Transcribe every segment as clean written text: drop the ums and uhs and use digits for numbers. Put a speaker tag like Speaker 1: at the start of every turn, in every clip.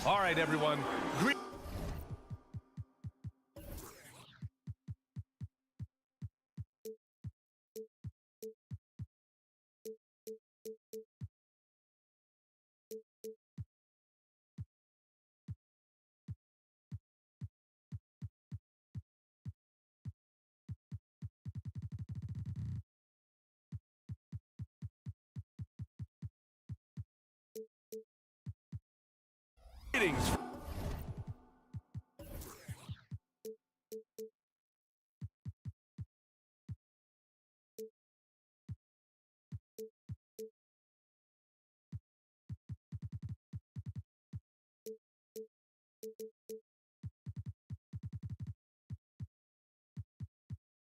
Speaker 1: All right, everyone. Greetings.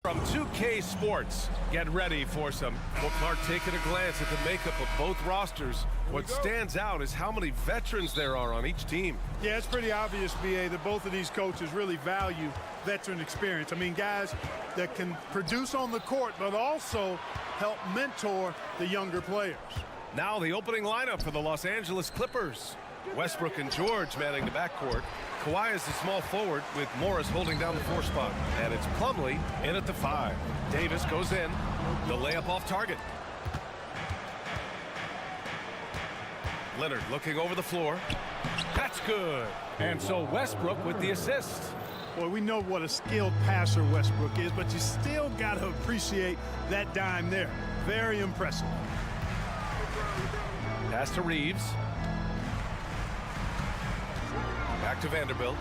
Speaker 1: From 2K Sports, get ready for some. Well, Clark, taking a glance at the makeup of both rosters, what stands out is how many veterans there are on each team.
Speaker 2: Yeah, it's pretty obvious, B.A., that both of these coaches really value veteran experience. I mean, guys that can produce on the court, but also help mentor the younger players.
Speaker 1: Now the opening lineup for the Los Angeles Clippers. Westbrook and George manning the backcourt. Kawhi is the small forward with Morris holding down the 4 spot. And it's Plumlee in at the 5. Davis goes in. The layup off target. Leonard looking over the floor. That's good. And so Westbrook with the assist.
Speaker 2: Well, we know what a skilled passer Westbrook is, but you still got to appreciate that dime there. Very impressive.
Speaker 1: Pass to Reeves. Back to Vanderbilt.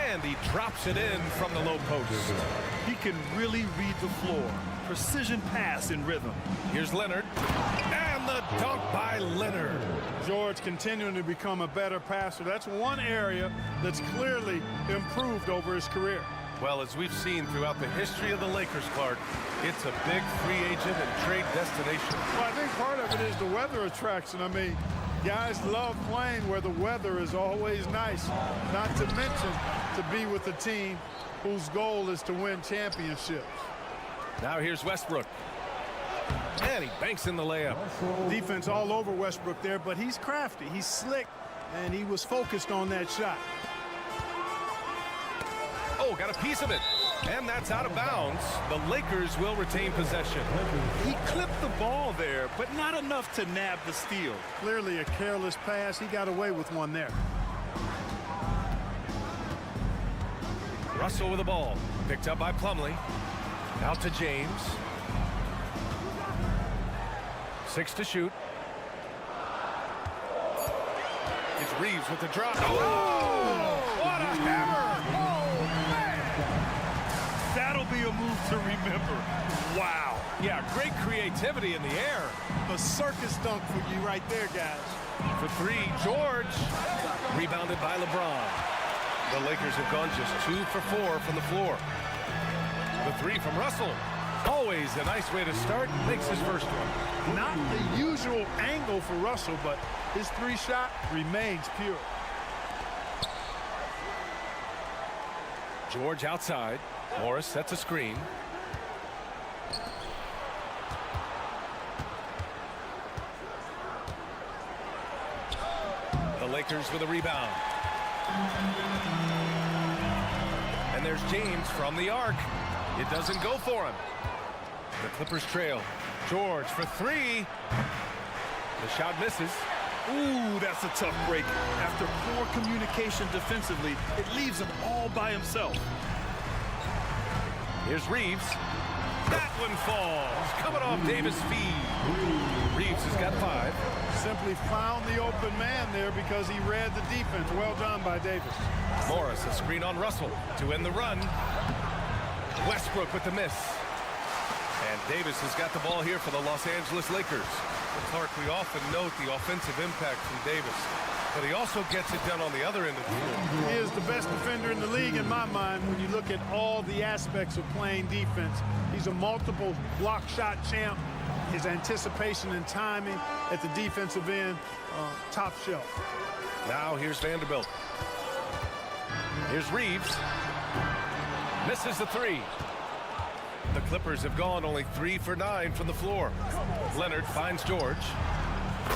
Speaker 1: And he drops it in from the low post.
Speaker 3: He can really read the floor. Precision pass in rhythm.
Speaker 1: Here's Leonard. And the dunk by Leonard.
Speaker 2: George continuing to become a better passer. That's one area that's clearly improved over his career.
Speaker 1: Well, as we've seen throughout the history of the Lakers, Clark, it's a big free agent and trade destination.
Speaker 2: Well, I think part of it is the weather attraction. I mean, guys love playing where the weather is always nice, not to mention to be with a team whose goal is to win championships.
Speaker 1: Now here's Westbrook. And he banks in the layup.
Speaker 2: Defense all over Westbrook there, but he's crafty, he's slick, and he was focused on that shot.
Speaker 1: Oh, got a piece of it. And that's out of bounds. The Lakers will retain possession.
Speaker 3: He clipped the ball there, but not enough to nab the steal.
Speaker 2: Clearly a careless pass. He got away with one there.
Speaker 1: Russell with the ball. Picked up by Plumlee. Out to James. 6 to shoot. It's Reeves with the drop. Oh! What a hammer!
Speaker 3: That'll be a move to remember. Wow.
Speaker 1: Yeah, great creativity in the air.
Speaker 2: A circus dunk for you right there, guys.
Speaker 1: For 3, George. Rebounded by LeBron. The Lakers have gone just 2 for 4 from the floor. The 3 from Russell. Always a nice way to start. Makes his first one.
Speaker 2: Not the usual angle for Russell, but his 3-shot remains pure.
Speaker 1: George outside. Morris sets a screen. The Lakers with a rebound. And there's James from the arc. It doesn't go for him. The Clippers trail. George for 3. The shot misses.
Speaker 3: Ooh, that's a tough break. After poor communication defensively, it leaves him all by himself.
Speaker 1: Here's Reeves. That one falls. Coming off Davis' feed. Reeves has got 5.
Speaker 2: Simply found the open man there because he read the defense. Well done by Davis.
Speaker 1: Morris, a screen on Russell to end the run. Westbrook with the miss. And Davis has got the ball here for the Los Angeles Lakers. Well, Clark, we often note the offensive impact from Davis, but he also gets it done on the other end of the floor.
Speaker 2: He is the best defender in the league in my mind when you look at all the aspects of playing defense. He's a multiple block shot champ. His anticipation and timing at the defensive end, top shelf.
Speaker 1: Now here's Vanderbilt. Here's Reeves. Misses the 3. The Clippers have gone only 3 for 9 from the floor. Leonard finds George.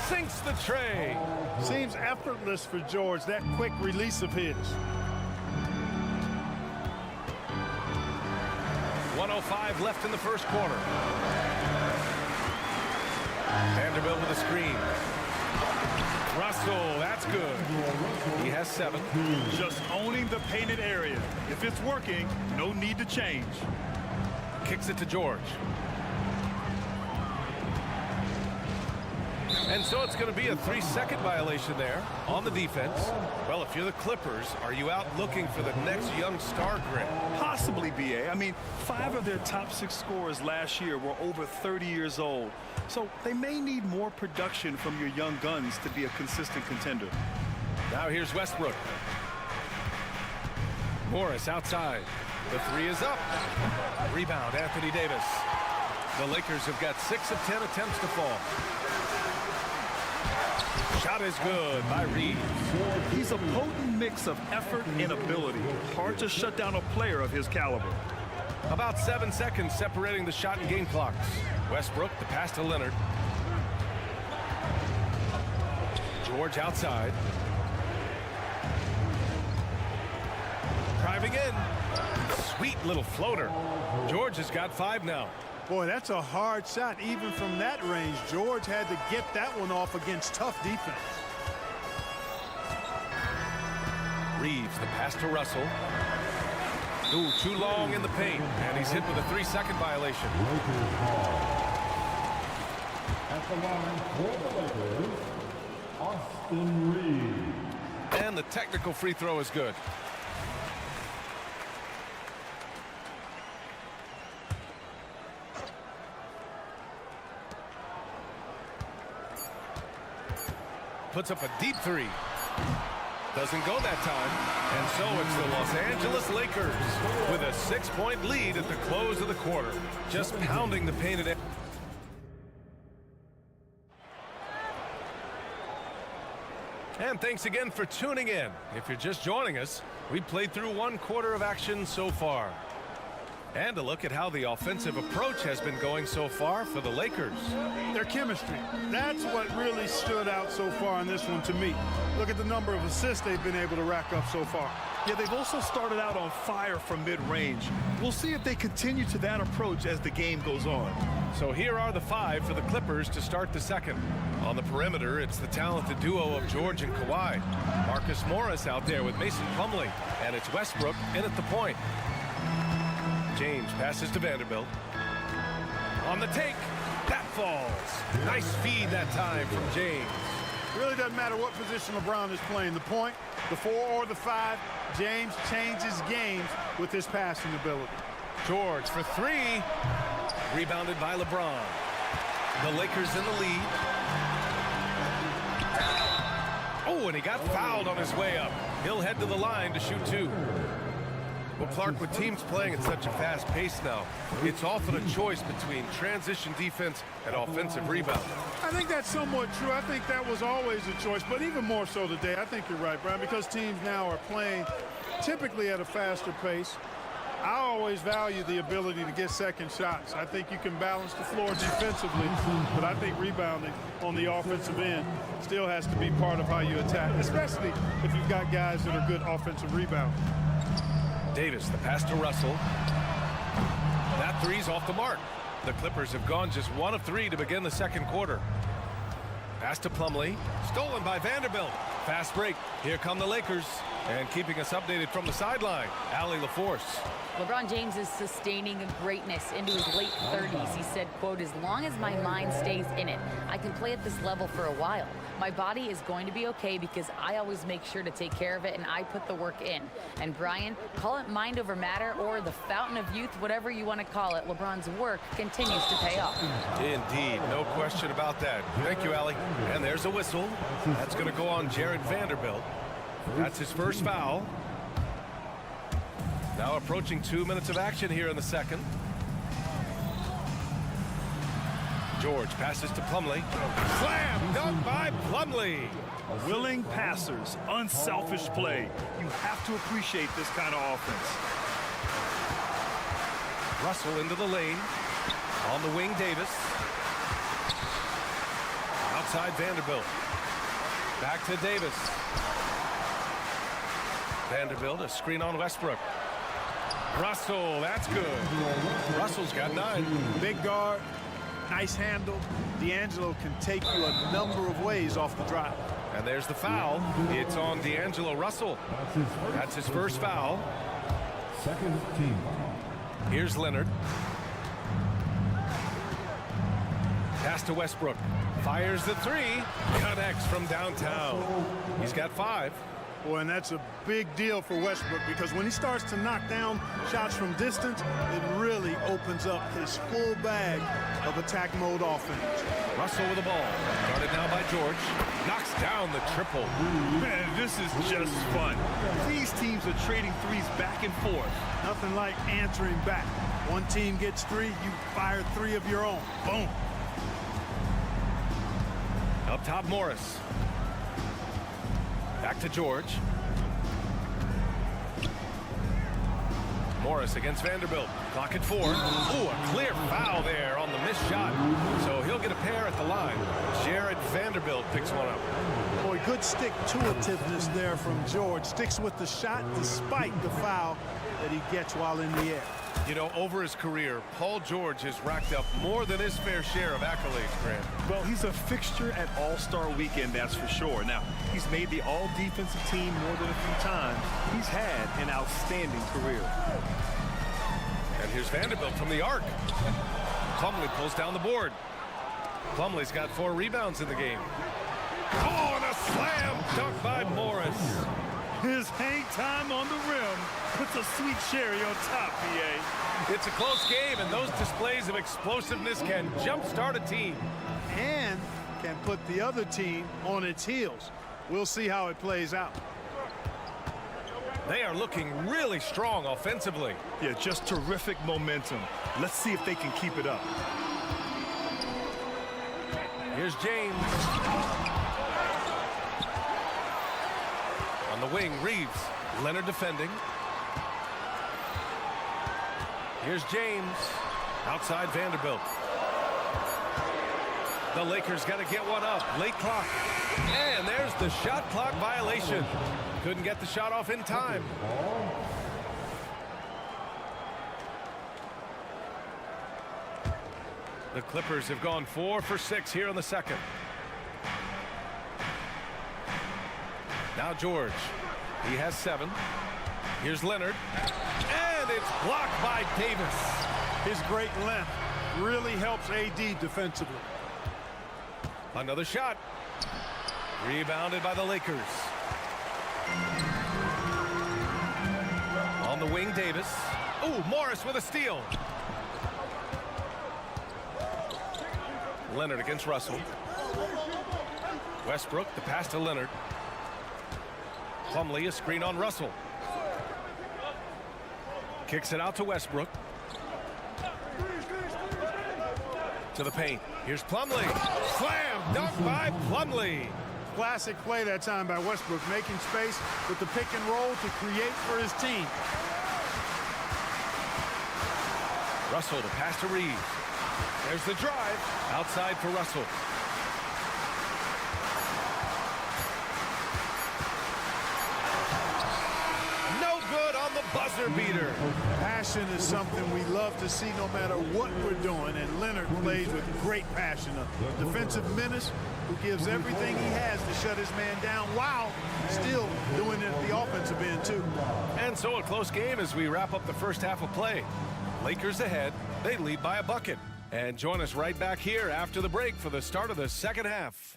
Speaker 1: Sinks the tray.
Speaker 2: Seems effortless for George, that quick release of his.
Speaker 1: 1:05 left in the first quarter. Vanderbilt with a screen. Russell, that's good. He has 7.
Speaker 3: Just owning the painted area. If it's working, no need to change.
Speaker 1: Kicks it to George. And so it's going to be a 3-second violation there on the defense. Well, if you're the Clippers, are you out looking for the next young star grit?
Speaker 3: Possibly, B.A. I mean, 5 of their top 6 scorers last year were over 30 years old. So they may need more production from your young guns to be a consistent contender.
Speaker 1: Now here's Westbrook. Morris outside. The 3 is up. Rebound, Anthony Davis. The Lakers have got 6 of 10 attempts to fall. Shot is good by Reeves.
Speaker 3: He's a potent mix of effort and ability. Hard to shut down a player of his caliber.
Speaker 1: About 7 seconds separating the shot and game clocks. Westbrook, the pass to Leonard. George outside. Driving in. Sweet little floater. George has got 5 now.
Speaker 2: Boy, that's a hard shot even from that range. George had to get that one off against tough defense.
Speaker 1: Reeves, the pass to Russell. Ooh, too long in the paint, and he's hit with a 3-second violation.
Speaker 4: At the line for the Lakers, Austin Reeves.
Speaker 1: And the technical free throw is good. Puts up a deep 3. Doesn't go that time. And so it's the Los Angeles Lakers with a 6-point lead at the close of the quarter. Just pounding the painted area. And thanks again for tuning in. If you're just joining us, we played through 1 quarter of action so far. And a look at how the offensive approach has been going so far for the Lakers.
Speaker 2: Their chemistry. That's what really stood out so far in this one to me. Look at the number of assists they've been able to rack up so far.
Speaker 3: Yeah, they've also started out on fire from mid-range. We'll see if they continue to that approach as the game goes on.
Speaker 1: So here are the 5 for the Clippers to start the second. On the perimeter, it's the talented duo of George and Kawhi. Marcus Morris out there with Mason Plumlee. And it's Westbrook in at the point. James passes to Vanderbilt. On the take, that falls. Nice feed that time from James.
Speaker 2: Really doesn't matter what position LeBron is playing, the point, the 4 or the 5, James changes games with his passing ability.
Speaker 1: George for 3. Rebounded by LeBron. The Lakers in the lead. Oh, and he got fouled on his way up. He'll head to the line to shoot 2. Well, Clark, with teams playing at such a fast pace now, it's often a choice between transition defense and offensive rebound.
Speaker 2: I think that's somewhat true. I think that was always a choice, but even more so today. I think you're right, Brian, because teams now are playing typically at a faster pace. I always value the ability to get second shots. I think you can balance the floor defensively, but I think rebounding on the offensive end still has to be part of how you attack, especially if you've got guys that are good offensive rebounders.
Speaker 1: Davis, the pass to Russell. That 3's off the mark. The Clippers have gone just 1 of 3 to begin the second quarter. Pass to Plumlee. Stolen by Vanderbilt. Fast break. Here come the Lakers. And keeping us updated from the sideline, Allie LaForce.
Speaker 5: LeBron James is sustaining a greatness into his late 30s. He said, quote, "As long as my mind stays in it, I can play at this level for a while. My body is going to be okay because I always make sure to take care of it and I put the work in." And Brian, call it mind over matter or the fountain of youth, whatever you want to call it, LeBron's work continues to pay off.
Speaker 1: Indeed, no question about that. Thank you, Allie. And there's a whistle. That's going to go on Jared Vanderbilt. That's his first foul. Now approaching 2 minutes of action here in the second. George passes to Plumlee. Slam dunk by Plumlee.
Speaker 3: Willing passers, unselfish play. You have to appreciate this kind of offense. Russell into the lane. On the wing, Davis.
Speaker 1: outside Vanderbilt. Back to Davis. Vanderbilt, a screen on Westbrook. Russell, that's good. Russell's got 9.
Speaker 2: Big guard, nice handle. D'Angelo can take you a number of ways off the drive.
Speaker 1: And there's the foul. It's on D'Angelo Russell. That's his first foul.
Speaker 4: Second team.
Speaker 1: Here's Leonard. Pass to Westbrook. Fires the 3. Connects from downtown. He's got 5.
Speaker 2: Boy, and that's a big deal for Westbrook because when he starts to knock down shots from distance, it really opens up his full bag of attack mode offense.
Speaker 1: Russell with the ball. Guarded now by George. Knocks down the triple.
Speaker 3: Man, this is just fun. These teams are trading threes back and forth.
Speaker 2: Nothing like answering back. One team gets 3, you fire 3 of your own. Boom.
Speaker 1: Up top, Morris. Back to George. Morris against Vanderbilt. Clock at 4. Ooh, a clear foul there on the missed shot. So he'll get a pair at the line. Jared Vanderbilt picks one up.
Speaker 2: Boy, good stick-to-itiveness there from George. Sticks with the shot despite the foul that he gets while in the air.
Speaker 1: You know, over his career, Paul George has racked up more than his fair share of accolades, Grant.
Speaker 3: Well, he's a fixture at All-Star Weekend, that's for sure. Now, he's made the All-Defensive Team more than a few times. He's had an outstanding career.
Speaker 1: And here's Vanderbilt from the arc. Plumlee pulls down the board. Plumlee's got 4 rebounds in the game. Oh, and a slam dunk by Morris.
Speaker 3: His hang time on the rim puts a sweet cherry on top, B.A.
Speaker 1: It's a close game, and those displays of explosiveness can jumpstart a team.
Speaker 2: And can put the other team on its heels. We'll see how it plays out.
Speaker 1: They are looking really strong offensively.
Speaker 3: Yeah, just terrific momentum. Let's see if they can keep it up.
Speaker 1: Here's James. On the wing, Reeves. Leonard defending. Here's James. Outside Vanderbilt. The Lakers got to get one up. Late clock. And there's the shot clock violation. Couldn't get the shot off in time. The Clippers have gone 4 for 6 here in the second. Now George. He has 7. Here's Leonard. And it's blocked by Davis.
Speaker 2: His great length really helps AD defensively.
Speaker 1: Another shot. Rebounded by the Lakers. On the wing, Davis. Ooh, Morris with a steal. Leonard against Russell. Westbrook, the pass to Leonard. Plumlee, a screen on Russell. Kicks it out to Westbrook. To the paint. Here's Plumlee. Slam dunk by Plumlee.
Speaker 2: Classic play that time by Westbrook, making space with the pick and roll to create for his team.
Speaker 1: Russell to pass to Reeves. There's the drive. Outside for Russell. No good on the buzzer beater.
Speaker 2: Passion is something we love to see no matter what we're doing, and Leonard plays with great passion. A defensive menace who gives everything he has to shut his man down while still doing it at the offensive end too.
Speaker 1: And so a close game as we wrap up the first half of play. Lakers ahead. They lead by a bucket. And join us right back here after the break for the start of the second half.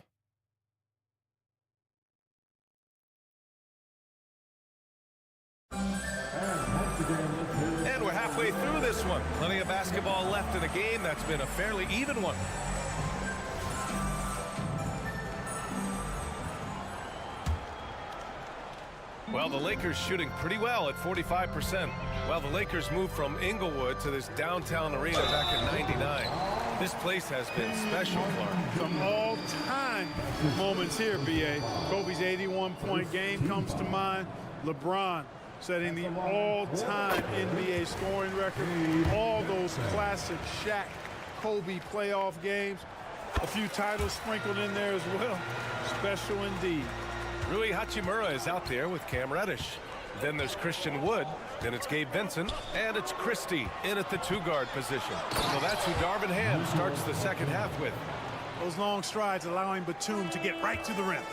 Speaker 1: And we're halfway through this one. Plenty of basketball left in a game that's been a fairly even one. Well, the Lakers shooting pretty well at 45%. Well, the Lakers moved from Inglewood to this downtown arena back in '99. This place has been special, Clark.
Speaker 2: Some all-time moments here, B.A. Kobe's 81-point game comes to mind. LeBron setting the all-time NBA scoring record. All those classic Shaq, Kobe playoff games. A few titles sprinkled in there as well. Special indeed.
Speaker 1: Rui Hachimura is out there with Cam Reddish. Then there's Christian Wood. Then it's Gabe Vincent. And it's Christie in at the 2-guard position. So that's who Darvin Ham starts the second half with.
Speaker 2: Those long strides allowing Batum to get right to the rim.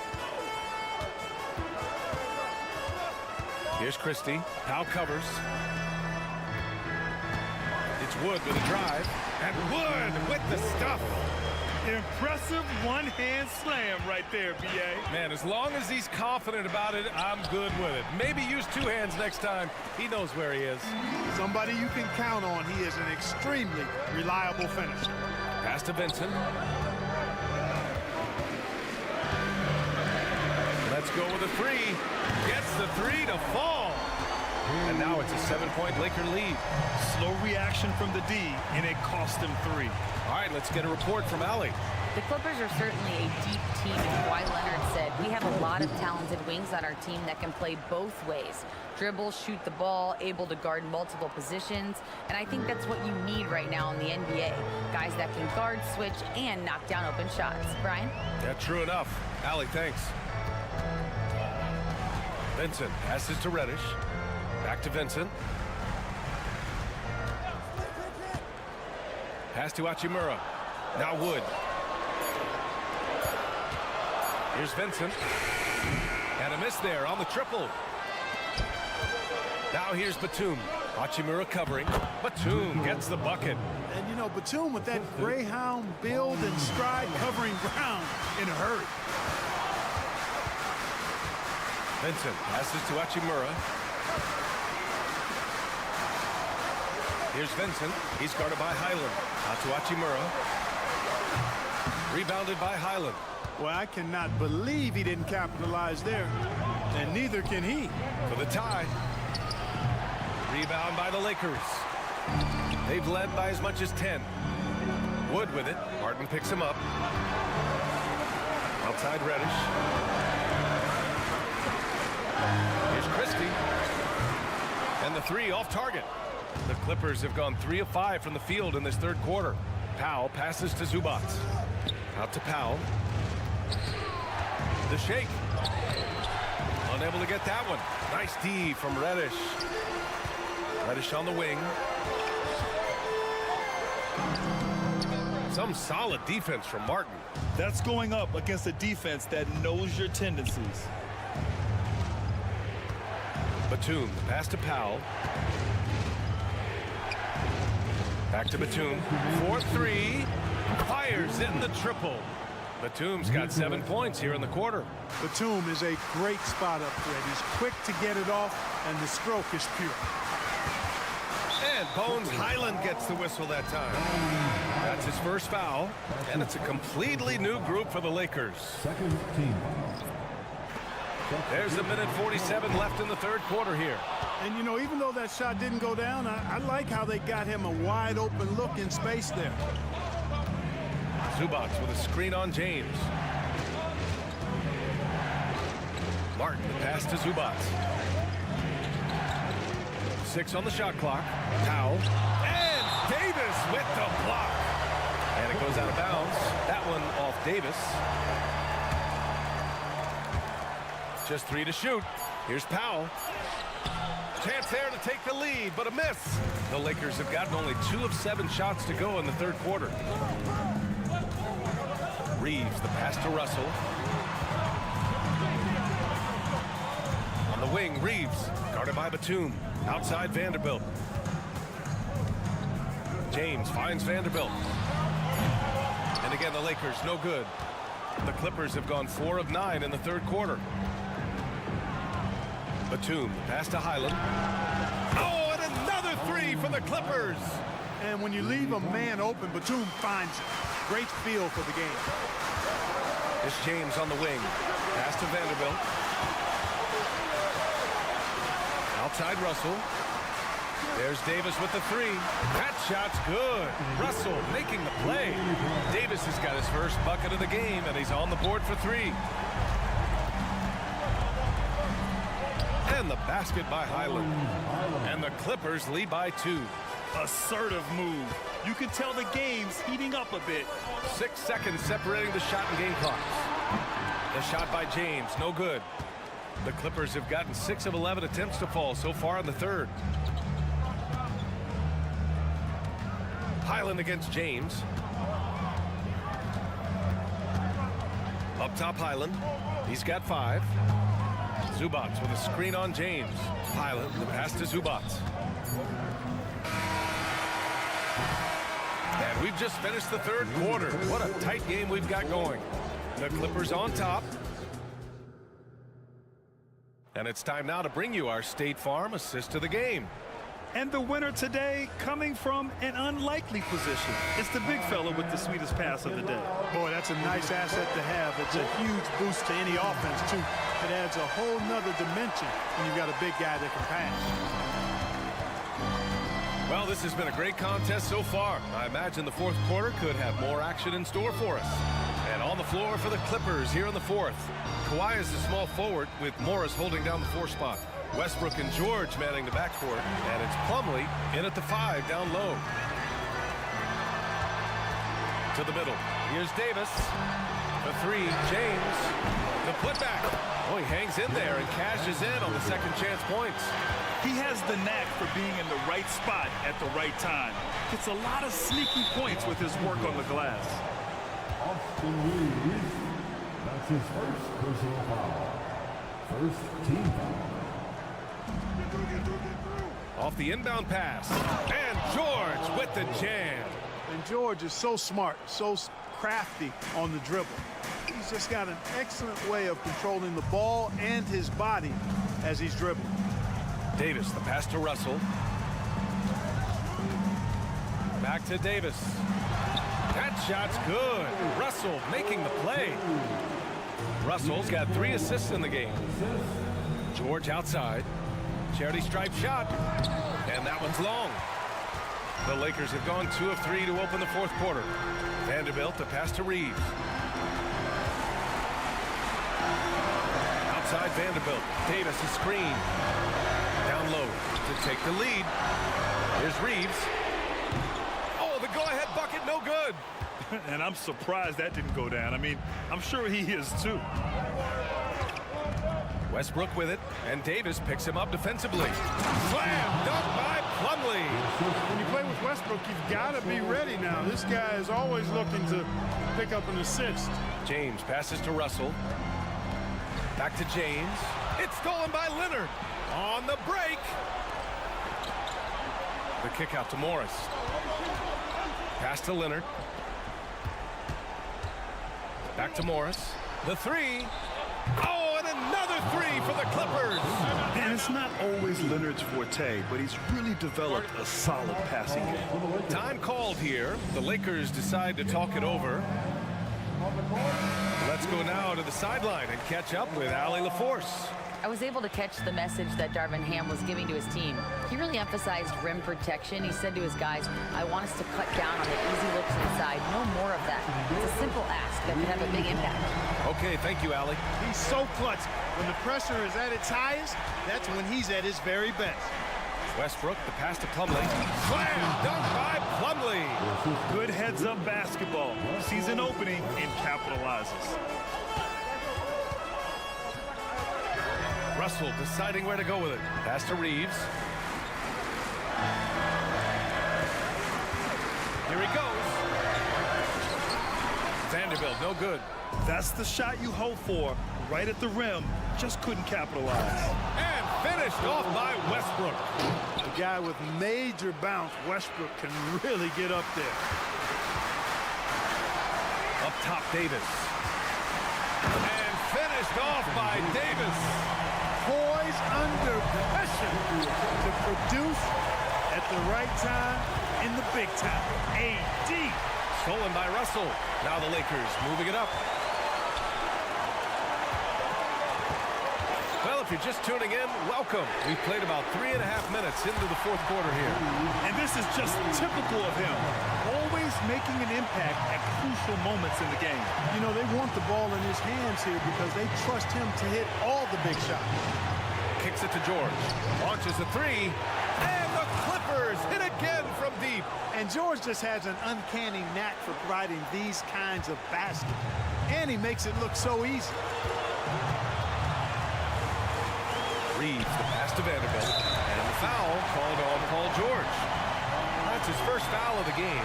Speaker 1: Here's Christie. Powell covers. It's Wood with a drive. And Wood with the stuff.
Speaker 3: Impressive one-hand slam right there, B.A.
Speaker 1: Man, as long as he's confident about it, I'm good with it. Maybe use 2 hands next time. He knows where he is.
Speaker 2: Somebody you can count on. He is an extremely reliable finisher.
Speaker 1: Pass to Vincent. Let's go with a 3. Gets the 3 to fall. And now it's a 7-point Laker lead.
Speaker 3: Slow reaction from the D, and it cost him 3.
Speaker 1: All right, let's get a report from Allie.
Speaker 5: The Clippers are certainly a deep team, and Kawhi Leonard said, we have a lot of talented wings on our team that can play both ways. Dribble, shoot the ball, able to guard multiple positions, and I think that's what you need right now in the NBA. Guys that can guard, switch, and knock down open shots. Brian?
Speaker 1: Yeah, true enough. Allie, thanks. Vincent passes to Reddish. Back to Vincent. Pass to Hachimura. Now Wood. Here's Vincent. And a miss there on the triple. Now here's Batum. Hachimura covering. Batum gets the bucket.
Speaker 2: And, you know, Batum with that Greyhound build and stride covering ground in a hurry.
Speaker 1: Vincent passes to Hachimura. Here's Vincent. He's guarded by Highland. Out to Hachimura. Rebounded by Highland.
Speaker 2: Well, I cannot believe he didn't capitalize there. And neither can he.
Speaker 1: For the tie. Rebound by the Lakers. They've led by as much as 10. Wood with it. Martin picks him up. Outside Reddish. Here's Christie. And the 3 off target. The Clippers have gone 3 of 5 from the field in this third quarter. Powell passes to Zubac. Out to Powell. The shake. Unable to get that one. Nice D from Reddish. Reddish on the wing. Some solid defense from Martin.
Speaker 3: That's going up against a defense that knows your tendencies.
Speaker 1: Batum, pass to Powell. Back to Batum. 4-3. Fires in the triple. Batum's got 7 points here in the quarter.
Speaker 2: Batum is a great spot up threat. He's quick to get it off, and the stroke is pure.
Speaker 1: And Bones Highland gets the whistle that time. That's his first foul, and it's a completely new group for the Lakers.
Speaker 4: Second team.
Speaker 1: There's a minute 47 left in the third quarter here.
Speaker 2: And, you know, even though that shot didn't go down, I like how they got him a wide open look in space there.
Speaker 1: Zubac with a screen on James. Martin, the pass to Zubac. 6 on the shot clock. Powell. And Davis with the block. And it goes out of bounds. That one off Davis. Just 3 to shoot. Here's Powell. Chance there to take the lead, but a miss. The Lakers have gotten only 2 of 7 shots to go in the third quarter. Reeves, the pass to Russell. On the wing, Reeves, guarded by Batum. Outside Vanderbilt. James finds Vanderbilt. And again, the Lakers, no good. The Clippers have gone 4 of 9 in the third quarter. Batum, pass to Highland. Oh, and another 3 for the Clippers.
Speaker 2: And when you leave a man open, Batum finds it. Great feel for the game.
Speaker 1: It's James on the wing. Pass to Vanderbilt. Outside Russell. There's Davis with the 3. That shot's good. Russell making the play. Davis has got his first bucket of the game, and he's on the board for 3. And the basket by Highland. And the Clippers lead by 2.
Speaker 3: Assertive move. You can tell the game's heating up a bit.
Speaker 1: 6 seconds separating the shot and game clocks. The shot by James, no good. The Clippers have gotten 6 of 11 attempts to fall so far in the third. Highland against James. Up top, Highland. He's got 5. Zubats with a screen on James. Highland, the pass to Zubats. And we've just finished the third quarter. What a tight game we've got going. The Clippers on top. And it's time now to bring you our State Farm assist to the game.
Speaker 3: And the winner today coming from an unlikely position. It's the big fella with the sweetest pass of the day.
Speaker 2: Boy, that's a nice asset to have. It's a huge boost to any offense, too. It adds a whole nother dimension when you've got a big guy that can pass.
Speaker 1: Well, this has been a great contest so far. I imagine the fourth quarter could have more action in store for us. And on the floor for the Clippers here in the fourth. Kawhi is the small forward with Morris holding down the 4 spot. Westbrook and George manning the backcourt. And it's Plumlee in at the 5 down low. To the middle. Here's Davis. The 3, James. The putback. Oh, he hangs in there and cashes in on the second chance points.
Speaker 3: He has the knack for being in the right spot at the right time. Gets a lot of sneaky points with his work on the glass.
Speaker 4: Austin Reeves. That's his first personal foul. First team foul.
Speaker 1: Off the inbound pass. And George with the jam.
Speaker 2: And George is so smart, so crafty on the dribble. He's just got an excellent way of controlling the ball and his body as he's dribbling.
Speaker 1: Davis, the pass to Russell. Back to Davis. That shot's good. Russell making the play. Russell's got 3 assists in the game. George outside. Charity stripe shot. And that one's long. The Lakers have gone 2 of 3 to open the fourth quarter. Vanderbilt, the pass to Reeves. Outside Vanderbilt. Davis, a screen. Down low to take the lead. Here's Reeves. Oh, the go-ahead bucket, no good.
Speaker 3: And I'm surprised that didn't go down. I mean, I'm sure he is too.
Speaker 1: Westbrook with it, and Davis picks him up defensively. Slam dunk by Plumlee.
Speaker 2: When you play with Westbrook, you've got to be ready now. This guy is always looking to pick up an assist.
Speaker 1: James passes to Russell. Back to James. It's stolen by Leonard. On the break. The kick out to Morris. Pass to Leonard. Back to Morris. The 3. Oh, and another 3 for the Clippers.
Speaker 3: And it's not always Leonard's forte, but he's really developed a solid passing game.
Speaker 1: Time called here. The Lakers decide to talk it over. Let's go now to the sideline and catch up with Allie LaForce.
Speaker 5: I was able to catch the message that Darvin Ham was giving to his team. He really emphasized rim protection. He said to his guys, I want us to cut down on the easy looks inside. No more of that. It's a simple ask that could have a big impact.
Speaker 1: Okay, thank you, Allie.
Speaker 2: He's so clutch. When the pressure is at its highest, that's when he's at his very best.
Speaker 1: Westbrook, the pass to Plumlee. Slam dunk by Plumlee.
Speaker 3: Good heads-up basketball. Sees an opening and capitalizes.
Speaker 1: Russell deciding where to go with it. Pass to Reeves. Here he goes. Vanderbilt, no good.
Speaker 3: That's the shot you hope for. Right at the rim. Just couldn't capitalize.
Speaker 1: And finished off by Westbrook.
Speaker 2: A guy with major bounce, Westbrook, can really get up there.
Speaker 1: Up top, Davis. And finished off by Davis.
Speaker 2: Poised under pressure to produce at the right time in the big time. AD.
Speaker 1: Stolen by Russell. Now the Lakers moving it up. Well, if you're just tuning in, welcome. We've played about 3.5 minutes into the fourth quarter here.
Speaker 3: And this is just typical of him. Always making an impact at crucial moments in the game.
Speaker 2: You know, they want the ball in his hands here because they trust him to hit all the big shots.
Speaker 1: Kicks it to George. Launches a 3. And the Clippers hit again from deep.
Speaker 2: And George just has an uncanny knack for providing these kinds of baskets. And he makes it look so easy.
Speaker 1: Reeves the pass to Vanderbilt. And the foul called on Paul George. That's his first foul of the game.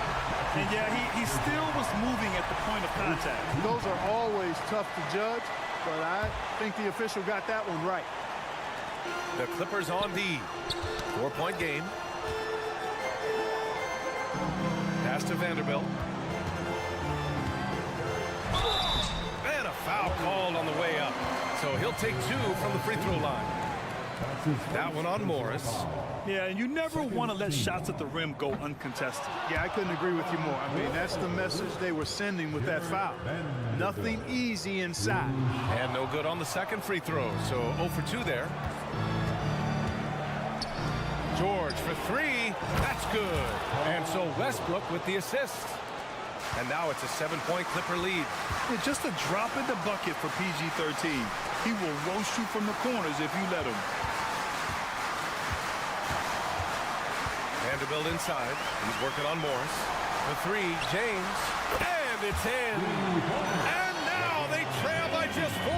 Speaker 3: And yeah, he still was moving at the point of contact.
Speaker 2: Those are always tough to judge, but I think the official got that one right.
Speaker 1: The Clippers on D. 4-point game. Pass to Vanderbilt. And a foul called on the way up. So he'll take 2 from the free throw line. That one on Morris.
Speaker 3: Yeah, and you never want to let shots at the rim go uncontested.
Speaker 2: Yeah, I couldn't agree with you more. I mean, that's the message they were sending with that foul. Nothing easy inside.
Speaker 1: And no good on the second free throw. So 0 for 2 there. George for 3. That's good. And so Westbrook with the assist. And now it's a 7-point Clipper lead.
Speaker 3: Yeah, just a drop in the bucket for PG-13. He will roast you from the corners if you let him.
Speaker 1: Vanderbilt inside. He's working on Morris. The 3, James. And it's in. And now they trail by just 4.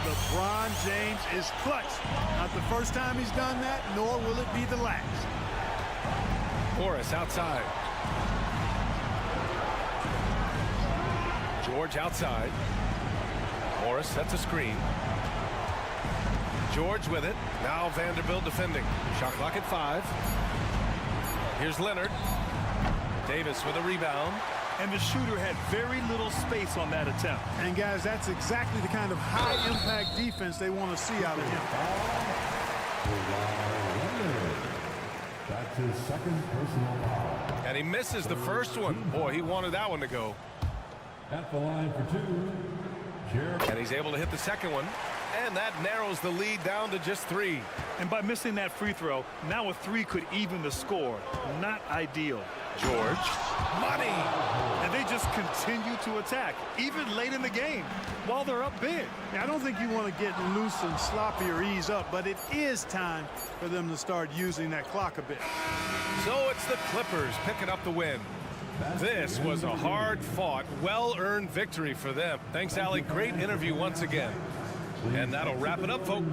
Speaker 2: LeBron James is clutch. Not the first time he's done that, nor will it be the last.
Speaker 1: Morris outside. George outside. Morris sets a screen. George with it. Now Vanderbilt defending. Shot clock at 5. Here's Leonard. Davis with a rebound.
Speaker 3: And the shooter had very little space on that attempt.
Speaker 2: And guys, that's exactly the kind of high-impact defense they want to see out of him.
Speaker 4: That's his second personal foul.
Speaker 1: And he misses the first one. Boy, he wanted that one to go.
Speaker 4: At the line for 2,
Speaker 1: And he's able to hit the second one. And that narrows the lead down to just 3.
Speaker 3: And by missing that free throw, now a 3 could even the score. Not ideal.
Speaker 1: George. Money.
Speaker 3: And they just continue to attack, even late in the game, while they're up big.
Speaker 2: Yeah, I don't think you want to get loose and sloppy or ease up, but it is time for them to start using that clock a bit.
Speaker 1: So it's the Clippers picking up the win. This was a hard-fought, well-earned victory for them. Thanks, Allie. Great interview once again. And that'll wrap it up, folks.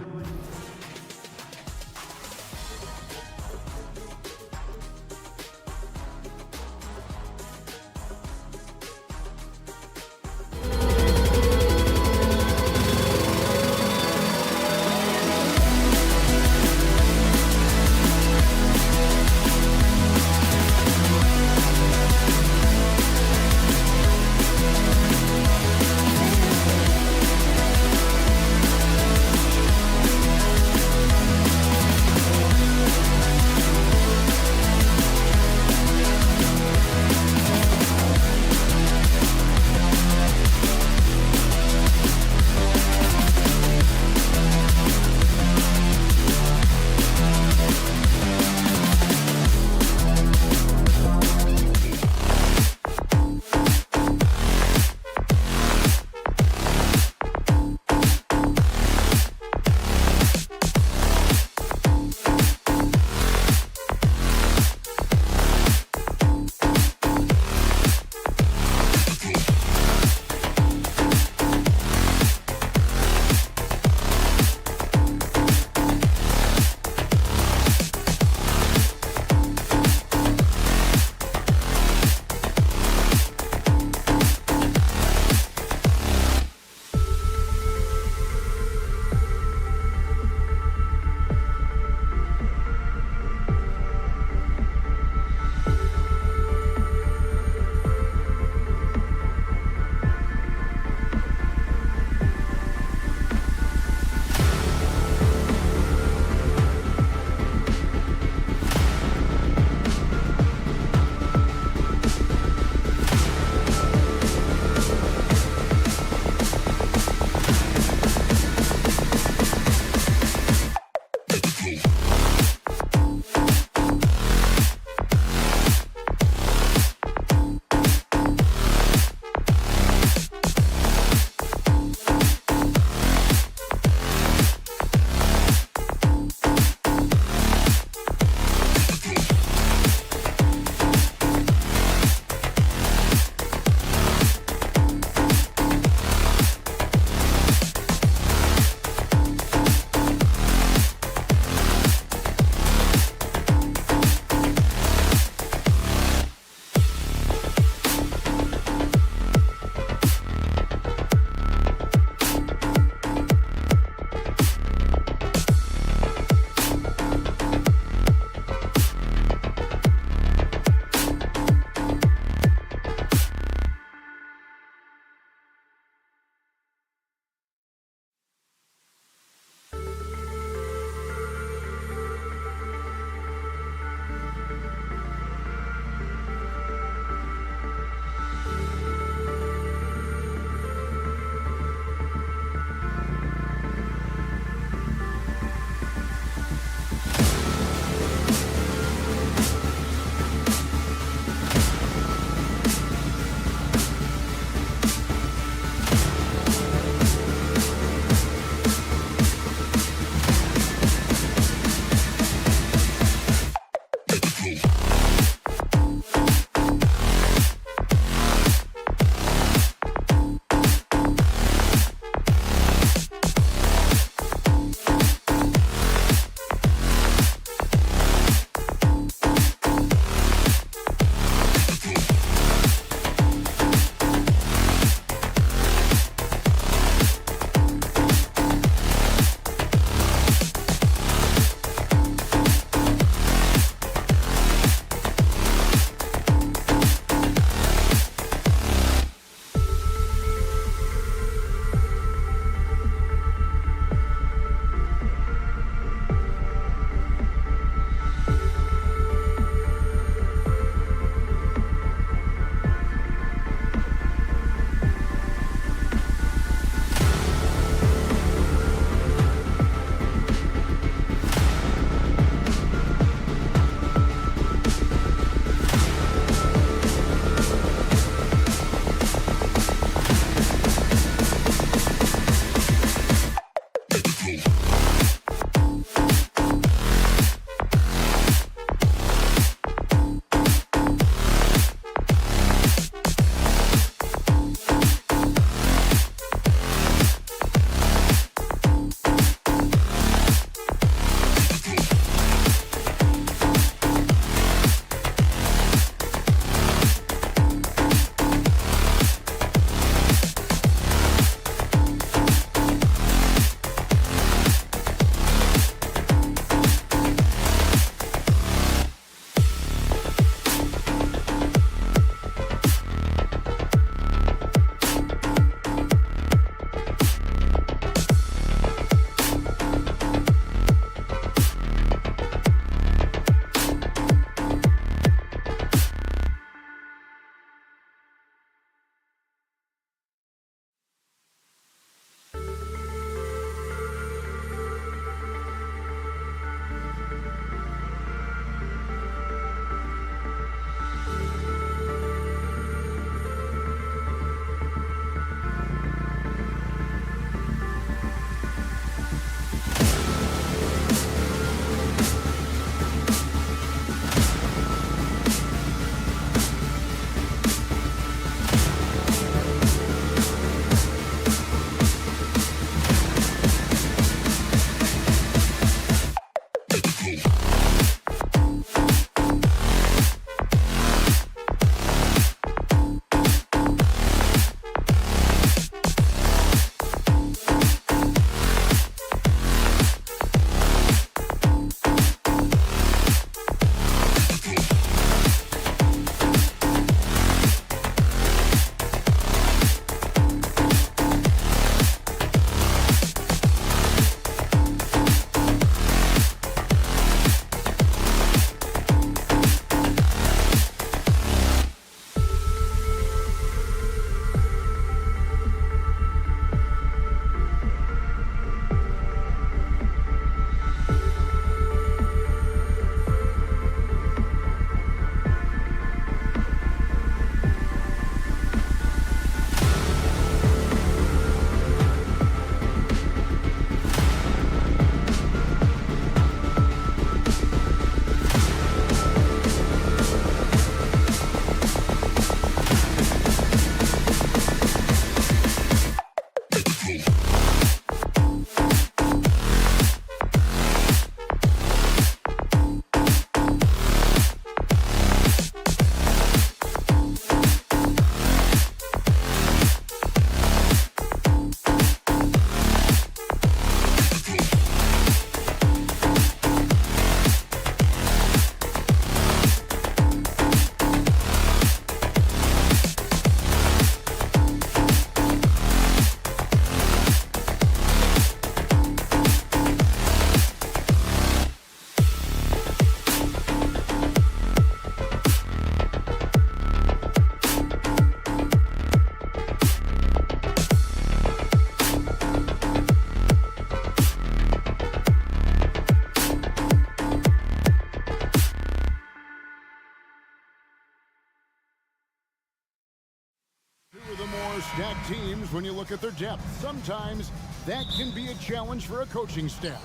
Speaker 6: teams when you look at their depth. Sometimes that can be a challenge for a coaching staff.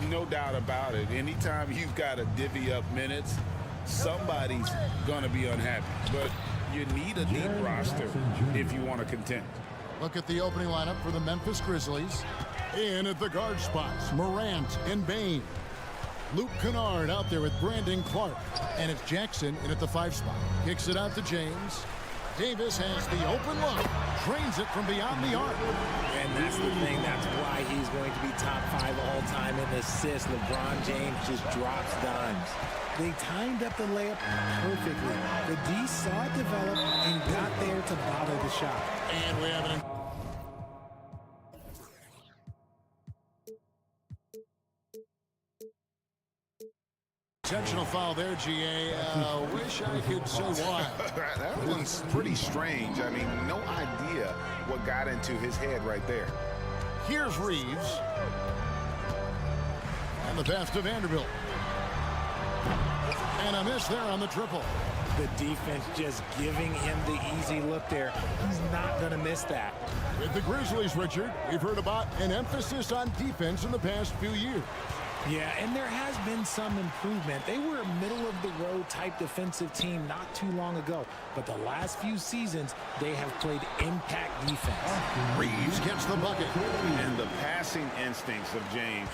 Speaker 7: No doubt about it. Anytime you've got to divvy up minutes, somebody's going to be unhappy. But you need a deep roster if you want to contend.
Speaker 6: Look at the opening lineup for the Memphis Grizzlies. In at the guard spots, Morant and Bain. Luke Kennard out there with Brandon Clark. And it's Jackson in at the 5 spot. Kicks it out to James. Davis has the open look. Drains it from beyond the arc.
Speaker 8: And that's the thing. That's why he's going to be top 5 all-time in assists. LeBron James just drops dimes. They timed up the layup perfectly. The D saw it develop and got there to bother the shot.
Speaker 6: And we have an intentional foul there, GA. Wish I could say why.
Speaker 7: That one's pretty strange. I mean, no idea what got into his head right there.
Speaker 6: Here's Reeves. And the pass to Vanderbilt. And a miss there on the triple.
Speaker 8: The defense just giving him the easy look there. He's not going to miss that.
Speaker 6: With the Grizzlies, Richard, we've heard about an emphasis on defense in the past few years.
Speaker 8: Yeah, and there has been some improvement. They were a middle-of-the-road type defensive team not too long ago. But the last few seasons, they have played impact defense.
Speaker 6: Reeves gets the bucket.
Speaker 7: And the passing instincts of James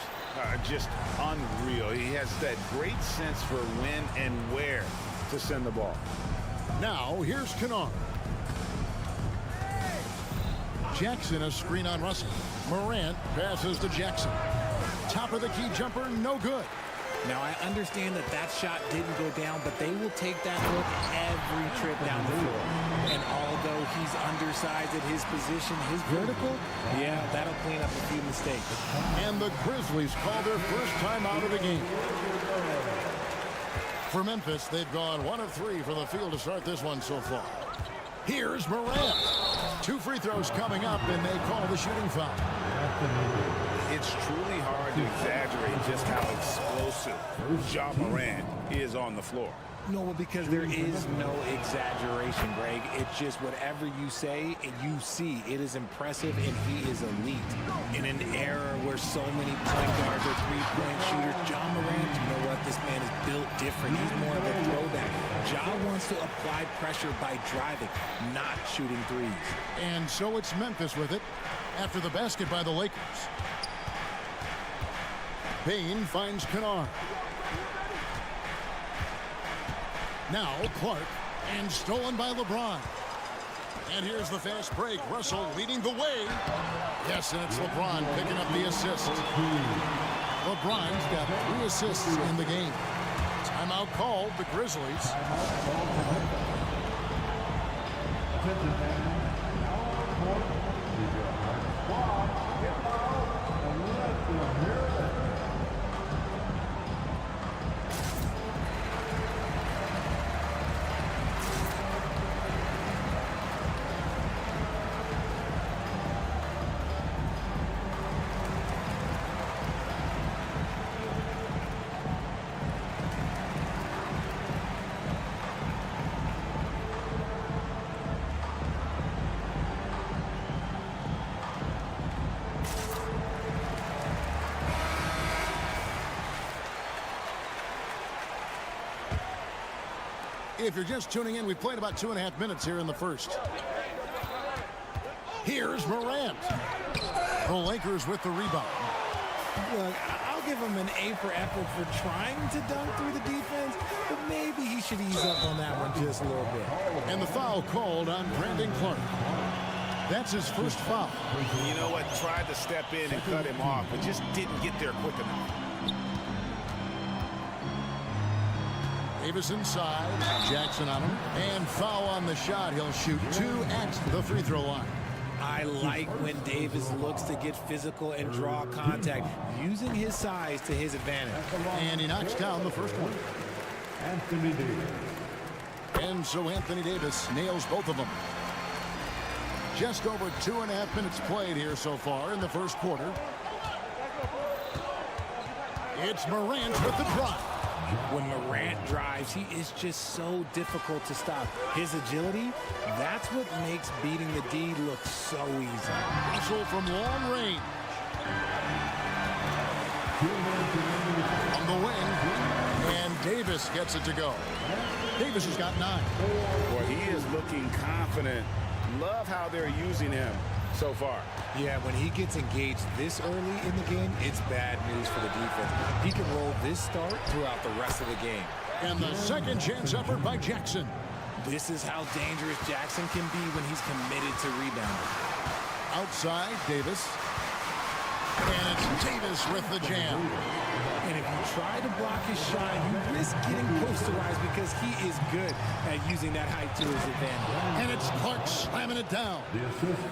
Speaker 7: are just unreal. He has that great sense for when and where to send the ball.
Speaker 6: Now, here's Kennard. Jackson, a screen on Russell. Morant passes to Jackson. Top of the key jumper, no good.
Speaker 8: Now, I understand that that shot didn't go down, but they will take that look every trip down the floor. And although he's undersized at his position, his vertical, yeah, that'll clean up a few mistakes.
Speaker 6: And the Grizzlies call their first time out of the game. For Memphis, they've gone 1 of 3 from the field to start this one so far. Here's Morant. 2 free throws coming up, and they call the shooting foul.
Speaker 7: It's truly hard to exaggerate just how explosive Ja Morant is on the floor.
Speaker 8: No, because there is no exaggeration, Greg. It's just whatever you say and you see. It is impressive, and he is elite. In an era where so many point guards are three-point shooters, Ja Morant, you know what? This man is built different. He's more of a throwback. Ja wants to apply pressure by driving, not shooting threes.
Speaker 6: And so it's Memphis with it after the basket by the Lakers. Bain finds Kennard. Now Clark, and stolen by LeBron. And here's the fast break. Russell leading the way. Yes, and it's LeBron picking up the assist. LeBron's got 3 assists in the game. Timeout called, the Grizzlies. If you're just tuning in, we've played about 2.5 minutes here in the first. Here's Morant. The Lakers with the rebound.
Speaker 8: Look, I'll give him an A for effort for trying to dunk through the defense, but maybe he should ease up on that one just a little bit.
Speaker 6: And the foul called on Brandon Clark. That's his first foul.
Speaker 7: You know what? Tried to step in and cut him off, but just didn't get there quick enough.
Speaker 6: Davis inside, Jackson on him, and foul on the shot. He'll shoot 2 at the free throw line.
Speaker 8: I like when Davis looks to get physical and draw contact, using his size to his advantage.
Speaker 6: And he knocks down the first one.
Speaker 4: Anthony Davis.
Speaker 6: And so Anthony Davis nails both of them. Just over 2.5 minutes played here so far in the first quarter. It's Morant with the drive.
Speaker 8: When Morant drives, he is just so difficult to stop. His agility, that's what makes beating the D look so easy.
Speaker 6: Russell from long range. On the wing, and Davis gets it to go. Davis has got 9.
Speaker 7: Boy, he is looking confident. Love how they're using him so far.
Speaker 8: Yeah, when he gets engaged this early in the game, it's bad news for the defense. He can roll this start throughout the rest of the game.
Speaker 6: And the second chance effort by Jackson.
Speaker 8: This is how dangerous Jackson can be when he's committed to rebounding.
Speaker 6: Outside, Davis. And it's Davis with the jam.
Speaker 8: And if you try to block his shot, you risk getting posterized because he is good at using that height to his advantage.
Speaker 6: And it's Clark slamming it down.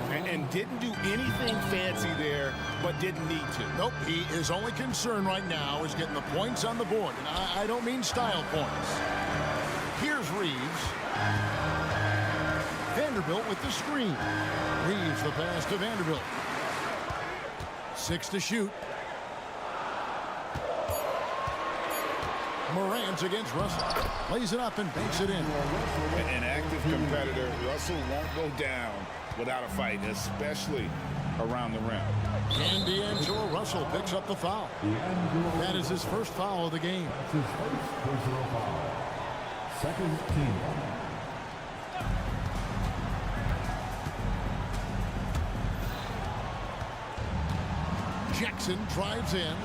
Speaker 7: And didn't do anything fancy there, but didn't need to.
Speaker 6: Nope, he is only concerned right now is getting the points on the board. And I don't mean style points. Here's Reeves. Vanderbilt with the screen. Reeves the pass to Vanderbilt. 6 to shoot. Morant against Russell. Plays it up and banks it in.
Speaker 7: An active competitor. Russell won't go down without a fight, especially around the rim.
Speaker 6: And D'Angelo Russell picks up the foul. That is his first foul of the game.
Speaker 4: That's his first personal foul. Second team.
Speaker 6: Jackson drives in.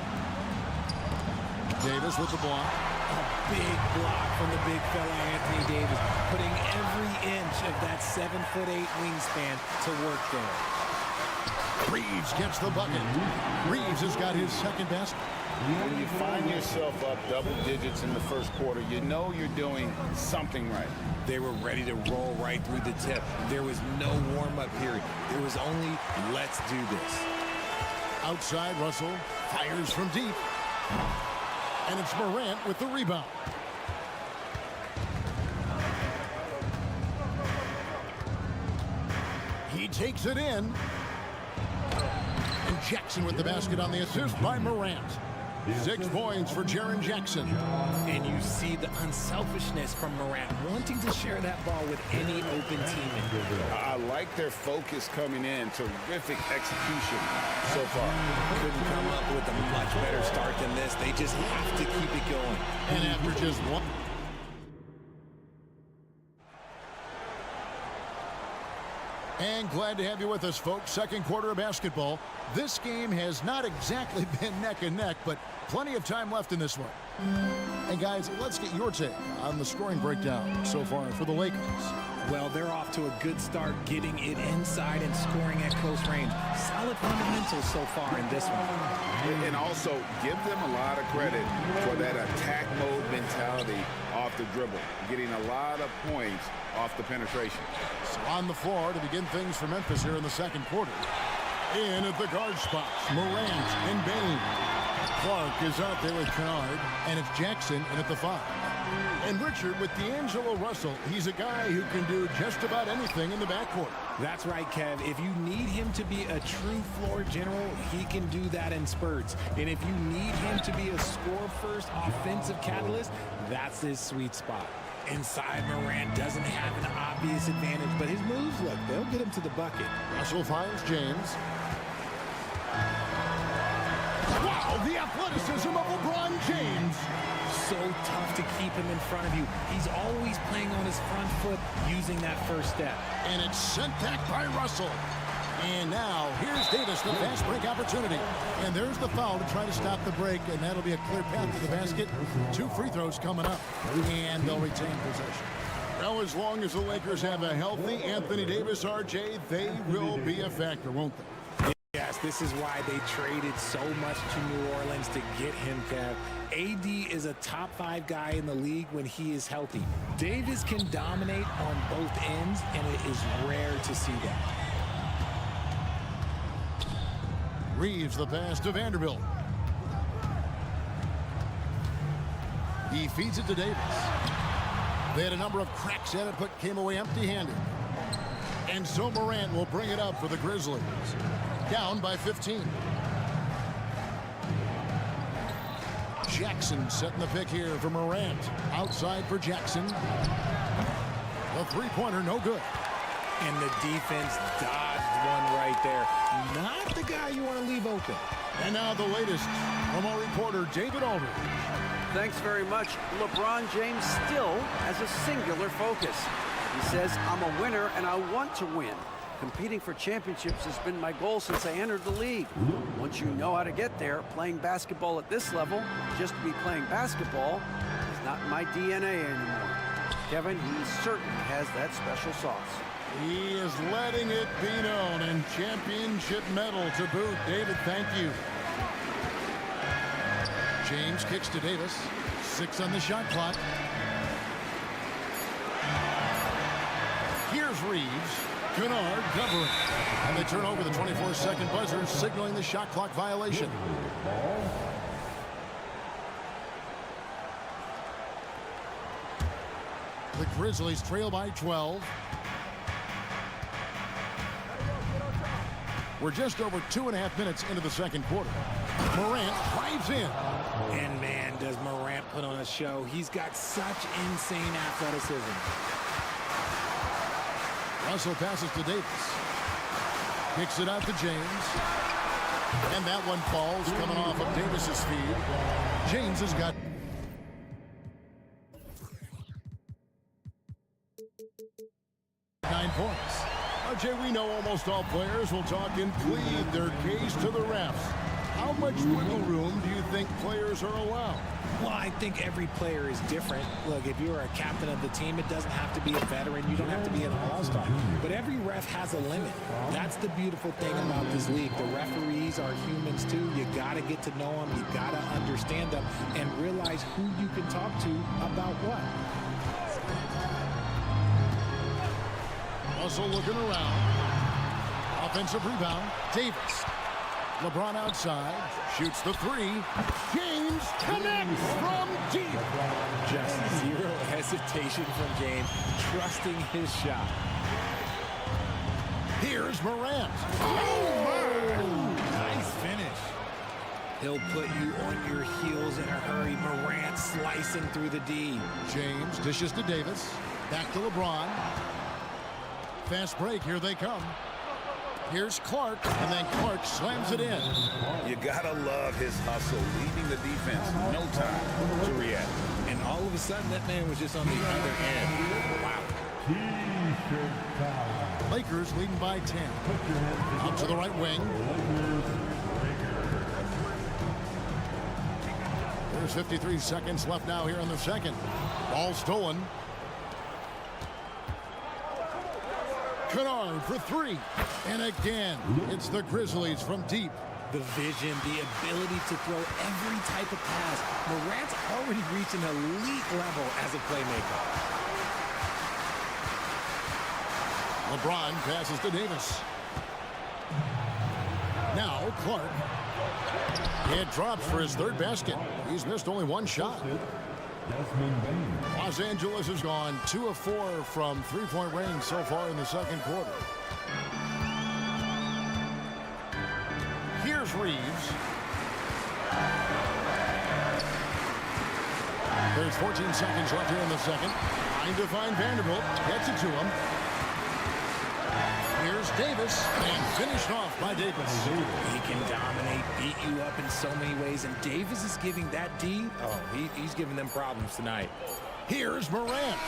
Speaker 6: Davis with the block.
Speaker 8: A big block from the big fella Anthony Davis, putting every inch of that 7'8" wingspan to work there.
Speaker 6: Reeves gets the bucket. Reeves has got his second best.
Speaker 7: When you find yourself up double digits in the first quarter, you know you're doing something right.
Speaker 8: They were ready to roll right through the tip. There was no warm-up period. There was only, let's do this.
Speaker 6: Outside, Russell fires from deep. And it's Morant with the rebound. He takes it in. And Jackson with the basket on the assist by Morant. 6 points for Jaren Jackson.
Speaker 8: And you see the unselfishness from Morant, wanting to share that ball with any open teammate.
Speaker 7: I like their focus coming in. Terrific execution so far.
Speaker 8: Couldn't come up with a much better start than this. They just have to keep it going.
Speaker 6: And after just one. And glad to have you with us, folks. Second quarter of basketball. This game has not exactly been neck and neck, but plenty of time left in this one. And guys, let's get your take on the scoring breakdown so far for the Lakers.
Speaker 8: Well, they're off to a good start, getting it inside and scoring at close range. Solid fundamentals so far in this one.
Speaker 7: And also, give them a lot of credit for that attack mode mentality off the dribble, getting a lot of points off the penetration.
Speaker 6: So on the floor to begin things for Memphis here in the second quarter. In at the guard spots, Morant and Bain. Clark is out there with Kennard, and it's Jackson in at the 5. And Richard with D'Angelo Russell. He's a guy who can do just about anything in the backcourt.
Speaker 8: That's right, Kev. If you need him to be a true floor general, he can do that in spurts. And if you need him to be a score-first offensive catalyst, that's his sweet spot. Inside, Morant doesn't have an obvious advantage, but his moves, look, they'll get him to the bucket.
Speaker 6: Russell finds James. Wow, the athleticism of LeBron James.
Speaker 8: So tough to keep him in front of you. He's always playing on his front foot, using that first step.
Speaker 6: And it's sent back by Russell. And now, here's Davis, the fast break opportunity. And there's the foul to try to stop the break, and that'll be a clear path to the basket. 2 free throws coming up, and they'll retain possession. Well, as long as the Lakers have a healthy Anthony Davis, RJ, they will be a factor, won't they?
Speaker 8: Yes, this is why they traded so much to New Orleans to get him, Kev. AD is a top 5 guy in the league when he is healthy. Davis can dominate on both ends, and it is rare to see that.
Speaker 6: Reeves the pass to Vanderbilt. He feeds it to Davis. They had a number of cracks at it, but came away empty-handed. And so Morant will bring it up for the Grizzlies. Down by 15. Jackson setting the pick here for Morant. Outside for Jackson. The three-pointer, no good.
Speaker 8: And the defense dodged one right there. Not the guy you want to leave open.
Speaker 6: And now the latest from our reporter, David Aldridge.
Speaker 9: Thanks very much. LeBron James still has a singular focus. He says, I'm a winner and I want to win. Competing for championships has been my goal since I entered the league. Once you know how to get there, playing basketball at this level, just to be playing basketball, is not my DNA anymore. Kevin, he certainly has that special sauce.
Speaker 6: He is letting it be known, and championship medal to boot. David, thank you. James kicks to Davis. 6 on the shot clock. Here's Reeves. Kennard covering. And they turn over the 24-second buzzer, signaling the shot clock violation. The Grizzlies trail by 12. We're just over 2.5 minutes into the second quarter. Morant drives in.
Speaker 8: And man, does Morant put on a show. He's got such insane athleticism.
Speaker 6: Russell passes to Davis. Kicks it out to James. And that one falls, coming off of Davis's feed. James has got 9 points. Jay, we know almost all players will talk and plead their case to the refs. How much wiggle room do you think players are allowed?
Speaker 8: Well, I think every player is different. Look, if you're a captain of the team, it doesn't have to be a veteran. You don't have to be an all-star. But every ref has a limit. That's the beautiful thing about this league. The referees are humans, too. You got to get to know them. You got to understand them and realize who you can talk to about what.
Speaker 6: Russell looking around. Offensive rebound. Davis. LeBron outside. Shoots the three. James connects from deep.
Speaker 8: Just zero hesitation from James, trusting his shot.
Speaker 6: Here's Morant.
Speaker 8: Nice finish. He'll put you on your heels in a hurry. Morant slicing through the D.
Speaker 6: James dishes to Davis. Back to LeBron. Fast break, here they come. Here's Clark, and then Clark slams it in.
Speaker 7: You gotta love his hustle, leaving the defense no time to react.
Speaker 8: And all of a sudden, that man was just on the other end. Wow.
Speaker 6: Lakers leading by 10. Out to the right wing. There's 53 seconds left now here in the second. Ball stolen. Kennard for three. And again, it's the Grizzlies from deep.
Speaker 8: The vision, the ability to throw every type of pass. Morant's already reached an elite level as a playmaker.
Speaker 6: LeBron passes to Davis. Now Clark. It drops for his third basket. He's missed only one shot. Los Angeles has gone 2 of 4 from three-point range so far in the second quarter. Here's Reeves. There's 14 seconds left here in the second. Trying to find Vanderbilt. Gets it to him. Here's Davis, and finished off by Davis.
Speaker 8: He can dominate, beat you up in so many ways, and Davis is giving that D. Oh, he's giving them problems tonight.
Speaker 6: Here's Morant.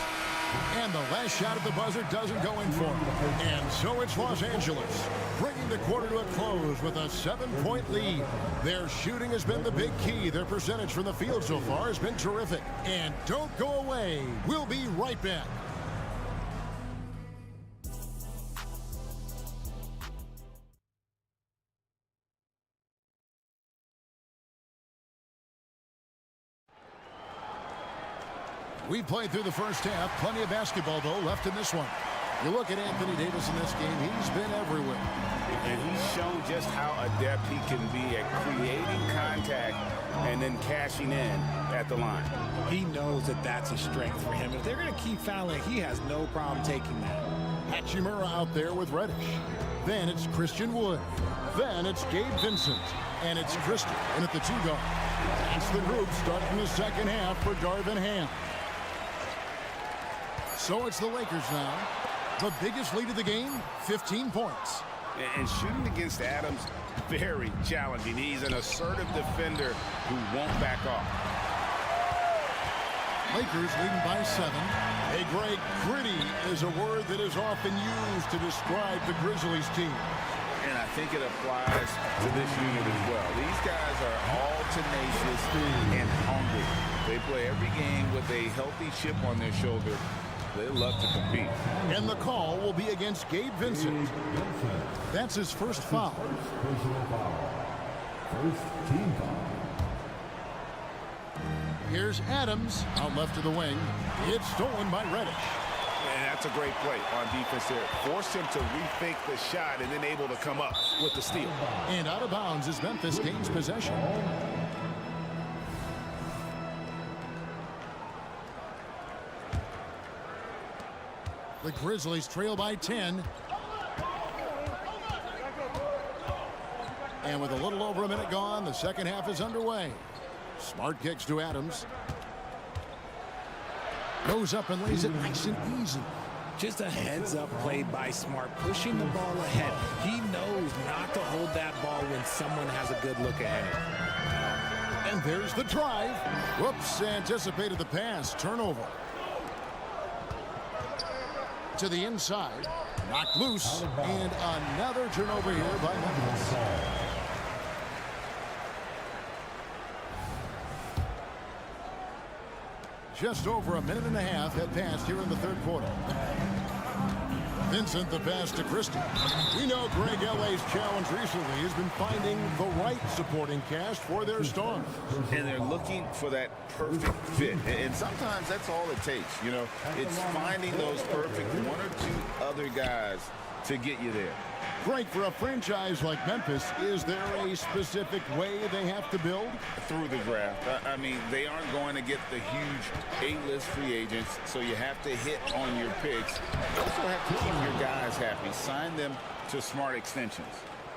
Speaker 6: And the last shot at the buzzer doesn't go in for him. And so it's Los Angeles, bringing the quarter to a close with a 7-point lead. Their shooting has been the big key. Their percentage from the field so far has been terrific. And don't go away. We'll be right back. We played through the first half. Plenty of basketball, though, left in this one. You look at Anthony Davis in this game, he's been everywhere.
Speaker 7: And he's shown just how adept he can be at creating contact and then cashing in at the line.
Speaker 8: He knows that that's a strength for him. If they're going to keep fouling, he has no problem taking that.
Speaker 6: Hachimura out there with Reddish. Then it's Christian Wood. Then it's Gabe Vincent. And it's Christian in at the 2 guard. It's the group starting the second half for Darvin Ham. So it's the Lakers now. The biggest lead of the game, 15 points.
Speaker 7: And shooting against Adams, very challenging. He's an assertive defender who won't back off.
Speaker 6: Lakers leading by 7. Hey, Greg, gritty is a word that is often used to describe the Grizzlies team.
Speaker 7: And I think it applies to this unit as well. These guys are all tenacious and hungry. They play every game with a healthy chip on their shoulder. They love to compete.
Speaker 6: And the call will be against Gabe Vincent. That's his first foul.
Speaker 4: Personal foul. First team foul.
Speaker 6: Here's Adams out left of the wing. It's stolen by Reddish.
Speaker 7: And that's a great play on defense there. Forced him to rethink the shot and then able to come up with the steal.
Speaker 6: And out of bounds as Memphis gains possession. The Grizzlies trail by 10. And with a little over a minute gone, the second half is underway. Smart kicks to Adams. Goes up and lays it nice and easy.
Speaker 8: Just a heads-up play by Smart, pushing the ball ahead. He knows not to hold that ball when someone has a good look ahead.
Speaker 6: And there's the drive. Whoops, anticipated the pass. Turnover. To the inside. Knocked loose. And another turnover here by Memphis. Just over a minute and a half had passed here in the third quarter. Vincent the pass to Christie. We know Greg LA's challenge recently has been finding the right supporting cast for their stars.
Speaker 7: And they're looking for that perfect fit. And sometimes that's all it takes. You know, it's finding those perfect one or two other guys to get you there.
Speaker 6: Frank, for a franchise like Memphis, is there a specific way they have to build?
Speaker 7: Through the draft. I mean, they aren't going to get the huge A-list free agents, so you have to hit on your picks. You also have to keep your guys happy. Sign them to smart extensions.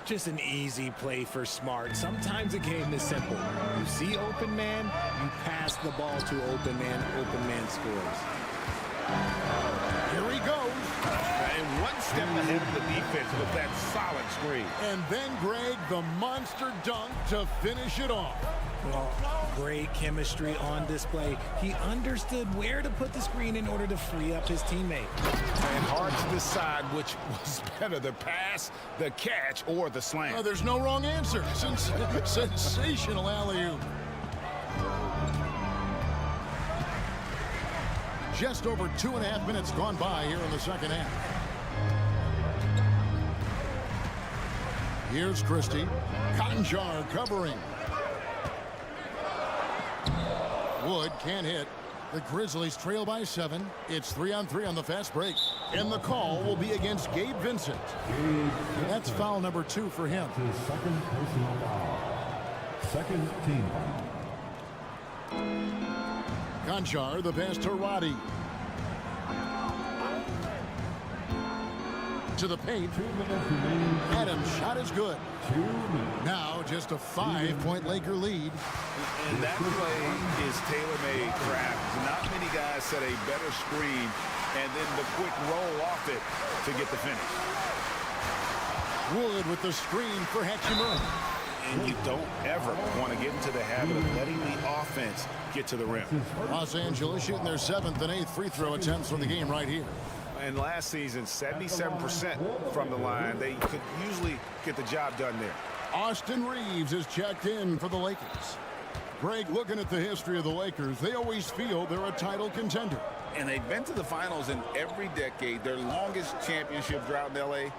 Speaker 8: Just an easy play for Smart. Sometimes the game is simple. You see open man, you pass the ball to open man scores.
Speaker 6: Here he goes.
Speaker 7: And one step ahead of the defense with that solid screen.
Speaker 6: And then, Greg, the monster dunk to finish it off.
Speaker 8: Well, great chemistry on display. He understood where to put the screen in order to free up his teammate.
Speaker 7: And hard to decide which was better, the pass, the catch, or the slam.
Speaker 6: There's no wrong answer. Sensational alley-oop. Just over 2.5 minutes gone by here in the second half. Here's Christie. Conjar covering. Wood can't hit. The Grizzlies trail by 7. It's 3-on-3 on the fast break. And the call will be against Gabe Vincent. That's foul number 2 for him.
Speaker 4: His second personal foul. Second team foul.
Speaker 6: Conchar, the pass to Roddy. To the paint.
Speaker 4: 2 minutes remaining.
Speaker 6: Adams' shot is good.
Speaker 4: 2 minutes.
Speaker 6: Now just a 5-point Laker lead.
Speaker 7: And that play is tailor-made craft. Not many guys set a better screen and then the quick roll off it to get the finish.
Speaker 6: Wood with the screen for Hachimura.
Speaker 7: And you don't ever want to get into the habit of letting the offense get to the rim.
Speaker 6: Los Angeles shooting their 7th and 8th free throw attempts for the game right here.
Speaker 1: And last season, 77% from the line. They could usually get the job done there.
Speaker 6: Austin Reeves is checked in for the Lakers. Greg, looking at the history of the Lakers, they always feel they're a title contender.
Speaker 7: And they've been to the finals in every decade. Their longest championship drought in L.A.,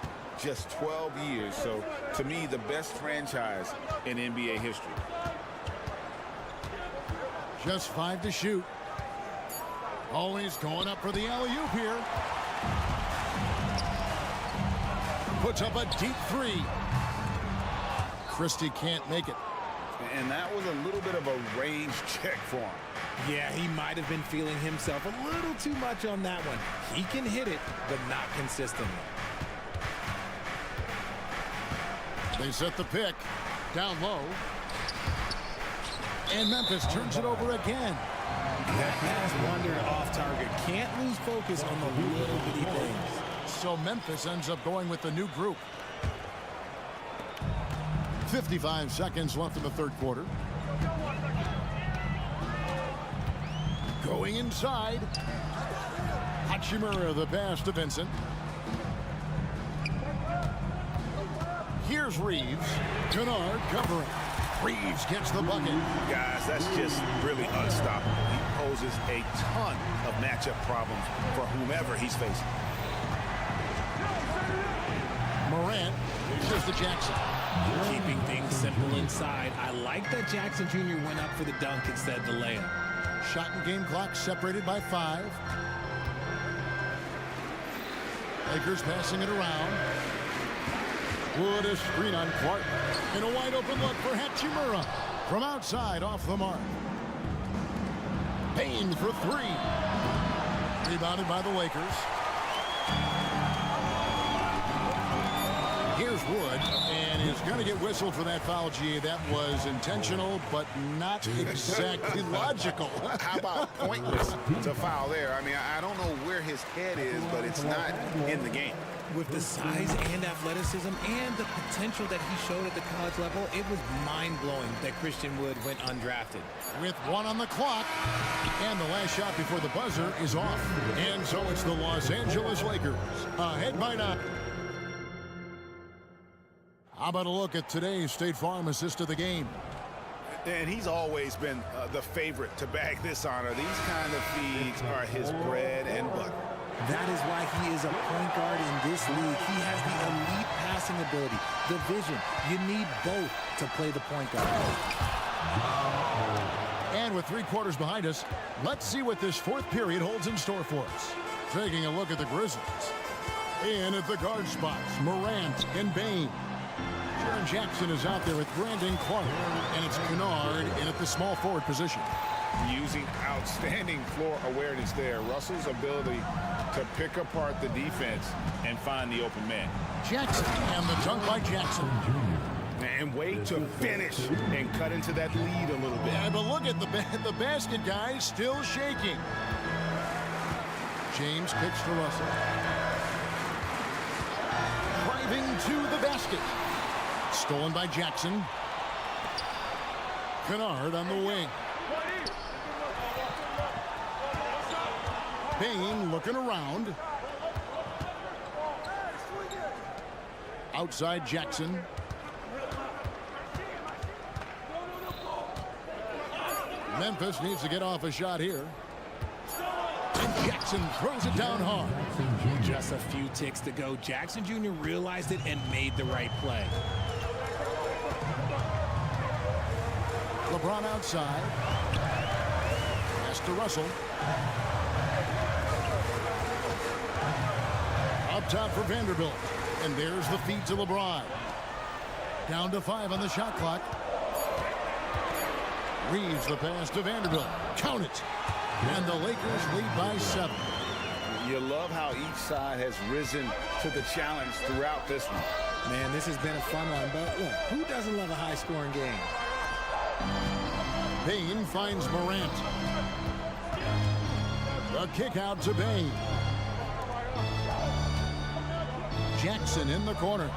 Speaker 7: just 12 years. So, to me, the best franchise in NBA history.
Speaker 6: Just 5 to shoot. Always going up for the alley-oop here. Puts up a deep 3. Christie can't make it.
Speaker 7: And that was a little bit of a range check for him.
Speaker 8: Yeah, he might have been feeling himself a little too much on that one. He can hit it, but not consistently.
Speaker 6: They set the pick. Down low. And Memphis turns it over again.
Speaker 8: That pass wandered off target. Can't lose focus on the little bitty things.
Speaker 6: So Memphis ends up going with the new group. 55 seconds left in the third quarter. Going inside. Hachimura the pass to Vincent. Here's Reeves. Kennard covering. Reeves gets the bucket.
Speaker 10: Guys, that's just really unstoppable. He poses a ton of matchup problems for whomever he's facing.
Speaker 6: Morant dishes to Jackson.
Speaker 8: Keeping things simple inside. I like that Jackson Jr. went up for the dunk instead of the layup.
Speaker 6: Shot and game clock separated by 5. Lakers passing it around. Wood a screen on Clark. And a wide open look for Hachimura. From outside off the mark. Payne for 3. Rebounded by the Lakers. Here's Wood, and he's going to get whistled for that foul, G. That was intentional, but not exactly logical.
Speaker 7: How about pointless to foul there? I mean, I don't know where his head is, but it's not in the game.
Speaker 8: With the size and athleticism and the potential that he showed at the college level, it was mind-blowing that Christian Wood went undrafted.
Speaker 6: With 1 on the clock, and the last shot before the buzzer is off. And so it's the Los Angeles Lakers ahead by 9. How about a look at today's State Farm assist of the game?
Speaker 10: And he's always been the favorite to bag this honor. These kind of feeds are his bread and butter.
Speaker 8: That is why he is a point guard in this league. He has the elite passing ability, the vision. You need both to play the point guard.
Speaker 6: And with 3 quarters behind us, let's see what this fourth period holds in store for us. Taking a look at the Grizzlies. In at the guard spots, Morant and Bain. Jaren Jackson is out there with Brandon Clark, and it's Kennard in at the small forward position.
Speaker 7: Using outstanding floor awareness there. Russell's ability to pick apart the defense and find the open man.
Speaker 6: Jackson, and the dunk by Jackson.
Speaker 10: And wait to finish and cut into that lead a little bit.
Speaker 6: Yeah, but look at the basket, guys, still shaking. James kicks to Russell. Driving to the basket. Stolen by Jackson. Kennard on the wing. Bain looking around. Outside Jackson. Memphis needs to get off a shot here. And Jackson throws it down hard.
Speaker 8: Just a few ticks to go. Jackson Jr. realized it and made the right play.
Speaker 6: LeBron outside. Pass to Russell. Up top for Vanderbilt. And there's the feed to LeBron. Down to 5 on the shot clock. Reeves the pass to Vanderbilt. Count it. And the Lakers lead by 7.
Speaker 7: You love how each side has risen to the challenge throughout this one.
Speaker 8: Man, this has been a fun one, but look, who doesn't love a high-scoring game?
Speaker 6: Bain finds Morant. The kick out to Bain. Jackson in the corner.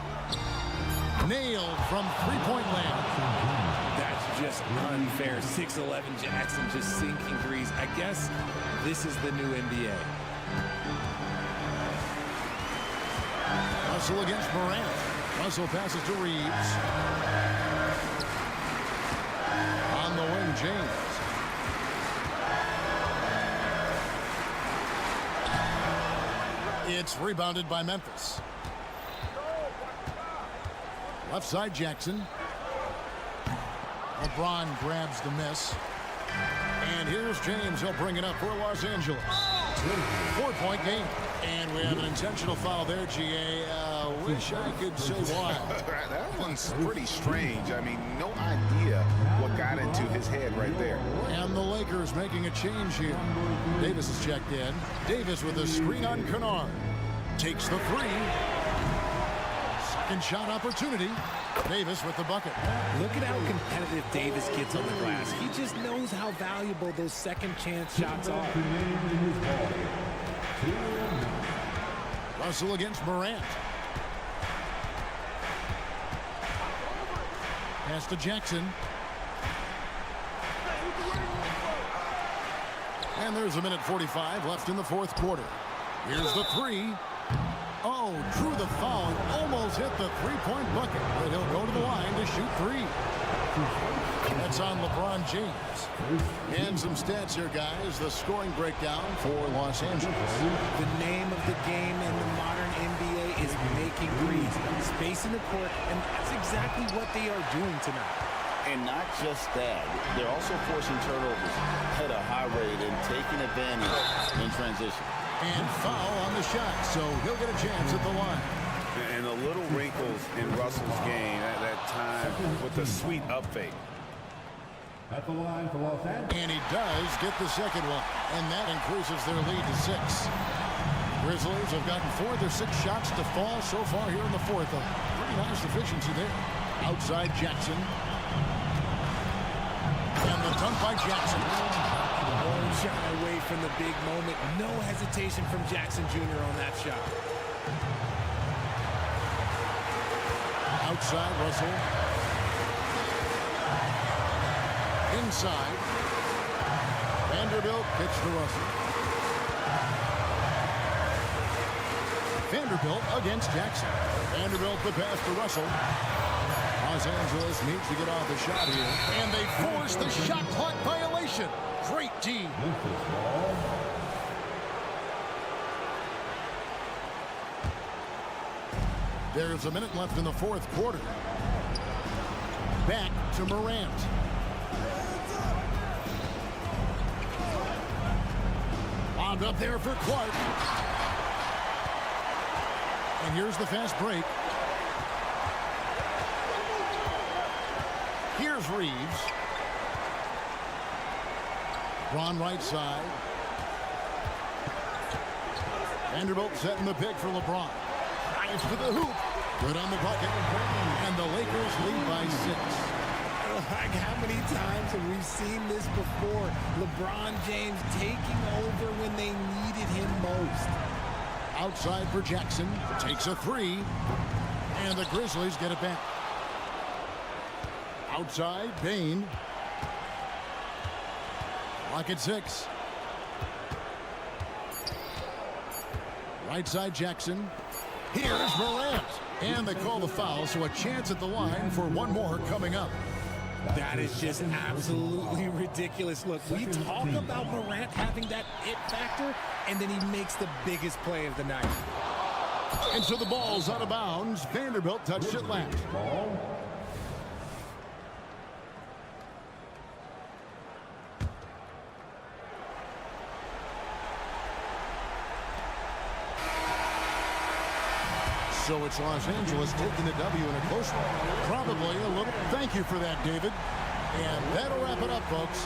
Speaker 6: Nailed from three-point land.
Speaker 8: That's just unfair. 6'11" Jackson just sinking threes. I guess this is the new NBA.
Speaker 6: Russell against Morant. Russell passes to Reeves. On the wing, James. It's rebounded by Memphis. Left side, Jackson. LeBron grabs the miss. And here's James. He'll bring it up for Los Angeles. 4-point game. And we have an intentional foul there, GA. Wish I could say why.
Speaker 7: That one's pretty strange. I mean, no idea what got into his head right there.
Speaker 6: And the Lakers making a change here. Davis is checked in. Davis with a screen on Kennard. Takes the 3. Second shot opportunity. Davis with the bucket.
Speaker 8: Look at how competitive Davis gets on the glass. He just knows how valuable those second chance shots are.
Speaker 6: Russell against Morant. Pass to Jackson. And there's a minute 45 left in the fourth quarter. Here's the three. Oh, drew the foul. Almost hit the three-point bucket. But he'll go to the line to shoot three. That's on LeBron James. And some stats here, guys. The scoring breakdown for Los Angeles.
Speaker 8: The name of the game in the modern NBA is making threes. Space in the court, and that's exactly what they are doing tonight.
Speaker 11: And not just that, they're also forcing turnovers at a high rate and taking advantage in transition.
Speaker 6: And foul on the shot, so he'll get a chance at the line.
Speaker 10: And the little wrinkles in Russell's game at that time with the sweet up fake.
Speaker 4: At the line for Los Angeles.
Speaker 6: And he does get the second one, and that increases their lead to 6. Grizzlies have gotten 4 of their 6 shots to fall so far here in the fourth. A pretty nice efficiency there. Outside Jackson. And the dunk by Jackson.
Speaker 8: One shot away from the big moment. No hesitation from Jackson Jr. on that shot.
Speaker 6: Outside Russell. Inside. Vanderbilt pitch to Russell. Vanderbilt against Jackson. Vanderbilt the pass to Russell. Los Angeles needs to get off the shot here. And they force the shot clock violation. Great D. There's a minute left in the fourth quarter. Back to Morant. Bombed up there for Clark. And here's the fast break. Here's Reeves. Ron right side. Vanderbilt setting the pick for LeBron. Drives to the hoop. Good on the bucket. And the Lakers lead by 6.
Speaker 8: Like how many times have we seen this before? LeBron James taking over when they needed him most.
Speaker 6: Outside for Jackson. Takes a 3. And the Grizzlies get it back. Outside, Bain. Lock at 6. Right side, Jackson. Here's Morant. And they call the foul, so a chance at the line for one more coming up.
Speaker 8: That is just absolutely ridiculous. Look, we talk about Morant having that it factor, and then he makes the biggest play of the night.
Speaker 6: And so the ball's out of bounds. Vanderbilt touched it last. So it's Los Angeles taking the W in a close one. Probably a little. Thank you for that, David. And that'll wrap it up, folks.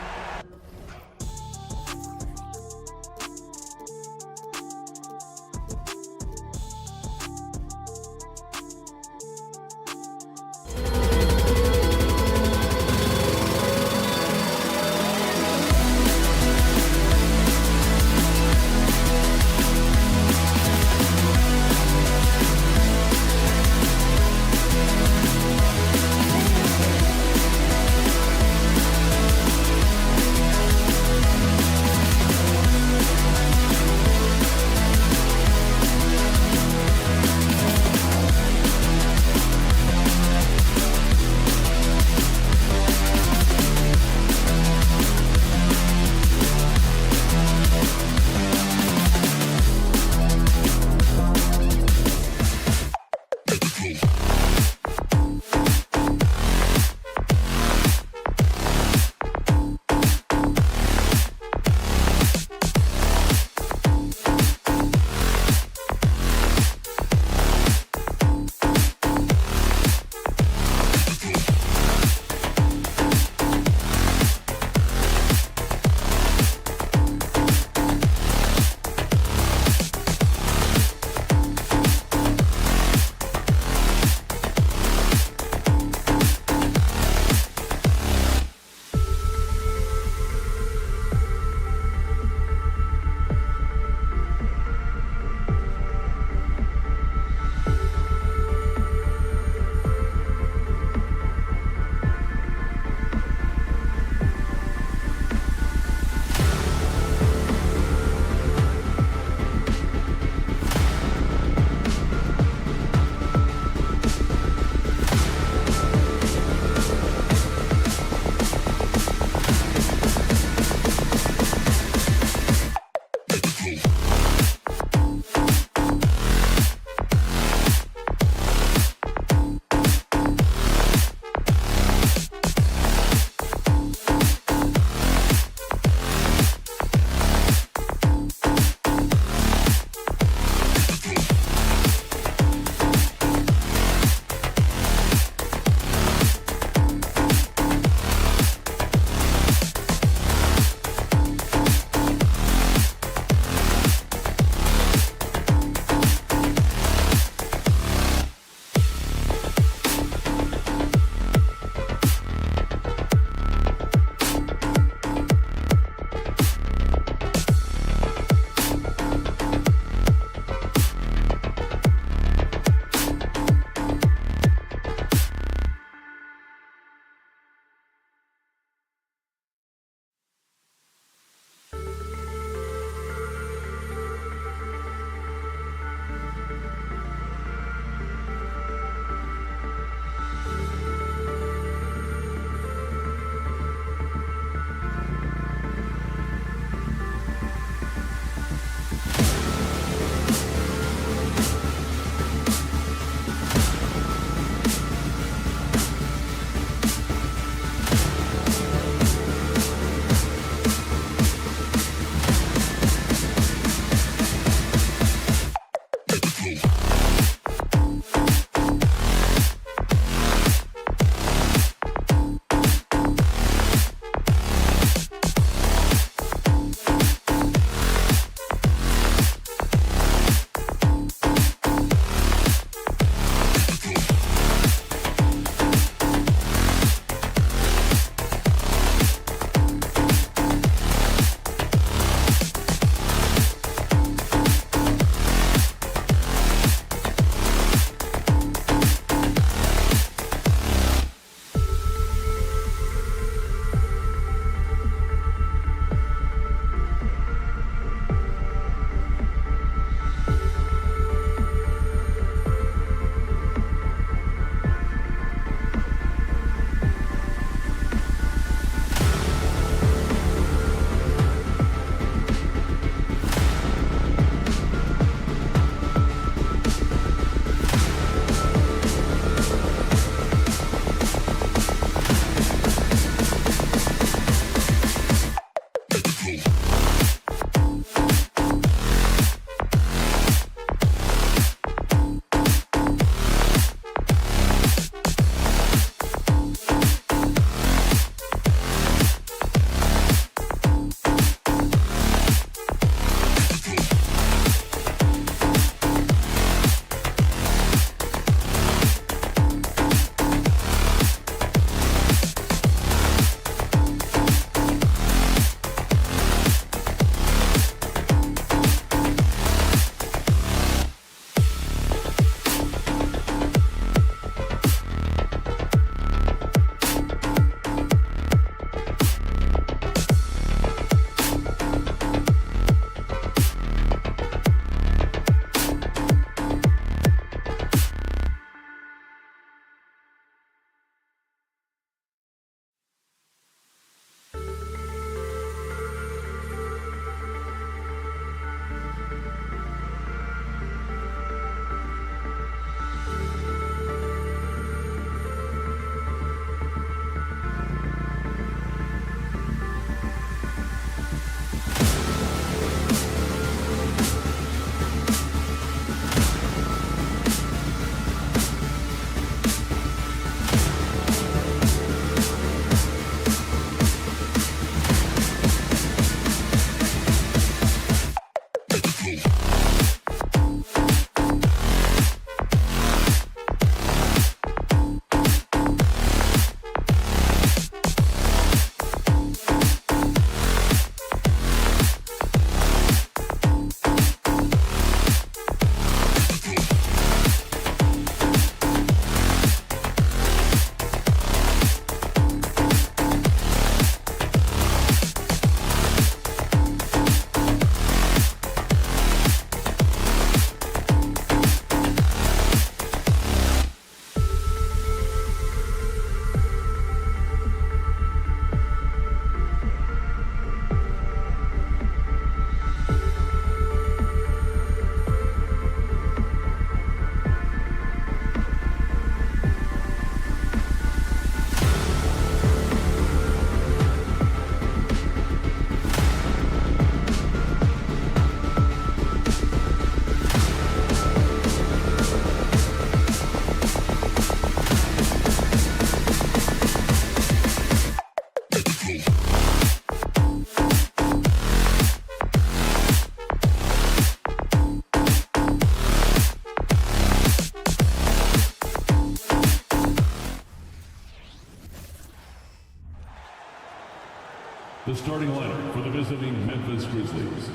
Speaker 4: The starting lineup for the visiting Memphis Grizzlies.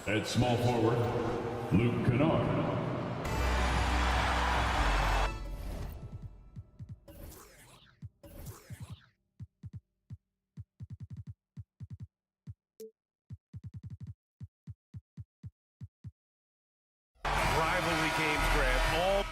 Speaker 4: At small forward, Luke Kennard.
Speaker 1: Rivalry games, Grant, all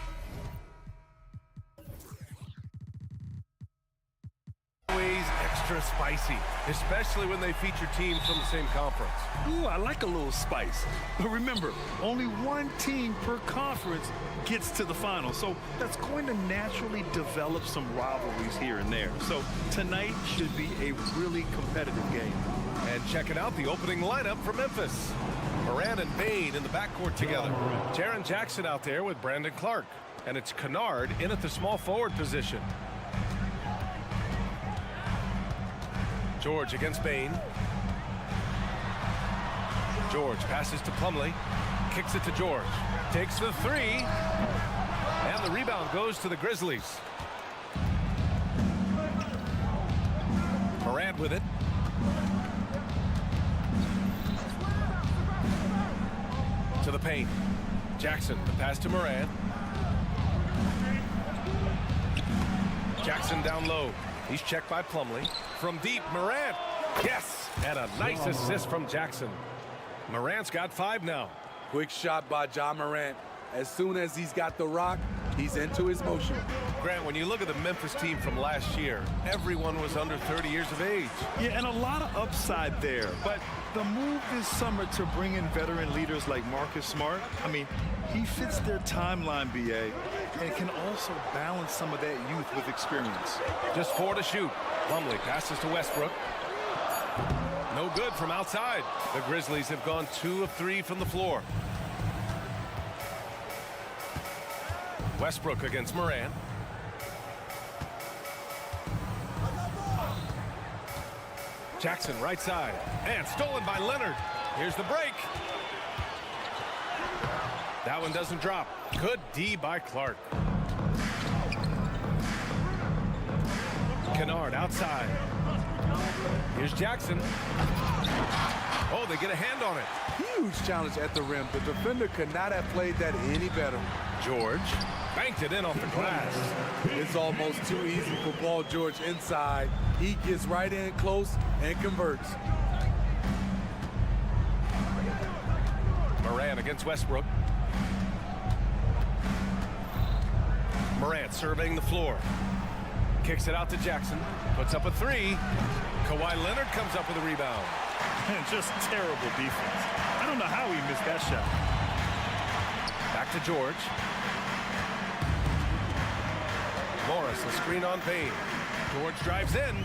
Speaker 1: always extra spicy, especially when they feature teams from the same conference.
Speaker 3: Ooh, I like a little spice. But remember, only one team per conference gets to the final. So that's going to naturally develop some rivalries here and there. So tonight should be a really competitive game.
Speaker 1: And checking out the opening lineup for Memphis. Moran and Bain in the backcourt together. Jaren Jackson out there with Brandon Clark. And it's Kennard in at the small forward position. George against Bain. George passes to Plumlee. Kicks it to George. Takes the three. And the rebound goes to the Grizzlies. Morant with it. To the paint. Jackson, the pass to Morant. Jackson down low. He's checked by Plumlee. From deep, Morant. Yes! And a nice assist from Jackson. Morant's got 5 now.
Speaker 12: Quick shot by Ja Morant. As soon as he's got the rock, he's into his motion.
Speaker 1: Grant, when you look at the Memphis team from last year, everyone was under 30 years of age.
Speaker 3: Yeah, and a lot of upside there. But the move this summer to bring in veteran leaders like Marcus Smart, I mean, he fits their timeline, B.A., and can also balance some of that youth with experience.
Speaker 1: Just 4 to shoot. Plumlee passes to Westbrook. No good from outside. The Grizzlies have gone 2 of 3 from the floor. Westbrook against Moran. Jackson right side. And stolen by Leonard. Here's the break. That one doesn't drop. Good D by Clark. Kennard outside. Here's Jackson. Oh, they get a hand on it.
Speaker 12: Huge challenge at the rim. The defender could not have played that any better.
Speaker 1: George banked it in off the glass.
Speaker 12: It's almost too easy for Paul George inside. He gets right in close and converts.
Speaker 1: Moran against Westbrook. Morant surveying the floor. Kicks it out to Jackson. Puts up a 3. Kawhi Leonard comes up with a rebound.
Speaker 3: And just terrible defense. I don't know how he missed that shot.
Speaker 1: Back to George. Morris, a screen on Payne. George drives in.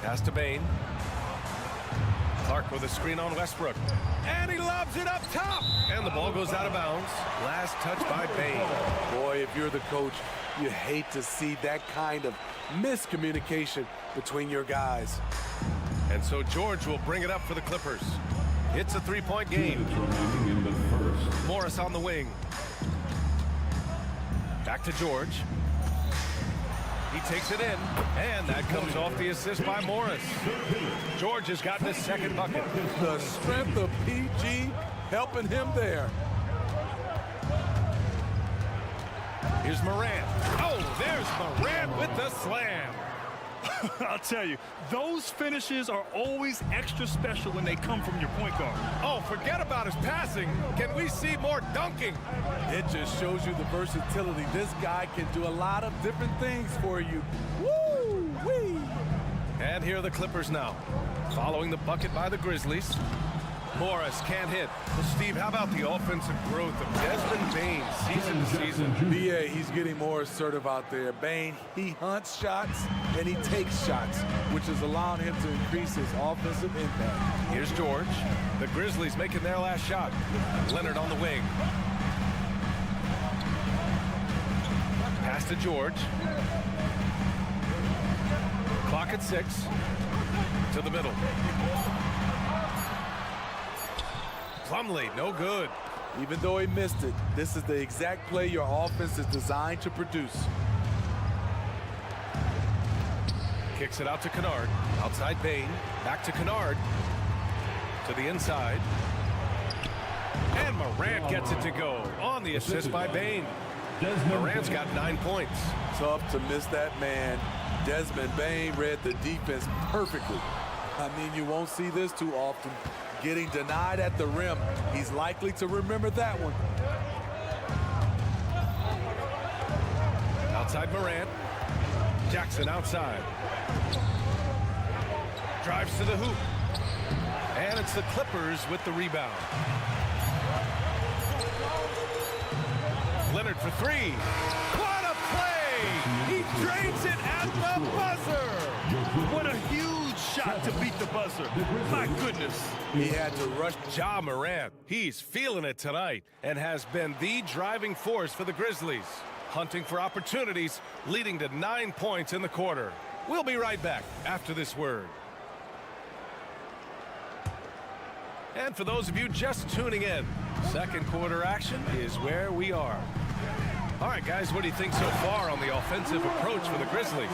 Speaker 1: Pass to Bain. Clark with a screen on Westbrook. And he lobs it up top. And the ball goes out of bounds. Last touch by Bain.
Speaker 12: Boy, if you're the coach, you hate to see that kind of miscommunication between your guys.
Speaker 1: And so George will bring it up for the Clippers. It's a 3-point game. Morris on the wing. Back to George. He takes it in, and that comes off the assist by Morris. George has gotten his second bucket.
Speaker 12: The strength of PG helping him there.
Speaker 1: Here's Morant. Oh, there's Morant with the slam.
Speaker 3: I'll tell you, those finishes are always extra special when they come from your point guard.
Speaker 1: Oh, forget about his passing. Can we see more dunking?
Speaker 12: It just shows you the versatility. This guy can do a lot of different things for you. Woo-wee!
Speaker 1: And here are the Clippers now. Following the bucket by the Grizzlies. Morris can't hit. Well, Steve, how about the offensive growth of Desmond Bain? Seasoned season.
Speaker 12: B.A., he's getting more assertive out there. Bain, he hunts shots and he takes shots, which is allowing him to increase his offensive impact.
Speaker 1: Here's George. The Grizzlies making their last shot. Leonard on the wing. Pass to George. Clock at 6. To the middle. Plumlee, no good.
Speaker 12: Even though he missed it, this is the exact play your offense is designed to produce.
Speaker 1: Kicks it out to Kennard. Outside Bain. Back to Kennard. To the inside. And Morant gets it to go on the assist by Bain. Morant's got 9 points.
Speaker 12: Tough to miss that man. Desmond Bain read the defense perfectly. I mean, you won't see this too often. Getting denied at the rim. He's likely to remember that one.
Speaker 1: Outside Morant. Jackson outside. Drives to the hoop. And it's the Clippers with the rebound. Leonard for 3. What a play! He drains it at the buzzer!
Speaker 3: What a huge shot to beat the buzzer. My goodness.
Speaker 12: He had to rush.
Speaker 1: Ja Morant, he's feeling it tonight and has been the driving force for the Grizzlies. Hunting for opportunities, leading to 9 points in the quarter. We'll be right back after this word. And for those of you just tuning in, second quarter action is where we are. All right, guys, what do you think so far on the offensive approach for the Grizzlies?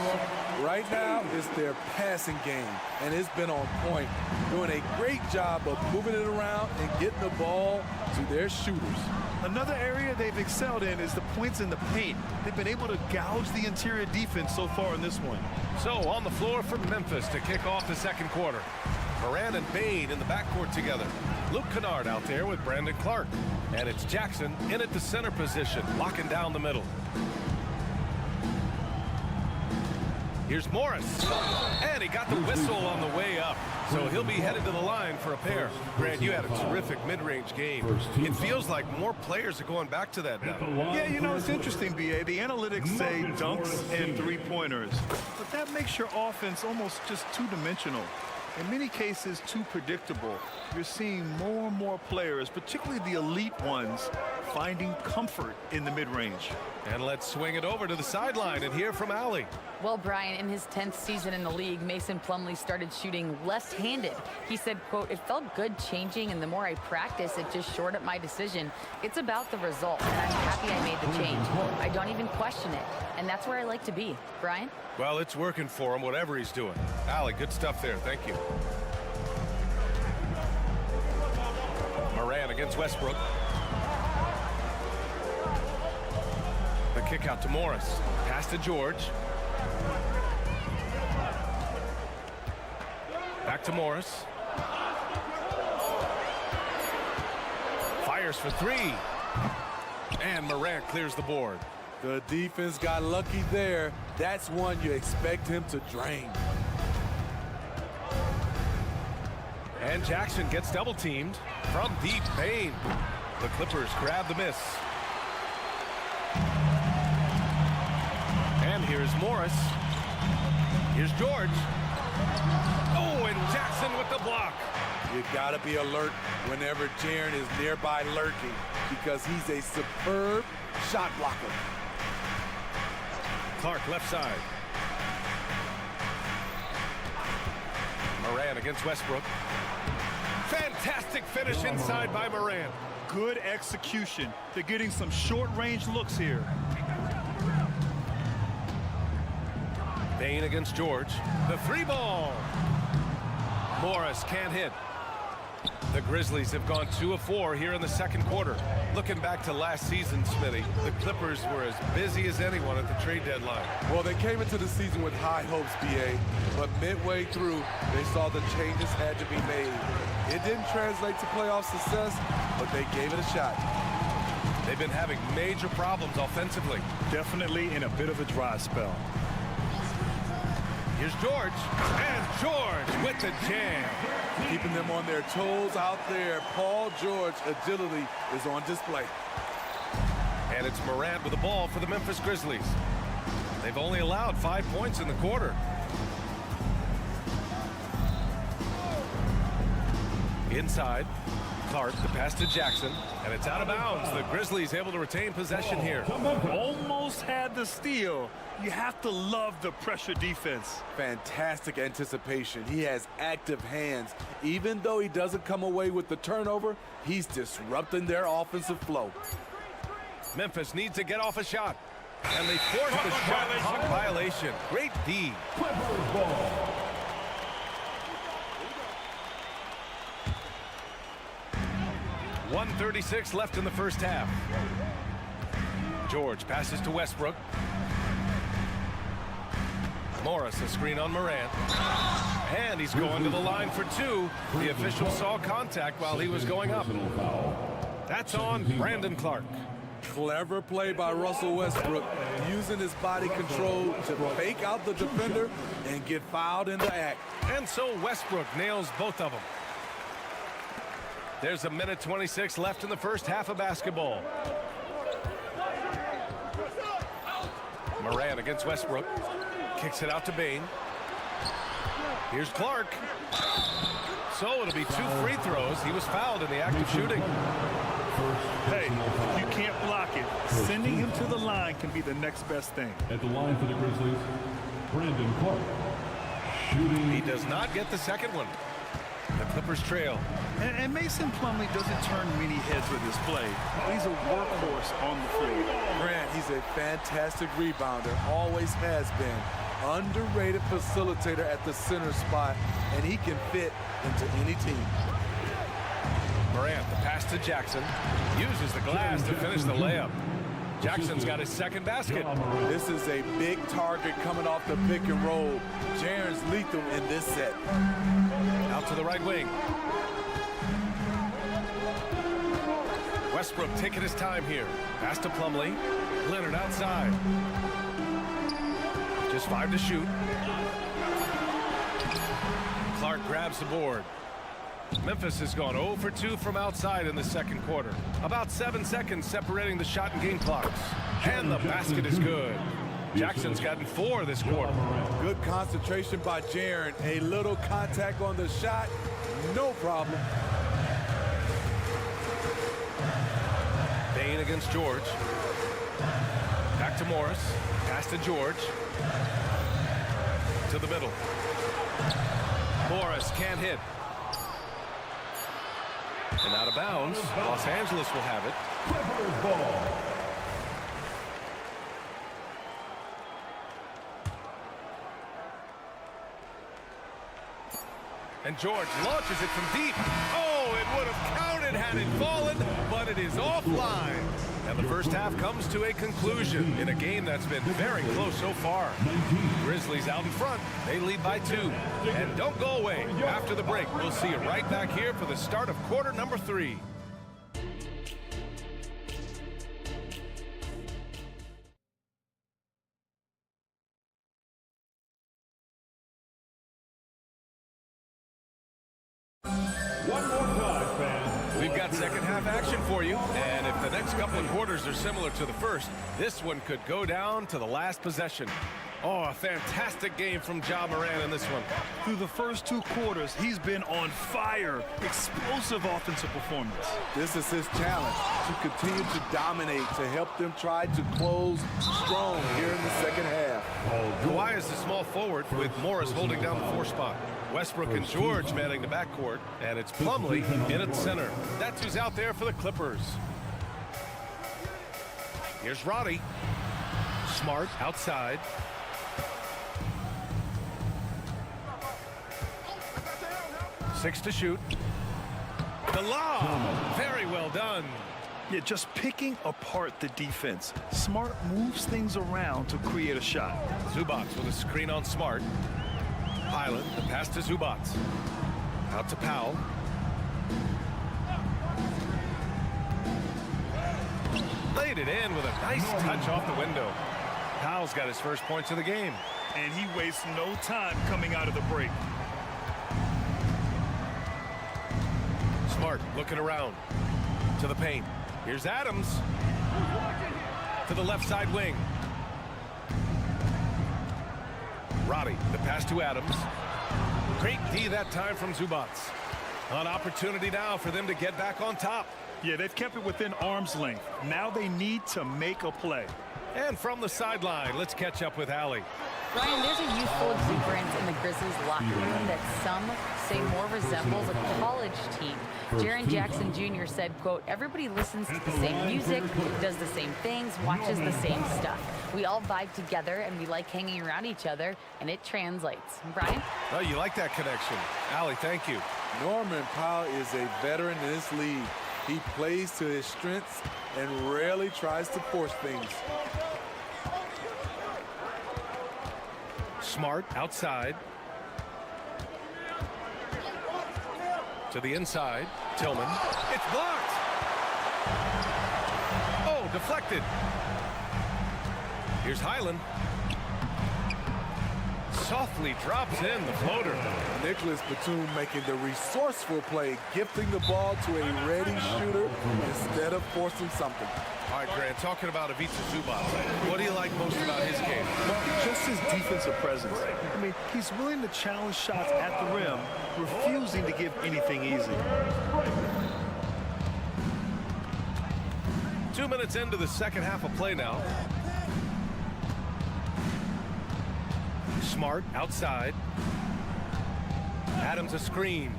Speaker 12: Right now, it's their passing game, and it's been on point. Doing a great job of moving it around and getting the ball to their shooters.
Speaker 3: Another area they've excelled in is the points in the paint. They've been able to gouge the interior defense so far in this one.
Speaker 1: So on the floor for Memphis to kick off the second quarter. Morant and Bain in the backcourt together. Luke Kennard out there with Brandon Clark. And it's Jackson in at the center position, locking down the middle. Here's Morris. And he got the whistle on the way up. So he'll be headed to the line for a pair. Grant, you had a terrific mid-range game. It feels like more players are going back to that now.
Speaker 3: Yeah, you know, it's interesting, B.A. The analytics say dunks and three-pointers. But that makes your offense almost just two-dimensional. In many cases, too predictable. You're seeing more and more players, particularly the elite ones, finding comfort in the mid-range.
Speaker 1: And let's swing it over to the sideline and hear from Allie.
Speaker 5: Well, Brian, in his 10th season in the league, Mason Plumlee started shooting left-handed. He said, quote, "It felt good changing, and the more I practice, it just shored up my decision. It's about the result, and I'm happy I made the change. I don't even question it, and that's where I like to be." Brian?
Speaker 1: Well, it's working for him, whatever he's doing. Allie, good stuff there. Thank you. Morant against Westbrook. The kick out to Morris. Pass to George. Back to Morris. Fires for 3. And Morant clears the board.
Speaker 12: The defense got lucky there. That's one you expect him to drain.
Speaker 1: And Jackson gets double teamed from deep. Bain. The Clippers grab the miss. And here's Morris. Here's George. Oh, and Jackson with the block.
Speaker 12: You gotta be alert whenever Jaren is nearby lurking, because he's a superb shot blocker.
Speaker 1: Clark left side. Morant against Westbrook. Fantastic finish inside by Morant.
Speaker 3: Good execution. They're getting some short-range looks here.
Speaker 1: Bain against George. The 3-ball. Morris can't hit. The Grizzlies have gone 2 of 4 here in the second quarter. Looking back to last season, Smitty, the Clippers were as busy as anyone at the trade deadline.
Speaker 12: Well, they came into the season with high hopes, B.A., but midway through, they saw the changes had to be made. It didn't translate to playoff success, but they gave it a shot.
Speaker 1: They've been having major problems offensively.
Speaker 3: Definitely in a bit of a dry spell.
Speaker 1: Here's George, and George with the jam.
Speaker 12: Keeping them on their toes out there. Paul George agility is on display.
Speaker 1: And And it's Morant with the ball for the Memphis Grizzlies. They've only allowed 5 points in the quarter. Inside, Clark, the pass to Jackson, and it's out of bounds. The Grizzlies able to retain possession here.
Speaker 3: Almost had the steal. You have to love the pressure defense.
Speaker 12: Fantastic anticipation. He has active hands. Even though he doesn't come away with the turnover, he's disrupting their offensive flow.
Speaker 1: Memphis needs to get off a shot. And they force the shot clock violation. Great D. 1:36 left in the first half. George passes to Westbrook. Morris, a screen on Morant. And he's going to the line for two. The official saw contact while he was going up. That's on Brandon Clark.
Speaker 12: Clever play by Russell Westbrook, using his body control to fake out the defender and get fouled in the act.
Speaker 1: And so Westbrook nails both of them. There's 1:26 left in the first half of basketball. Morant against Westbrook. Kicks it out to Bain. Here's Clark. So it'll be 2 free throws. He was fouled in the act of shooting.
Speaker 3: Hey, you can't block it. Sending him to the line can be the next best thing.
Speaker 4: At the line for the Grizzlies, Brandon Clark. Shooting.
Speaker 1: He does not get the second one. The Clippers trail.
Speaker 3: And Mason Plumlee doesn't turn many heads with his play. He's a workhorse on the floor.
Speaker 12: Grant, he's a fantastic rebounder, always has been. Underrated facilitator at the center spot, and he can fit into any team.
Speaker 1: Morant, the pass to Jackson. Uses the glass to finish the layup. Jackson's got his second basket.
Speaker 12: This is a big target coming off the pick and roll. Jaren's lethal in this set.
Speaker 1: Out to the right wing. Westbrook taking his time here. Pass to Plumlee. Leonard outside. Just 5 to shoot. Clark grabs the board. Memphis has gone 0 for 2 from outside in the second quarter. About 7 seconds separating the shot and game clocks. And the basket is good. Jackson's gotten 4 this quarter.
Speaker 12: Good concentration by Jaren. A little contact on the shot, no problem.
Speaker 1: Bain against George. Back to Morris. Pass to George. To the middle. Morris can't hit. And out of bounds. Los Angeles will have it.
Speaker 4: Clippers ball.
Speaker 1: And George launches it from deep. Oh, it would have counted had it fallen, but it is offline. And the first half comes to a conclusion in a game that's been very close so far. Grizzlies out in front. They lead by 2. And don't go away. After the break, we'll see you right back here for the start of quarter number 3.
Speaker 4: One more time, fans.
Speaker 1: We've got second half action for you, and if the next couple of quarters are similar to the first, this one could go down to the last possession. Oh, a fantastic game from Ja Morant in this one.
Speaker 3: Through the first 2 quarters, he's been on fire. Explosive offensive performance.
Speaker 12: This is his challenge, to continue to dominate, to help them try to close strong here in the second half.
Speaker 1: Kawhi is the small forward with Morris holding down the 4 spot. Westbrook and George manning the backcourt, and it's Plumlee in at center. That's who's out there for the Clippers. Here's Roddy. Smart outside. Six to shoot. The lob. Very well done.
Speaker 3: Yeah, just picking apart the defense. Smart moves things around to create a shot.
Speaker 1: Zubac with a screen on Smart. Pilot, the pass to Zubac. Out to Powell. Laid it in with a nice touch off the window. Powell's got his first points of the game.
Speaker 3: And he wastes no time coming out of the break.
Speaker 1: Smart looking around to the paint. Here's Adams. to the left side wing. Roddy, the pass to Adams. Great D that time from Zubats. An opportunity now for them to get back on top.
Speaker 3: Yeah, they've kept it within arm's length. Now they need to make a play.
Speaker 1: And from the sideline, let's catch up with Allie.
Speaker 5: Ryan, there's a youthful exuberance in the Grizzlies locker room that some say more resembles a college team. Jaren Jackson Jr. said, quote, everybody listens to the same music, does the same things, watches the same stuff. We all vibe together and we like hanging around each other, and it translates. Brian?
Speaker 1: Oh, you like that connection. Allie, thank you.
Speaker 12: Norman Powell is a veteran in this league. He plays to his strengths and rarely tries to force things.
Speaker 1: Smart outside. To the inside. Tillman. It's blocked. Oh, deflected. Here's Highland. Softly drops in the floater.
Speaker 12: Nicholas Batum making the resourceful play, gifting the ball to a ready shooter instead of forcing something.
Speaker 1: All right, Grant, talking about Ivica Zubac, what do you like most about his game?
Speaker 3: Well, just his defensive presence. I mean, he's willing to challenge shots at the rim, refusing to give anything easy.
Speaker 1: 2 minutes into the second half of play now. Smart outside. Adams a screen.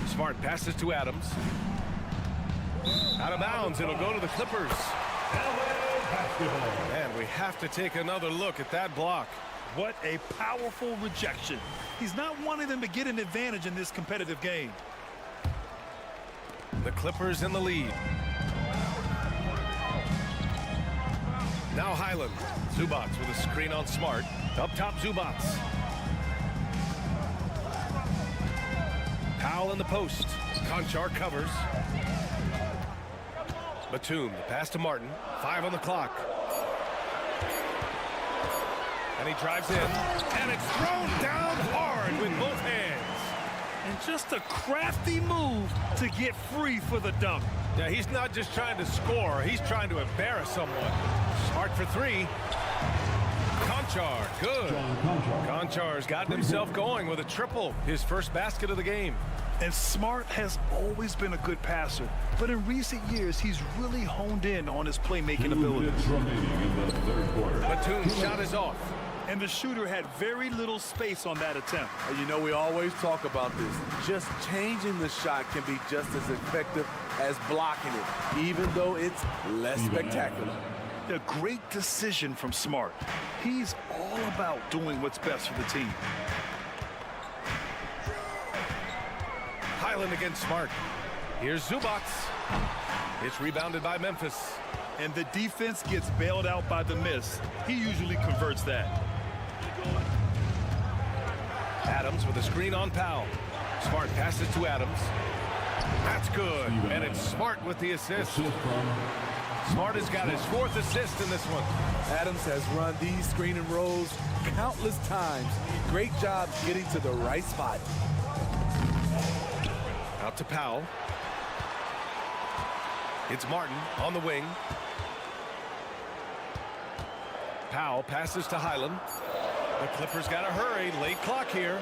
Speaker 1: Smart passes to Adams. Out of bounds, it'll go to the Clippers. And we have to take another look at that block.
Speaker 3: What a powerful rejection. He's not wanting them to get an advantage in this competitive game.
Speaker 1: The Clippers in the lead. Now Highland. Zubats with a screen on Smart. Up top, Zubats. Powell in the post. Conchar covers. Batum, the pass to Martin. 5 on the clock. And he drives in. And it's thrown down hard with both hands.
Speaker 3: And just a crafty move to get free for the dunk.
Speaker 1: Yeah, he's not just trying to score. He's trying to embarrass someone. Smart for 3. Conchar, good. Conchar's gotten himself going with a triple. His first basket of the game.
Speaker 3: And Smart has always been a good passer, but in recent years, he's really honed in on his playmaking abilities.
Speaker 1: Batum's shot is off.
Speaker 3: And the shooter had very little space on that attempt.
Speaker 12: And you know, we always talk about this. Just changing the shot can be just as effective as blocking it, even though it's less spectacular.
Speaker 3: A great decision from Smart. He's all about doing what's best for the team.
Speaker 1: Highland against Smart. Here's Zubats. It's rebounded by Memphis.
Speaker 3: And the defense gets bailed out by the miss. He usually converts that.
Speaker 1: Adams with a screen on Powell. Smart passes to Adams. That's good. And it's Smart with the assist. Smart has got his 4th assist in this one.
Speaker 12: Adams has run these screen and rolls countless times. Great job getting to the right spot.
Speaker 1: Out to Powell. It's Martin on the wing. Powell passes to Highland. The Clippers got to hurry. Late clock here.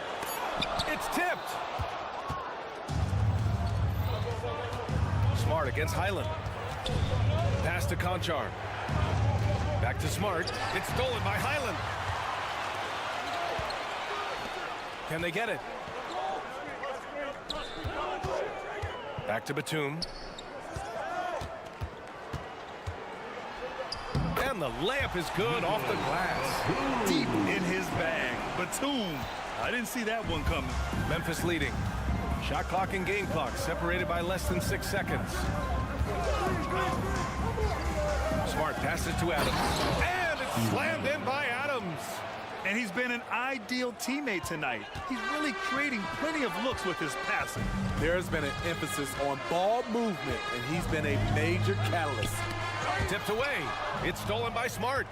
Speaker 1: It's tipped. Smart against Highland. Pass to Conchar. Back to Smart. It's stolen by Highland. Can they get it? Back to Batum. And the layup is good off the glass.
Speaker 3: Deep in his bag. Batum. I didn't see that one coming.
Speaker 1: Memphis leading. Shot clock and game clock separated by less than 6 seconds. Smart passes to Adams. And it's slammed in by Adams.
Speaker 3: And he's been an ideal teammate tonight. He's really creating plenty of looks with his passing.
Speaker 12: There's been an emphasis on ball movement, and he's been a major catalyst.
Speaker 1: Tipped away. It's stolen by Smart.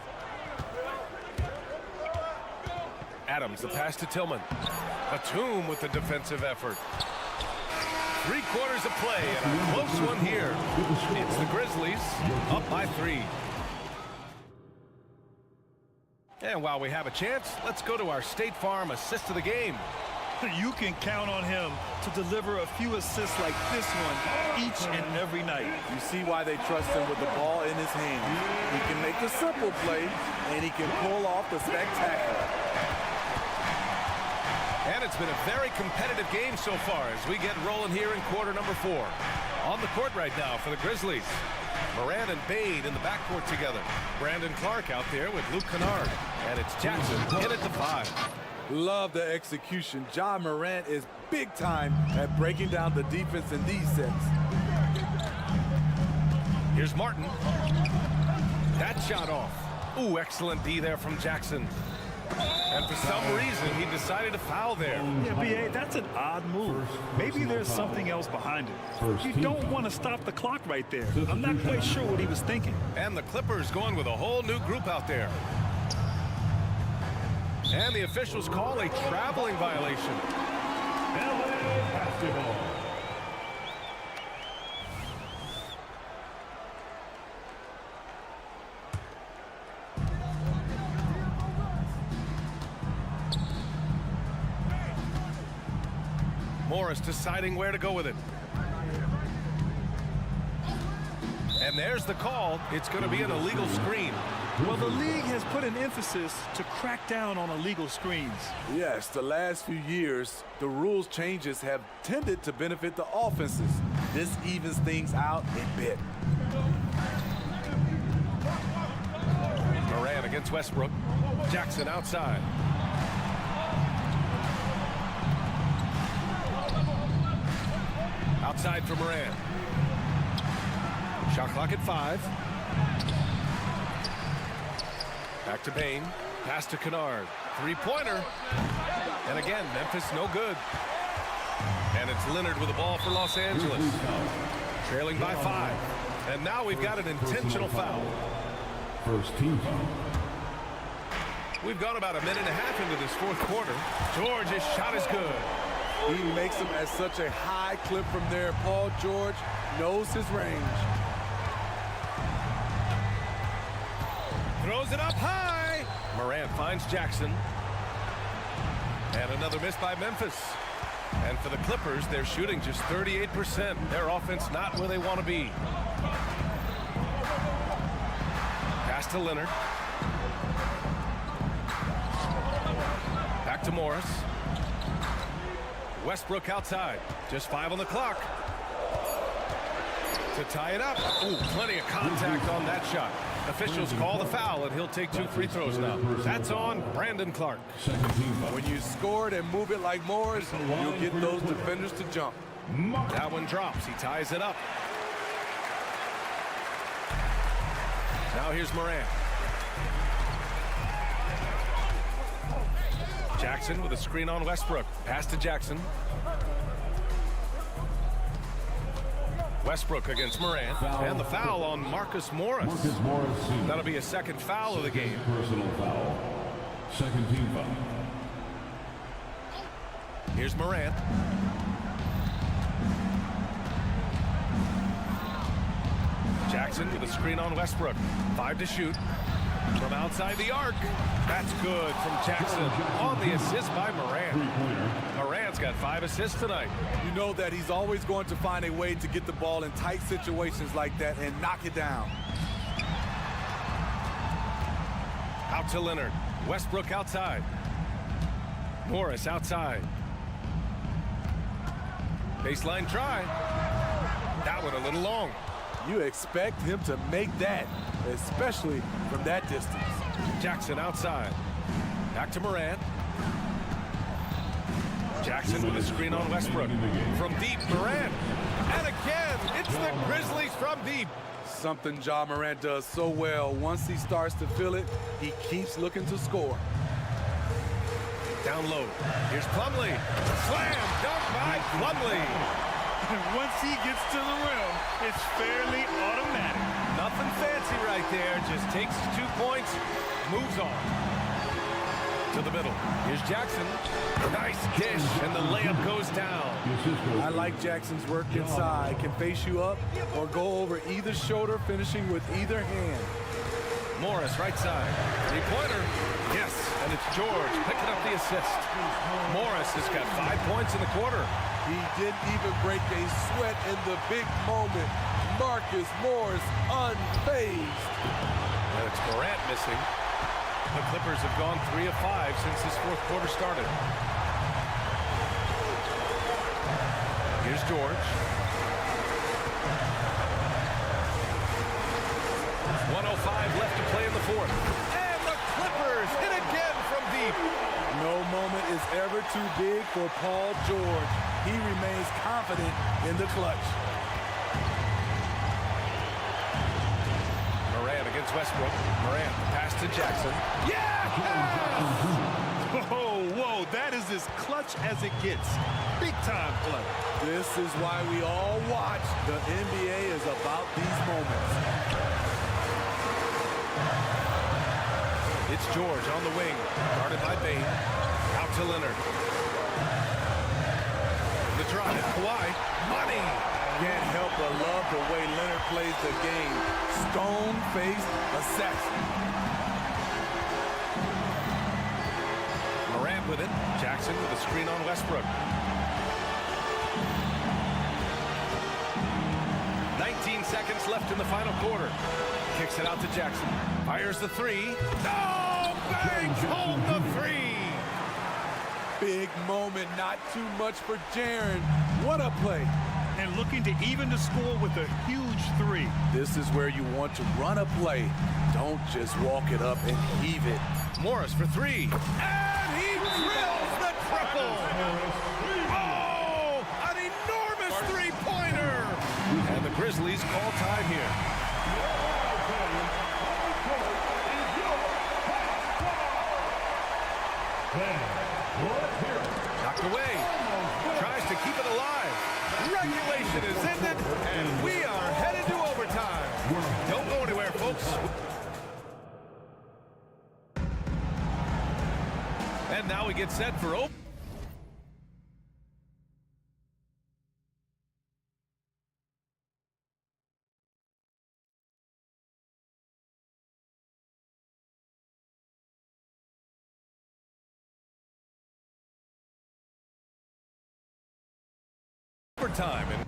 Speaker 1: Adams, the pass to Tillman. Batum with the defensive effort. 3 quarters of play, and a close one here. It's the Grizzlies up by 3. And while we have a chance, let's go to our State Farm assist of the game.
Speaker 3: You can count on him to deliver a few assists like this one each and every night.
Speaker 12: You see why they trust him with the ball in his hand. He can make the simple play, and he can pull off the spectacular.
Speaker 1: And it's been a very competitive game so far as we get rolling here in quarter number 4. On the court right now for the Grizzlies. Morant and Bade in the backcourt together. Brandon Clark out there with Luke Kennard. And it's Jackson in at the 5.
Speaker 12: Love the execution. Ja Morant is big time at breaking down the defense in these sets.
Speaker 1: Here's Martin. That shot off. Ooh, excellent D there from Jackson. And for some reason, he decided to foul there.
Speaker 3: Yeah, B.A., that's an odd move. Maybe there's something else behind it. You don't want to stop the clock right there. I'm not quite sure what he was thinking.
Speaker 1: And the Clippers going with a whole new group out there. And the officials call a traveling violation.
Speaker 4: LA basketball.
Speaker 1: Morris deciding where to go with it. And there's the call. It's going to be an illegal screen.
Speaker 3: Well, the league has put an emphasis to crack down on illegal screens.
Speaker 12: Yes, the last few years, the rules changes have tended to benefit the offenses. This evens things out a bit.
Speaker 1: Morant against Westbrook. Jackson outside. Outside for Morant. Shot clock at 5. Back to Bain. Pass to Kennard. Three-pointer. And again, Memphis no good. And it's Leonard with the ball for Los Angeles. Trailing by 5. And now we've got an intentional foul.
Speaker 4: First team foul.
Speaker 1: We've gone about a minute and a half into this fourth quarter. George's shot is good.
Speaker 12: He makes them at such a high clip from there. Paul George knows his range.
Speaker 1: Throws it up high. Morant finds Jackson. And another miss by Memphis. And for the Clippers, they're shooting just 38%. Their offense not where they want to be. Pass to Leonard. Back to Morris. Westbrook outside. Just 5 on the clock. To tie it up. Ooh, plenty of contact on that shot. Officials call the foul, and he'll take 2 free throws now. That's on Brandon Clark.
Speaker 12: When you score it and move it like Morris, you'll get those defenders to jump.
Speaker 1: That one drops. He ties it up. Now here's Morant. Jackson with a screen on Westbrook. Pass to Jackson. Westbrook against Morant. And the foul on Marcus Morris. That'll be a second foul of the game.
Speaker 4: Personal foul. Second team foul.
Speaker 1: Here's Morant. Jackson with a screen on Westbrook. 5 to shoot. From outside the arc. That's good from Jackson on the assist by Morant. Morant's got 5 assists tonight.
Speaker 12: You know that he's always going to find a way to get the ball in tight situations like that and knock it down.
Speaker 1: Out to Leonard. Westbrook outside. Morris outside. Baseline try. That one a little long.
Speaker 12: You expect him to make that, especially from that distance.
Speaker 1: Jackson outside. Back to Morant. Jackson with a screen on Westbrook. From deep, Morant. And again, it's the Grizzlies from deep.
Speaker 12: Something Ja Morant does so well. Once he starts to feel it, he keeps looking to score.
Speaker 1: Down low. Here's Plumlee. Slam dunk by Plumlee.
Speaker 3: And once he gets to the rim, it's fairly automatic.
Speaker 1: Nothing fancy right there. Just takes 2 points, moves on. To the middle. Here's Jackson. Nice dish, and the layup goes down.
Speaker 12: I like Jackson's work inside. Can face you up or go over either shoulder, finishing with either hand.
Speaker 1: Morris, right side. Three-pointer. Yes, and it's George picking up the assist. Morris has got 5 points in the quarter.
Speaker 12: He didn't even break a sweat in the big moment. Marcus Morris unfazed.
Speaker 1: And it's Morant missing. The Clippers have gone 3 of 5 since this fourth quarter started. Here's George. 1:05 left to play in the fourth. And the Clippers hit again from deep.
Speaker 12: No moment is ever too big for Paul George. He remains confident in the clutch.
Speaker 1: Morant against Westbrook. Morant, pass to Jackson. Yeah!
Speaker 3: Whoa, that is as clutch as it gets. Big time play.
Speaker 12: This is why we all watch. The NBA is about these moments.
Speaker 1: It's George on the wing, guarded by Bane. Out to Leonard. The drive, Kawhi. Money!
Speaker 12: Can't help but love the way Leonard plays the game. Stone-faced assassin.
Speaker 1: Morant with it. Jackson with a screen on Westbrook. 19 seconds left in the final quarter. Kicks it out to Jackson. Fires the three. No! Banks hold the three!
Speaker 12: Big moment, not too much for Jaren. What a play.
Speaker 3: And looking to even the score with a huge three.
Speaker 12: This is where you want to run a play. Don't just walk it up and heave it.
Speaker 1: Morris for three. And he drills the triple! Oh! An enormous three-pointer! And the Grizzlies call time here. Knocked away. Tries to keep it alive. Regulation is ended, and we are headed to overtime. Don't go anywhere, folks. And now we get set for overtime. And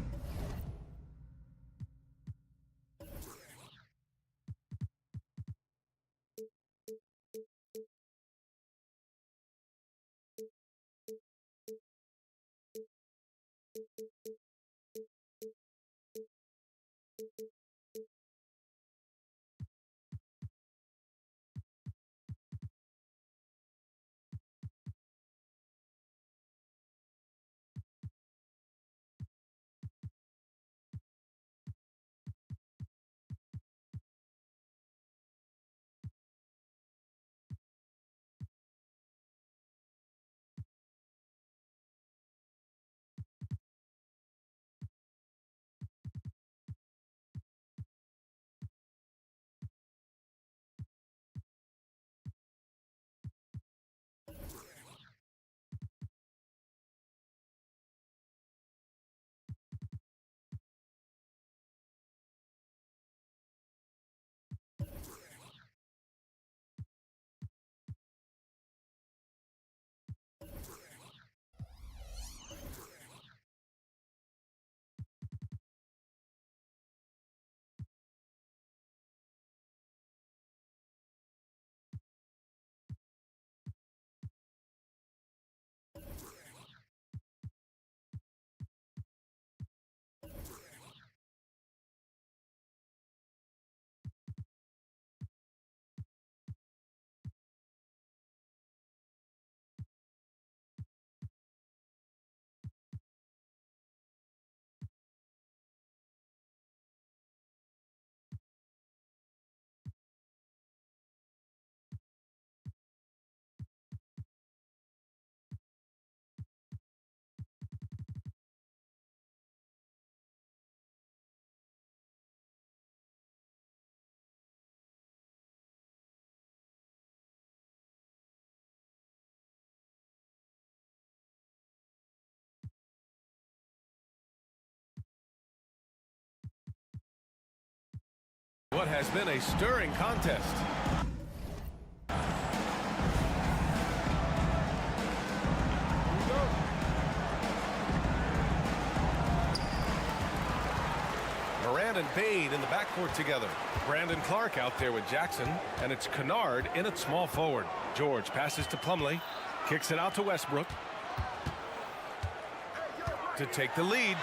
Speaker 1: what has been a stirring contest. and Bain in the backcourt together. Brandon Clark out there with Jackson, and it's Kennard in at small forward. George passes to Plumlee, kicks it out to Westbrook to take the lead.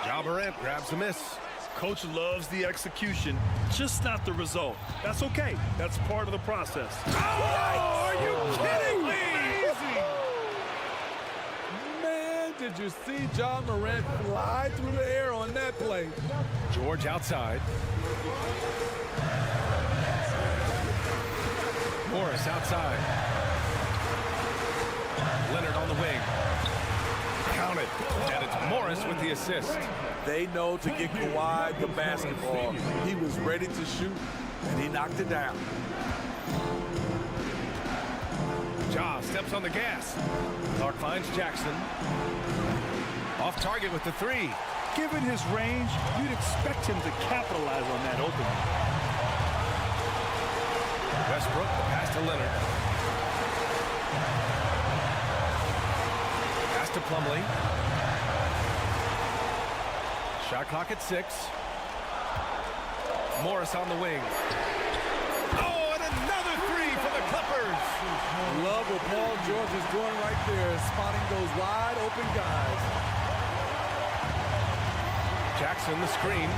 Speaker 1: Ja Morant grabs the miss.
Speaker 3: Coach loves the execution, just not the result. That's okay. That's part of the process.
Speaker 12: Oh, are you kidding me? Man, did you see Ja Morant fly through the air on that play?
Speaker 1: George outside. Morris outside. Leonard on the wing. Counted. And it's Morris with the assist.
Speaker 12: They know to get Kawhi the basketball. He was ready to shoot, and he knocked it down.
Speaker 1: Ja steps on the gas. Clark finds Jackson. Off target with the three.
Speaker 3: Given his range, you'd expect him to capitalize on that opening.
Speaker 1: Westbrook, the pass to Leonard. Pass to Plumlee. Shot clock at 6. Morris on the wing. Oh, and another three for the Clippers.
Speaker 12: Love what Paul George is doing right there, spotting those wide open guys.
Speaker 1: Jackson the screen.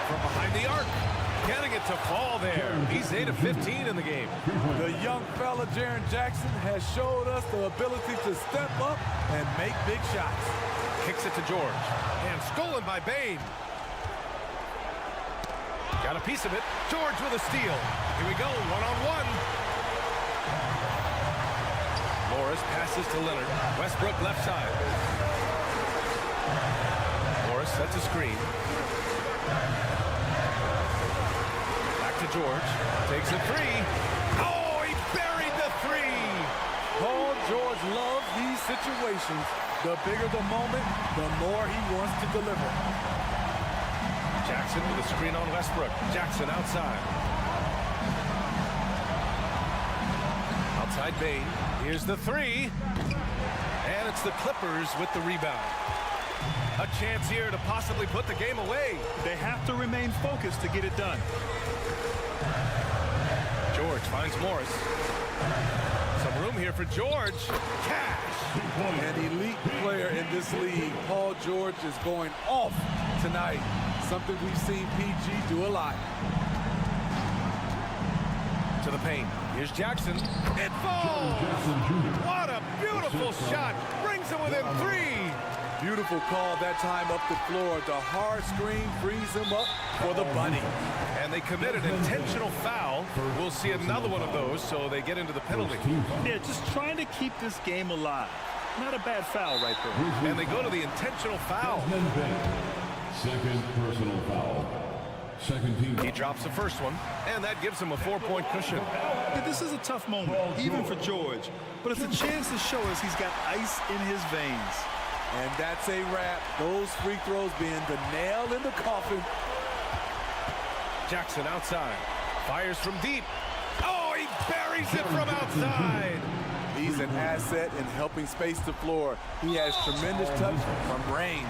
Speaker 1: From behind the arc. Getting it to fall there. He's 8 of 15 in the game.
Speaker 12: The young fella, Jaren Jackson, has showed us the ability to step up and make big shots.
Speaker 1: Kicks it to George. And stolen by Bain. Got a piece of it. George with a steal. Here we go, one-on-one. Morris passes to Leonard. Westbrook left side. Morris sets a screen. Back to George. Takes a three. Oh, he buried the three.
Speaker 12: Paul George loves these situations. The bigger the moment, the more he wants to deliver.
Speaker 1: Jackson with a screen on Westbrook. Jackson outside. Outside Bain. Here's the three. And it's the Clippers with the rebound. A chance here to possibly put the game away.
Speaker 3: They have to remain focused to get it done.
Speaker 1: George finds Morris. Some room here for George. Cash.
Speaker 12: An elite player in this league. Paul George is going off tonight. Something we've seen PG do a lot.
Speaker 1: To the paint. Here's Jackson. It falls. What a beautiful shot. Brings it within 3.
Speaker 12: Beautiful call that time up the floor. The hard screen frees him up for the bunny.
Speaker 1: And they committed an intentional foul. We'll see another one of those, so they get into the penalty.
Speaker 3: Yeah, just trying to keep this game alive. Not a bad foul right there.
Speaker 1: And they go to the intentional foul.
Speaker 4: Second personal foul. Second team.
Speaker 1: He drops the first one, and that gives him a 4-point cushion.
Speaker 3: Yeah, this is a tough moment, even for George. But it's a chance to show us he's got ice in his veins.
Speaker 12: And that's a wrap. Those free throws being the nail in the coffin.
Speaker 1: Jackson outside. Fires from deep. Oh, he buries it from outside.
Speaker 12: He's an asset in helping space the floor. He has tremendous touch from range.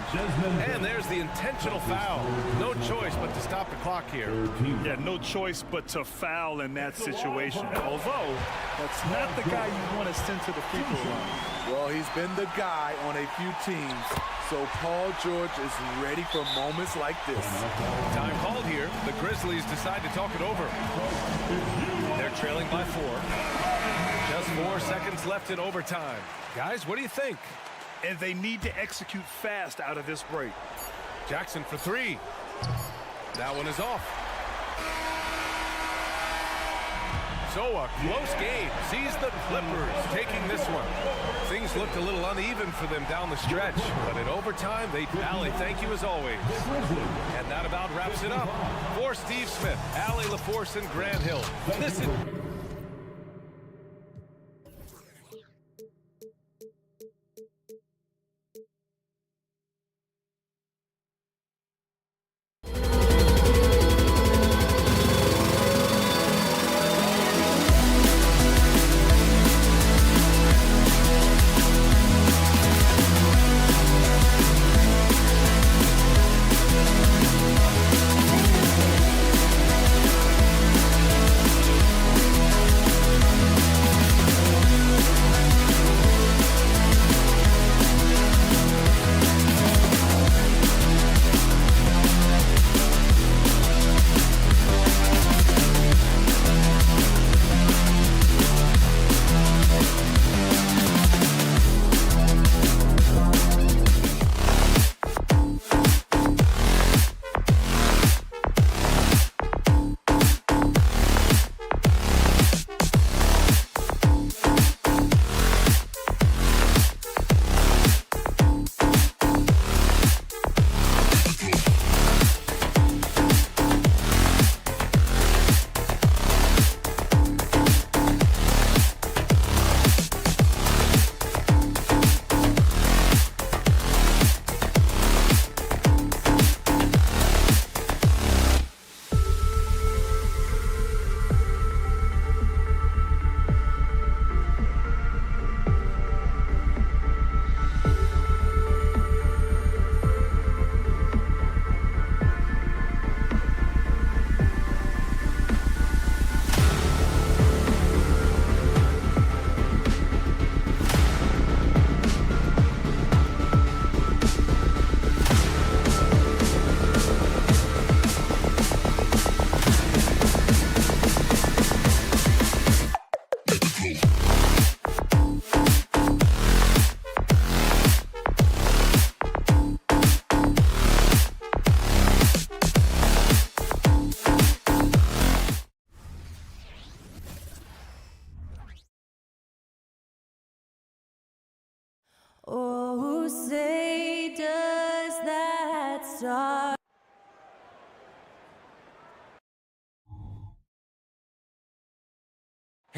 Speaker 1: And there's the intentional foul. No choice but to stop the clock here.
Speaker 3: Yeah, no choice but to foul in that situation. Although, that's not the guy you want to send to the free throw line.
Speaker 12: Well, he's been the guy on a few teams. So Paul George is ready for moments like this.
Speaker 1: Time called here. The Grizzlies decide to talk it over. They're trailing by 4. Just 4 seconds left in overtime. Guys, what do you think?
Speaker 3: And they need to execute fast out of this break.
Speaker 1: Jackson for 3. That one is off. So a close game sees the Clippers taking this one. Things looked a little uneven for them down the stretch, but in overtime, they rally. Thank you as always. And that about wraps it up. For Steve Smith, Allie LaForce, and Grant Hill, this is...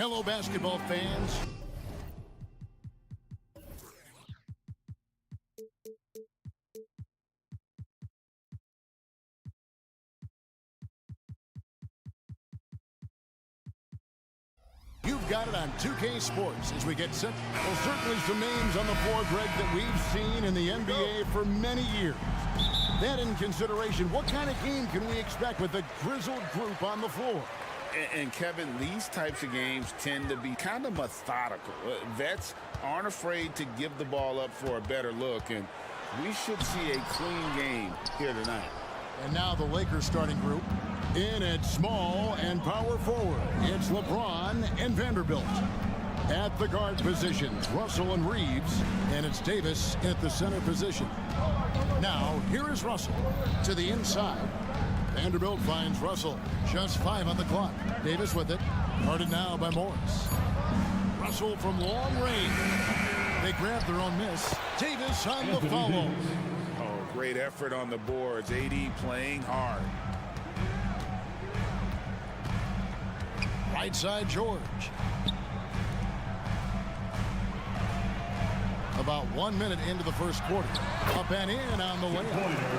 Speaker 6: Hello, basketball fans. You've got it on 2K Sports as we get set. Well, certainly some names on the floor, Greg, that we've seen in the NBA for many years. That in consideration, what kind of game can we expect with the grizzled group on the floor?
Speaker 7: And Kevin, these types of games tend to be kind of methodical. Vets aren't afraid to give the ball up for a better look, and we should see a clean game here tonight.
Speaker 6: And now the Lakers starting group. In at small and power forward, it's LeBron and Vanderbilt. At the guard positions, Russell and Reeves, and it's Davis at the center position. Now, here is Russell to the inside. Vanderbilt finds Russell. Just 5 on the clock. Davis with it. Guarded now by Morris. Russell from long range. They grab their own miss. Davis on the follow.
Speaker 7: Oh, great effort on the boards. AD playing hard.
Speaker 6: Right side, George. About 1 minute into the first quarter. Up and in on the layup.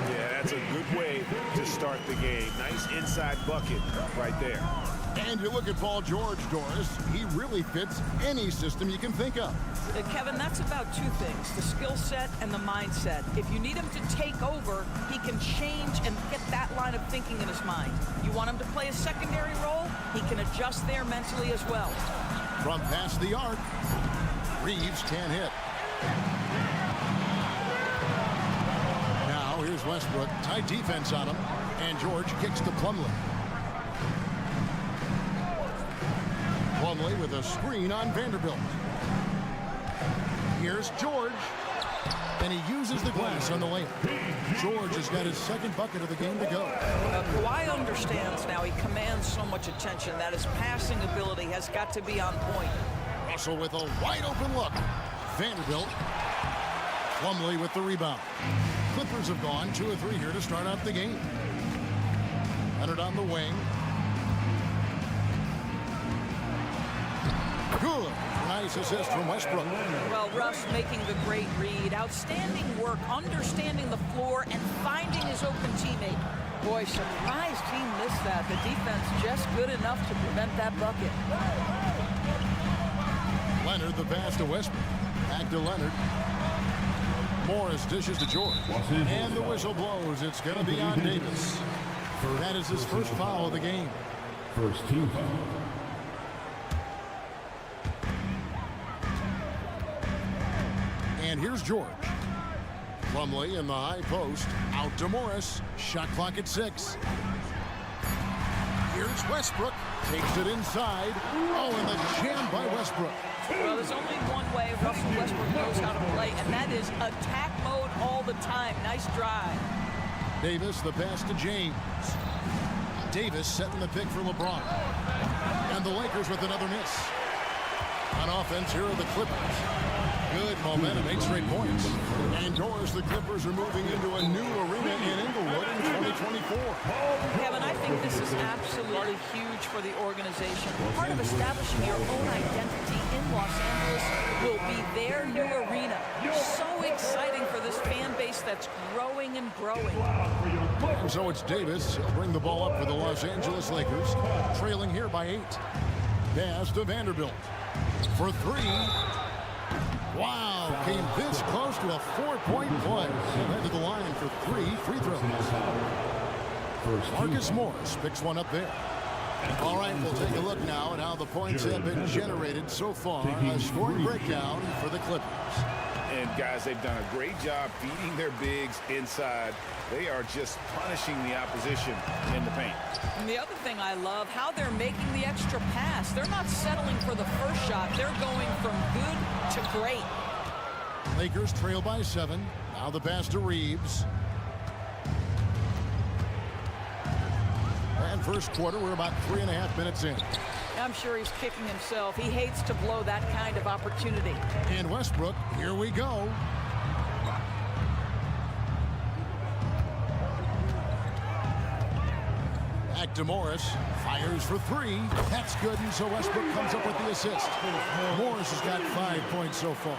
Speaker 10: Yeah, that's a good way to start the game. Nice inside bucket right there.
Speaker 6: And you look at Paul George, Doris. He really fits any system you can think of.
Speaker 13: Kevin, that's about 2 things, the skill set and the mindset. If you need him to take over, he can change and get that line of thinking in his mind. You want him to play a secondary role, he can adjust there mentally as well.
Speaker 6: From past the arc, Reeves can't hit. Now here's Westbrook. Tight defense on him. And George kicks to Plumlee. Plumlee with a screen on Vanderbilt. Here's George. And he uses the glass on the layup. George has got his second bucket of the game to go.
Speaker 13: Kawhi understands now. He commands so much attention that his passing ability has got to be on point.
Speaker 6: Russell with a wide open look. Vanderbilt. Plumlee with the rebound. Clippers have gone 2 of 3 here to start out the game. Leonard on the wing. Good. Nice assist from Westbrook.
Speaker 13: Well, Russ making the great read. Outstanding work, understanding the floor, and finding his open teammate. Boy, surprised he missed that. The defense just good enough to prevent that bucket.
Speaker 6: Leonard, the pass to Westbrook. Back to Leonard. Morris dishes to George. And the whistle blows. It's going to be on Davis. That is his first foul of the game.
Speaker 4: First team foul.
Speaker 6: And here's George. Plumlee in the high post. Out to Morris. Shot clock at 6. Here's Westbrook. Takes it inside. Oh, and the jam by Westbrook.
Speaker 13: Well, there's only one way Russell Westbrook knows how to play, and that is attack mode all the time. Nice drive.
Speaker 6: Davis, the pass to James. Davis setting the pick for LeBron. And the Lakers with another miss. On offense, here are the Clippers. Good momentum, 8 straight points. And Doris, the Clippers are moving into a new arena in Inglewood in 2024.
Speaker 13: Kevin, I think this is absolutely huge for the organization. Part of establishing your own identity in Los Angeles will be their new arena. So exciting for this fan base that's growing and growing.
Speaker 6: And so it's Davis. He'll bring the ball up for the Los Angeles Lakers, trailing here by 8. Pass to Vanderbilt for 3. Wow, came this close to a 4-point play. Head to the line for 3 free throws. Marcus Morris picks one up there. All right, we'll take a look now at how the points have been generated so far. A scoring breakdown for the Clippers.
Speaker 7: And guys, they've done a great job feeding their bigs inside. They are just punishing the opposition in the paint.
Speaker 13: And the other thing I love, how they're making the extra pass. They're not settling for the first shot. They're going from good to great.
Speaker 6: Lakers trail by 7. Now the pass to Reeves. And first quarter, we're about 3.5 minutes in.
Speaker 13: I'm sure he's kicking himself. He hates to blow that kind of opportunity.
Speaker 6: And Westbrook, here we go. Back Back to Morris. Fires for three. That's good, and so Westbrook comes up with the assist. Morris has got 5 points so far.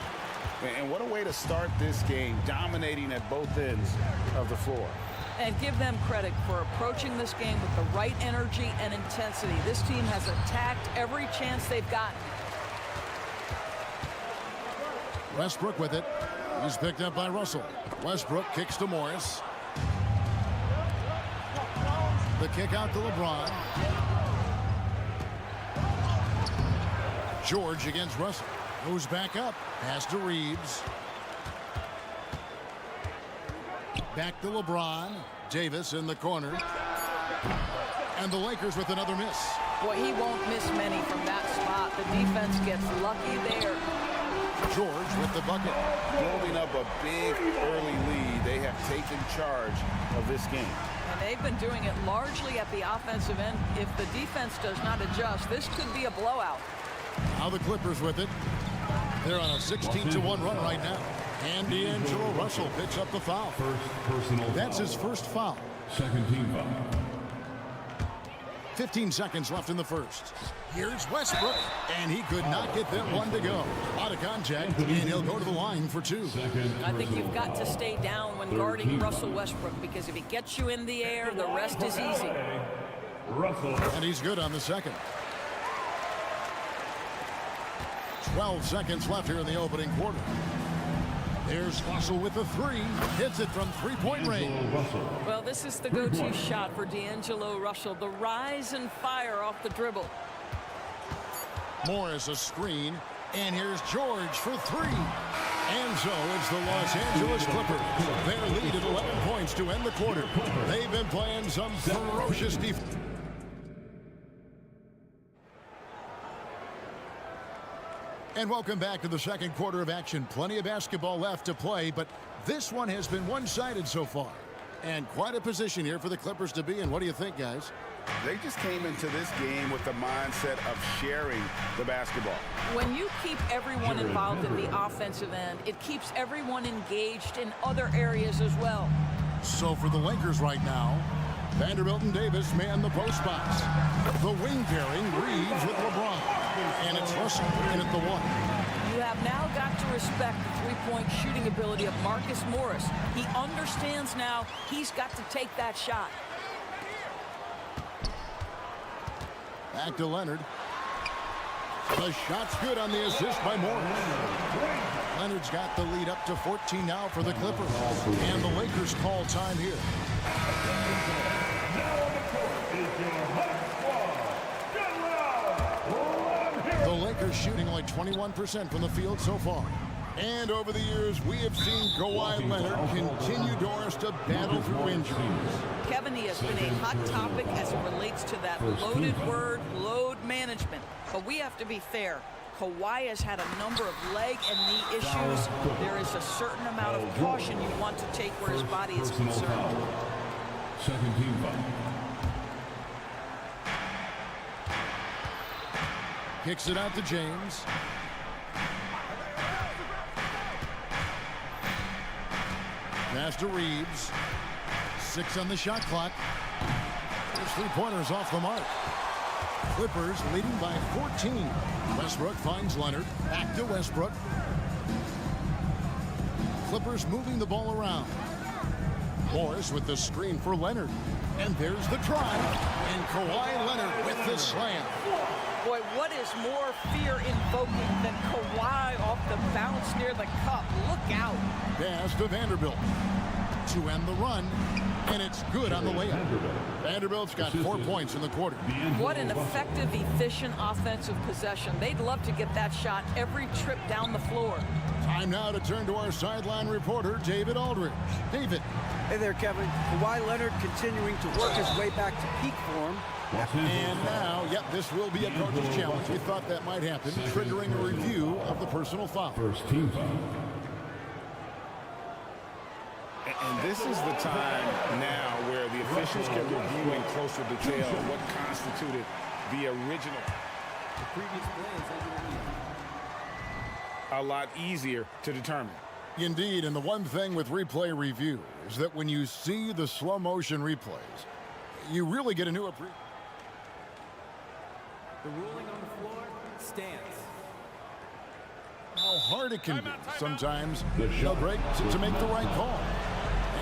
Speaker 11: And what a way to start this game, dominating at both ends of the floor.
Speaker 13: And give them credit for approaching this game with the right energy and intensity. This team has attacked every chance they've gotten.
Speaker 6: Westbrook with it. He's picked up by Russell. Westbrook kicks to Morris. The kick out to LeBron. George against Russell. Goes back up. Pass to Reeves. Back to LeBron. Davis in the corner. And the Lakers with another miss.
Speaker 13: Boy, he won't miss many from that spot. The defense gets lucky there.
Speaker 6: George with the bucket.
Speaker 11: Building up a big early lead. They have taken charge of this game.
Speaker 13: And they've been doing it largely at the offensive end. If the defense does not adjust, this could be a blowout.
Speaker 6: Now the Clippers with it. They're on a 16-1 run right now. And D'Angelo Russell picks up the foul. That's his first foul.
Speaker 4: Second team foul.
Speaker 6: 15 seconds left in the first. Here's Westbrook, and he could not get that one to go. Out of contact, and he'll go to the line for two.
Speaker 13: I think you've got to stay down when guarding Russell Westbrook, because if he gets you in the air, the rest is easy.
Speaker 6: And he's good on the second. 12 seconds left here in the opening quarter. There's Russell with the three. Hits it from three-point range.
Speaker 13: Well, this is the go-to shot for D'Angelo Russell. The rise and fire off the dribble.
Speaker 6: Morris a screen. And here's George for three. And so it's the Los Angeles Clippers. Their lead at 11 points to end the quarter. They've been playing some ferocious defense. And welcome back to the second quarter of action. Plenty of basketball left to play, but this one has been one-sided so far. And quite a position here for the Clippers to be in. What do you think, guys?
Speaker 11: They just came into this game with the mindset of sharing the basketball.
Speaker 13: When you keep everyone involved in the offensive end, it keeps everyone engaged in other areas as well.
Speaker 6: So for the Lakers right now, Vanderbilt and Davis man the post box. The wing pairing, Reeves with LeBron. And it's Russell in at the one.
Speaker 13: You have now got to respect the three-point shooting ability of Marcus Morris. He understands now he's got to take that shot.
Speaker 6: Back to Leonard. The shot's good on the assist by Morris. Leonard's got the lead up to 14 now for the Clippers. And the Lakers call time here. The Lakers shooting only 21% from the field so far. And over the years, we have seen Kawhi Leonard continue doors to battle through injuries.
Speaker 13: Kevin, he has been a hot topic as it relates to that loaded word, load management. But we have to be fair. Kawhi has had a number of leg and knee issues. There is a certain amount of caution you want to take where his body is concerned.
Speaker 4: Second team foul.
Speaker 6: Kicks it out to James. Pass to Reeves. 6 on the shot clock. There's three-pointers off the mark. Clippers leading by 14. Westbrook finds Leonard. Back to Westbrook. Clippers moving the ball around. Morris with the screen for Leonard. And there's the try. And Kawhi Leonard with the slam.
Speaker 13: Boy, what is more fear-invoking than Kawhi off the bounce near the cup? Look out.
Speaker 6: Pass to Vanderbilt to end the run, and it's good on the layup. Vanderbilt's got 4 points in the quarter.
Speaker 13: What an effective, efficient offensive possession. They'd love to get that shot every trip down the floor.
Speaker 6: Time now to turn to our sideline reporter, David Aldridge. David.
Speaker 9: Hey there, Kevin. Kawhi Leonard continuing to work his way back to peak form.
Speaker 6: And now, this will be a coach's challenge. We thought that might happen, triggering a review of the personal foul.
Speaker 4: First team foul.
Speaker 11: And this is the time now where the officials can review in closer detail what constituted the original.
Speaker 14: The previous play is
Speaker 11: a lot easier to determine.
Speaker 6: Indeed, and the one thing with replay review is that when you see the slow motion replays, you really get a new appreciation.
Speaker 14: The ruling on the floor stands.
Speaker 6: How hard it can be sometimes, Greg, to make the right call.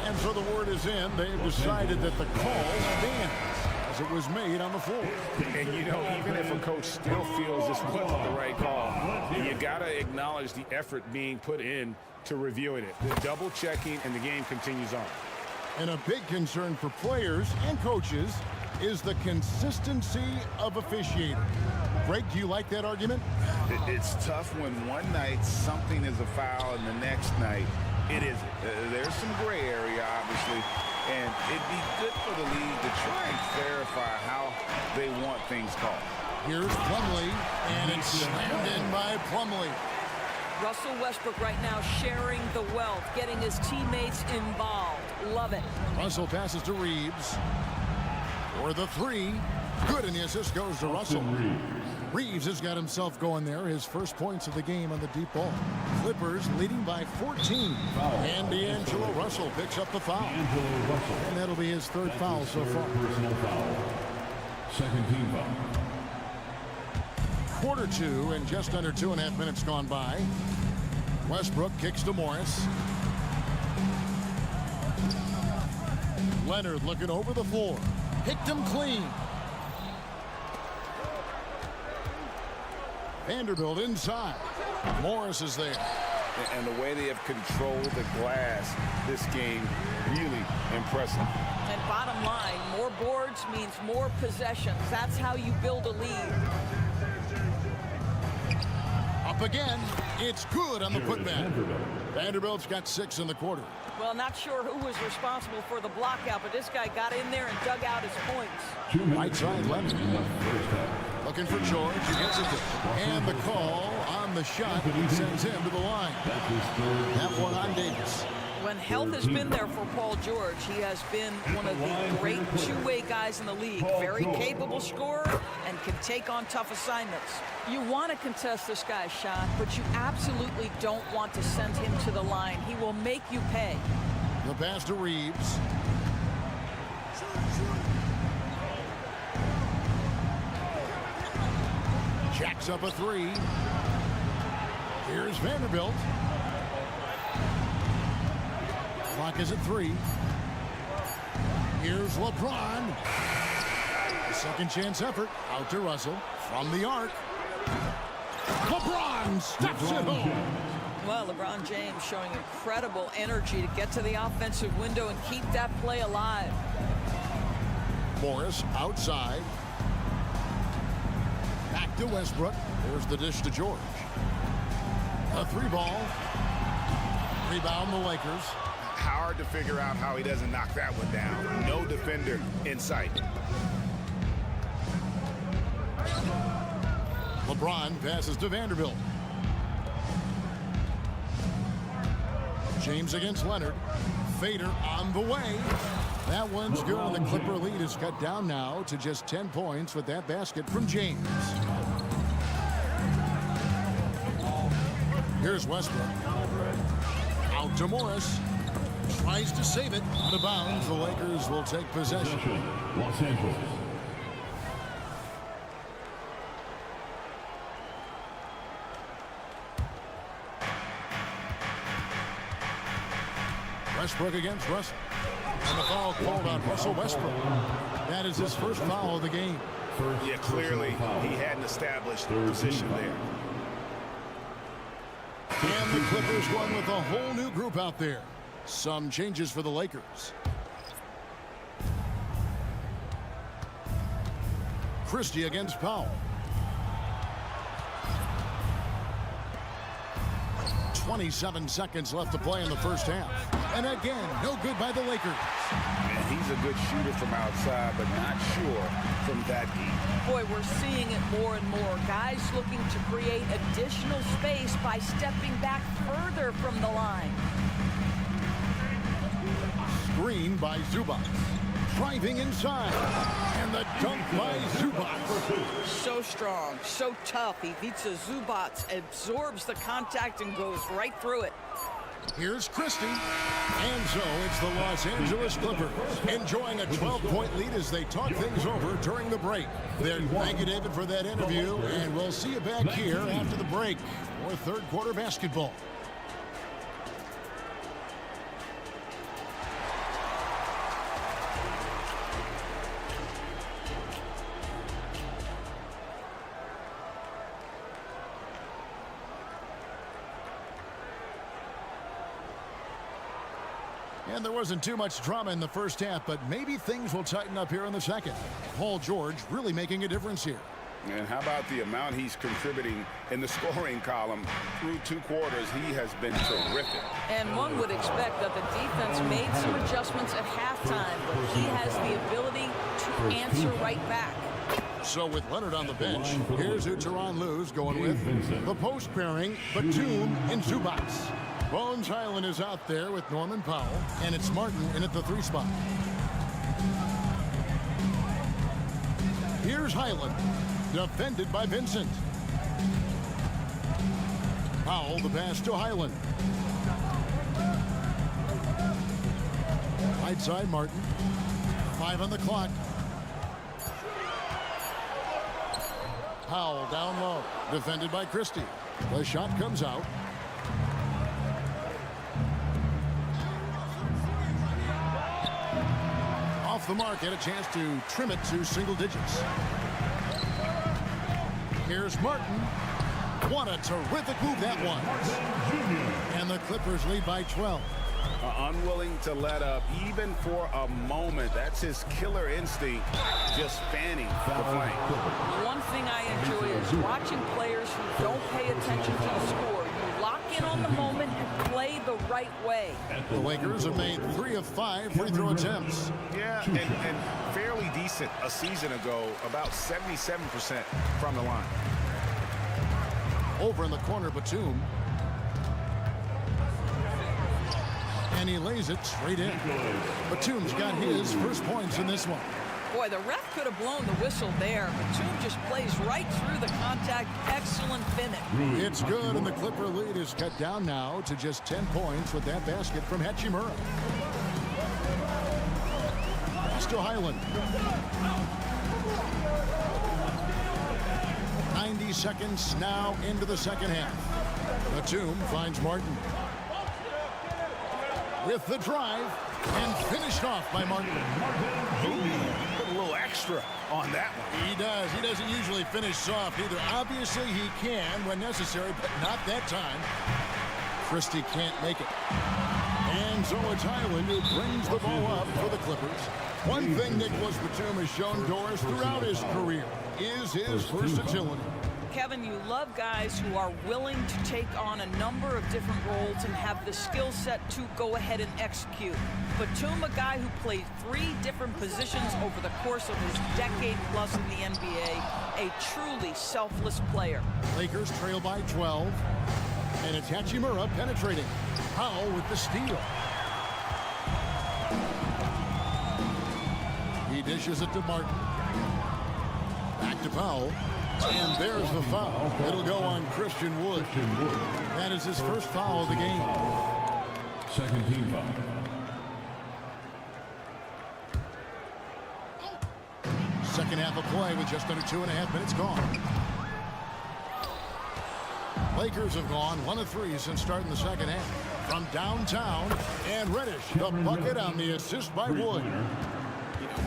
Speaker 6: And so the word is in. They've decided that the call stands as it was made on the floor.
Speaker 11: And, you know, even if a coach still feels this wasn't the right call, you got to acknowledge the effort being put in to reviewing it. The double checking, and the game continues on.
Speaker 6: And a big concern for players and coaches is the consistency of officiating. Greg, do you like that argument?
Speaker 10: It's tough when one night something is a foul and the next night it isn't. There's some gray area, obviously, and it'd be good for the league to try and clarify how they want things called.
Speaker 6: Here's Plumlee, and it's slammed in by Plumlee.
Speaker 13: Russell Westbrook right now sharing the wealth, getting his teammates involved. Love it.
Speaker 6: Russell passes to Reeves for the three. Good, and the assist goes to Russell. Reeves has got himself going there. His first points of the game on the deep ball. Clippers leading by 14. And D'Angelo Russell picks up the foul. And that'll be his third foul so far.
Speaker 4: Personal foul. Second team foul.
Speaker 6: Quarter two, and just under 2.5 minutes gone by. Westbrook kicks to Morris. Leonard looking over the floor. Picked him clean. Vanderbilt inside. Morris is there.
Speaker 11: And the way they have controlled the glass this game, really impressive.
Speaker 13: And bottom line, more boards means more possessions. That's how you build a lead.
Speaker 6: Up again. It's good on the putback. Vanderbilt's got 6 in the quarter.
Speaker 13: Well, not sure who was responsible for the blockout, but this guy got in there and dug out his points.
Speaker 6: Right side Leonard. Looking for George. He gets it there. And the call on the shot sends him to the line. That one on Davis.
Speaker 13: When health has been there for Paul George, he has been one of the great two-way guys in the league. Very capable scorer and can take on tough assignments. You want to contest this guy's shot, but you absolutely don't want to send him to the line. He will make you pay.
Speaker 6: The pass to Reeves. Jacks up a three. Here's Vanderbilt. Clock is at 3. Here's LeBron. Second chance effort. Out to Russell. From the arc. LeBron steps it home.
Speaker 13: Well, LeBron James showing incredible energy to get to the offensive window and keep that play alive.
Speaker 6: Morris outside. Back to Westbrook. There's the dish to George. A 3-ball. Rebound the Lakers.
Speaker 10: Hard to figure out how he doesn't knock that one down. No defender in sight.
Speaker 6: LeBron passes to Vanderbilt. James against Leonard. Fader on the way. That one's good, and the Clipper lead is cut down now to just 10 points with that basket from James. Here's Westbrook. Out to Morris. Tries to save it. Out of bounds. The Lakers will take possession.
Speaker 4: Los Angeles.
Speaker 6: Westbrook against Russell. And the foul called on Russell Westbrook. That is his first foul of the game.
Speaker 10: Yeah, clearly he hadn't established position there.
Speaker 6: And the Clippers won with a whole new group out there. Some changes for the Lakers. Christie against Powell. 27 seconds left to play in the first half. And again, no good by the Lakers.
Speaker 11: And he's a good shooter from outside, but not sure from that deep.
Speaker 13: Boy, we're seeing it more and more. Guys looking to create additional space by stepping back further from the line.
Speaker 6: Screen by Zubac. Driving inside. And the dunk by Zubac.
Speaker 13: So strong, so tough. Ivica Zubac absorbs the contact and goes right through it.
Speaker 6: Here's Christie. And so it's the Los Angeles Clippers enjoying a 12-point lead as they talk things over during the break. Thank you, David, for that interview, and we'll see you back here after the break for third quarter basketball. And there wasn't too much drama in the first half, but maybe things will tighten up here in the second. Paul George really making a difference here.
Speaker 10: And how about the amount he's contributing in the scoring column through 2 quarters? He has been terrific.
Speaker 13: And one would expect that the defense made some adjustments at halftime, but he has the ability to answer right back.
Speaker 6: So with Leonard on the bench, here's who Tyronn Lue's going with. The post pairing, Batum and Zubats. Bones Highland is out there with Norman Powell, and it's Martin in at the 3 spot. Here's Highland, defended by Vincent. Powell, the pass to Highland. Right side, Martin. 5 on the clock. Powell down low, defended by Christie. The shot comes out. Off the mark, had a chance to trim it to single digits. Here's Martin. What a terrific move that was. And the Clippers lead by 12.
Speaker 10: Unwilling to let up even for a moment. That's his killer instinct, just fanning the flank.
Speaker 13: One thing I enjoy is watching players who don't pay attention to the score. You lock in on the moment and play the right way.
Speaker 6: The Lakers have made 3 of 5 free throw attempts.
Speaker 10: Yeah, and fairly decent a season ago, about 77% from the line.
Speaker 6: Over in the corner, Batum. And he lays it straight in. Batum's got his first points in this one.
Speaker 13: Boy, the ref could have blown the whistle there. Batum just plays right through the contact. Excellent finish.
Speaker 6: It's good, and the Clipper lead is cut down now to just 10 points with that basket from Hachimura. Pass to Highland. 90 seconds now into the second half. Batum finds Martin. With the drive, and finished off by Martin.
Speaker 10: Put a little extra on that one.
Speaker 6: He does. He doesn't usually finish soft either. Obviously, he can when necessary, but not that time. Christie can't make it. And so it's Highland who brings the ball up for the Clippers. One thing Nicholas Batum has shown Doris throughout his career is his versatility.
Speaker 13: Kevin, you love guys who are willing to take on a number of different roles and have the skill set to go ahead and execute. Batum, a guy who played 3 different positions over the course of his decade plus in the NBA, a truly selfless player.
Speaker 6: Lakers trail by 12, and it's Hachimura penetrating. Powell with the steal. He dishes it to Martin. Back to Powell. And there's the foul. It'll go on Christian Wood. That is his first foul of the game.
Speaker 4: Second team foul.
Speaker 6: Second half of play with just under 2.5 minutes gone. Lakers have gone 1 of 3 since starting the second half. From downtown, and Reddish, the bucket on the assist by Wood.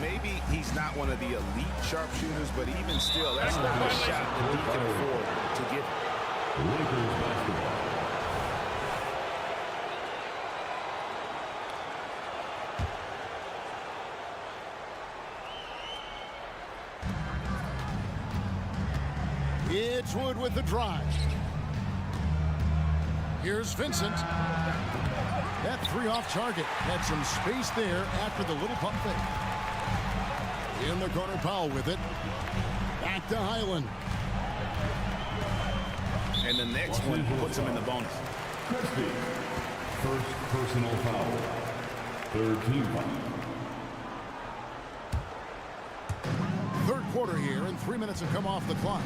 Speaker 10: Maybe he's not one of the elite sharpshooters, but even still, that's not a shot that he can afford to give.
Speaker 4: Lakers basketball.
Speaker 6: It's Wood with the drive. Here's Vincent. That 3 off target. Had some space there after the little pump fake. In the corner, Powell with it. Back to Highland.
Speaker 10: And the next one puts him in the bonus.
Speaker 4: Christie. First personal foul. Third team foul.
Speaker 6: Third quarter here, and 3 minutes have come off the clock.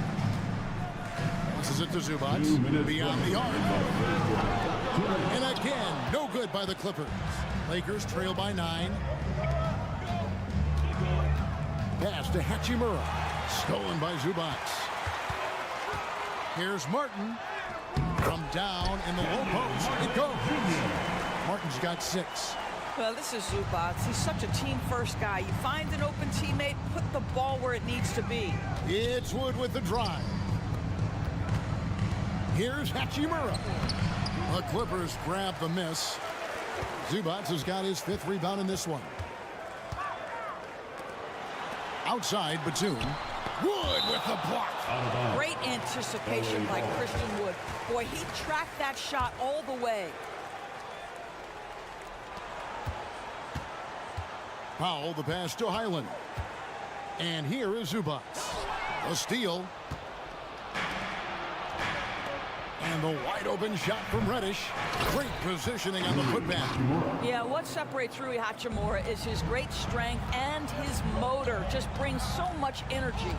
Speaker 6: Passes it to Zubac. Beyond the arc. And again, no good by the Clippers. Lakers trail by 9. Pass to Hachimura. Stolen by Zubac. Here's Martin. From down in the low post. It goes. Martin's got 6.
Speaker 13: Well, this is Zubac. He's such a team-first guy. You find an open teammate, put the ball where it needs to be.
Speaker 6: It's Wood with the drive. Here's Hachimura. The Clippers grab the miss. Zubac has got his 5th rebound in this one. Outside, Batum. Wood with the block.
Speaker 13: Great anticipation by Christian Wood. Boy, he tracked that shot all the way.
Speaker 6: Powell, the pass to Highland. And here is Zubac. A steal. And the wide open shot from Reddish. Great positioning on the putback.
Speaker 13: Yeah, what separates Rui Hachimura is his great strength and his motor. Just brings so much energy.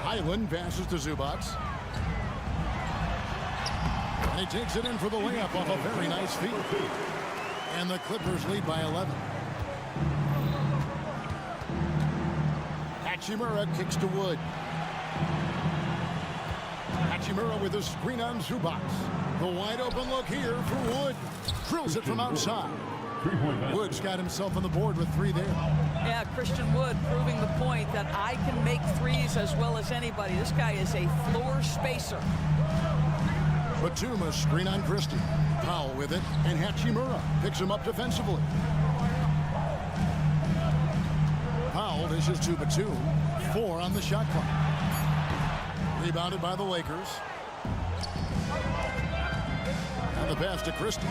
Speaker 6: Highland passes to Zubac. And he takes it in for the layup off a very nice feed. And the Clippers lead by 11. Hachimura kicks to Wood. Hachimura with a screen on Zubac. The wide open look here for Wood. Drills it from outside. Wood's got himself on the board with 3 there.
Speaker 13: Yeah, Christian Wood proving the point that I can make threes as well as anybody. This guy is a floor spacer.
Speaker 6: Batum, a screen on Christie. Powell with it, and Hachimura picks him up defensively. Powell dishes to Batum. 4 on the shot clock. Rebounded by the Lakers. And the pass to Christie.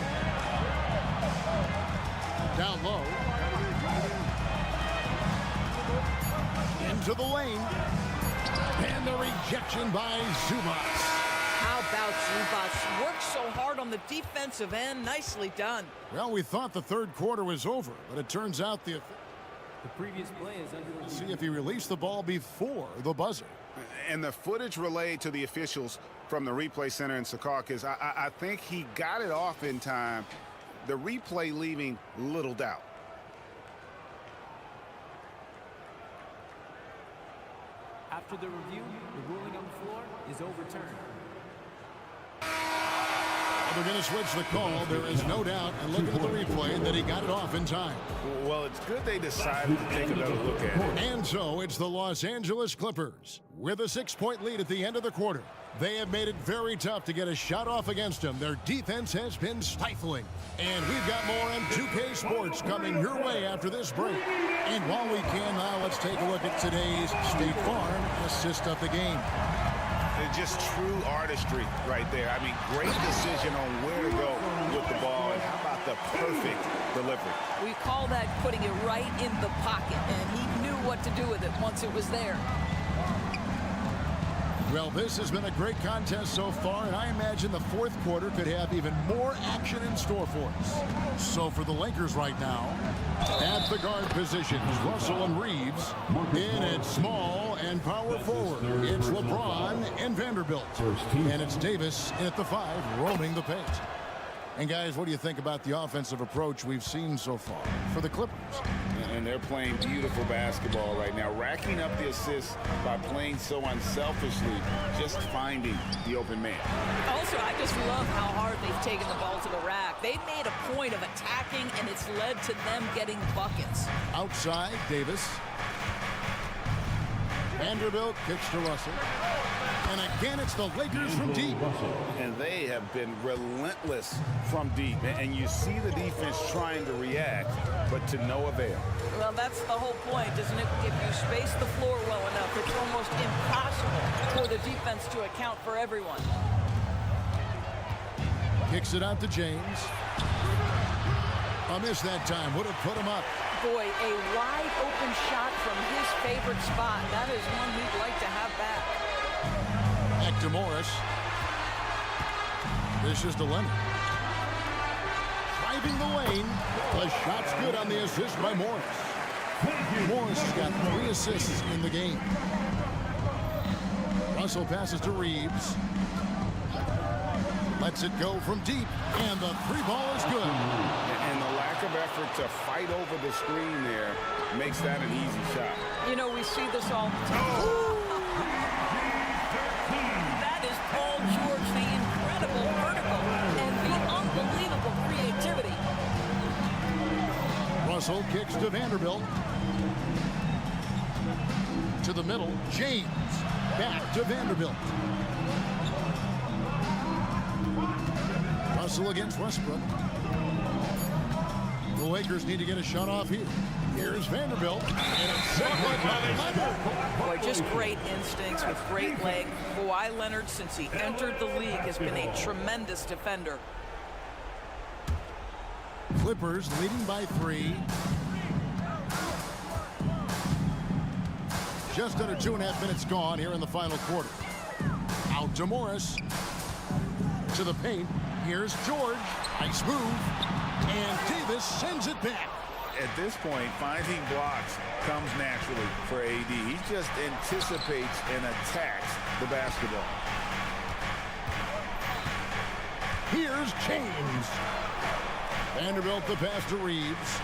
Speaker 6: Down low. Into the lane. And the rejection by Zubac.
Speaker 13: How about Zubac? Worked so hard on the defensive end. Nicely done.
Speaker 6: Well, we thought the 3rd quarter was over, but it turns out the
Speaker 14: previous play is under.
Speaker 6: See if he released the ball before the buzzer.
Speaker 11: And the footage relayed to the officials from the replay center in Secaucus, I think he got it off in time. The replay leaving little doubt.
Speaker 14: After the review, the ruling on the floor is overturned.
Speaker 6: They're going to switch the call. There is no doubt, and looking at the replay, that he got it off in time.
Speaker 11: Well, it's good they decided to take another look at it.
Speaker 6: And so it's the Los Angeles Clippers with a 6-point lead at the end of the quarter. They have made it very tough to get a shot off against them. Their defense has been stifling. And we've got more on 2K Sports coming your way after this break. And while we can now, let's take a look at today's State Farm assist of the game.
Speaker 11: Just true artistry right there. I mean, great decision on where to go with the ball, and how about the perfect delivery?
Speaker 13: We call that putting it right in the pocket, and he knew what to do with it once it was there.
Speaker 6: Well, this has been a great contest so far, and I imagine the 4th quarter could have even more action in store for us. So for the Lakers right now, at the guard positions, Russell and Reeves. In at small and power forward, it's LeBron and Vanderbilt. And it's Davis in at the 5, roaming the paint. And guys, what do you think about the offensive approach we've seen so far for the Clippers?
Speaker 11: And they're playing beautiful basketball right now, racking up the assists by playing so unselfishly, just finding the open man.
Speaker 13: Also, I just love how hard they've taken the ball to the rack. They've made a point of attacking, and it's led to them getting buckets.
Speaker 6: Outside, Davis. Vanderbilt kicks to Russell. And again, it's the Lakers from deep.
Speaker 11: And they have been relentless from deep. And you see the defense trying to react, but to no avail.
Speaker 13: Well, that's the whole point, isn't it? If you space the floor well enough, it's almost impossible for the defense to account for everyone.
Speaker 6: Kicks it out to James. A miss that time. Would have put him up.
Speaker 13: Boy, a wide open shot from his favorite spot. That is one we'd like to have back.
Speaker 6: Back to Morris. This is to Leonard. Driving the lane. The shot's good on the assist by Morris. Morris has got 3 assists in the game. Russell passes to Reeves. Lets it go from deep, and the three ball is good.
Speaker 10: And the lack of effort to fight over the screen there makes that an easy shot.
Speaker 13: You know, we see this all the time. That is Paul George, the incredible vertical and the unbelievable creativity.
Speaker 6: Russell kicks to Vanderbilt. To the middle, James. Back to Vanderbilt. Russell against Westbrook. The Lakers need to get a shot off here. Here's Vanderbilt. And it's set by Leonard.
Speaker 13: Boy, just great instincts with great leg. Kawhi Leonard, since he entered the league, has been a tremendous defender.
Speaker 6: Clippers leading by 3. Just under 2.5 minutes gone here in the final quarter. Out to Morris. To the paint. Here's George. Nice move. And Davis sends it back.
Speaker 10: At this point, finding blocks comes naturally for AD. He just anticipates and attacks the basketball.
Speaker 6: Here's James. Vanderbilt the pass to Reeves.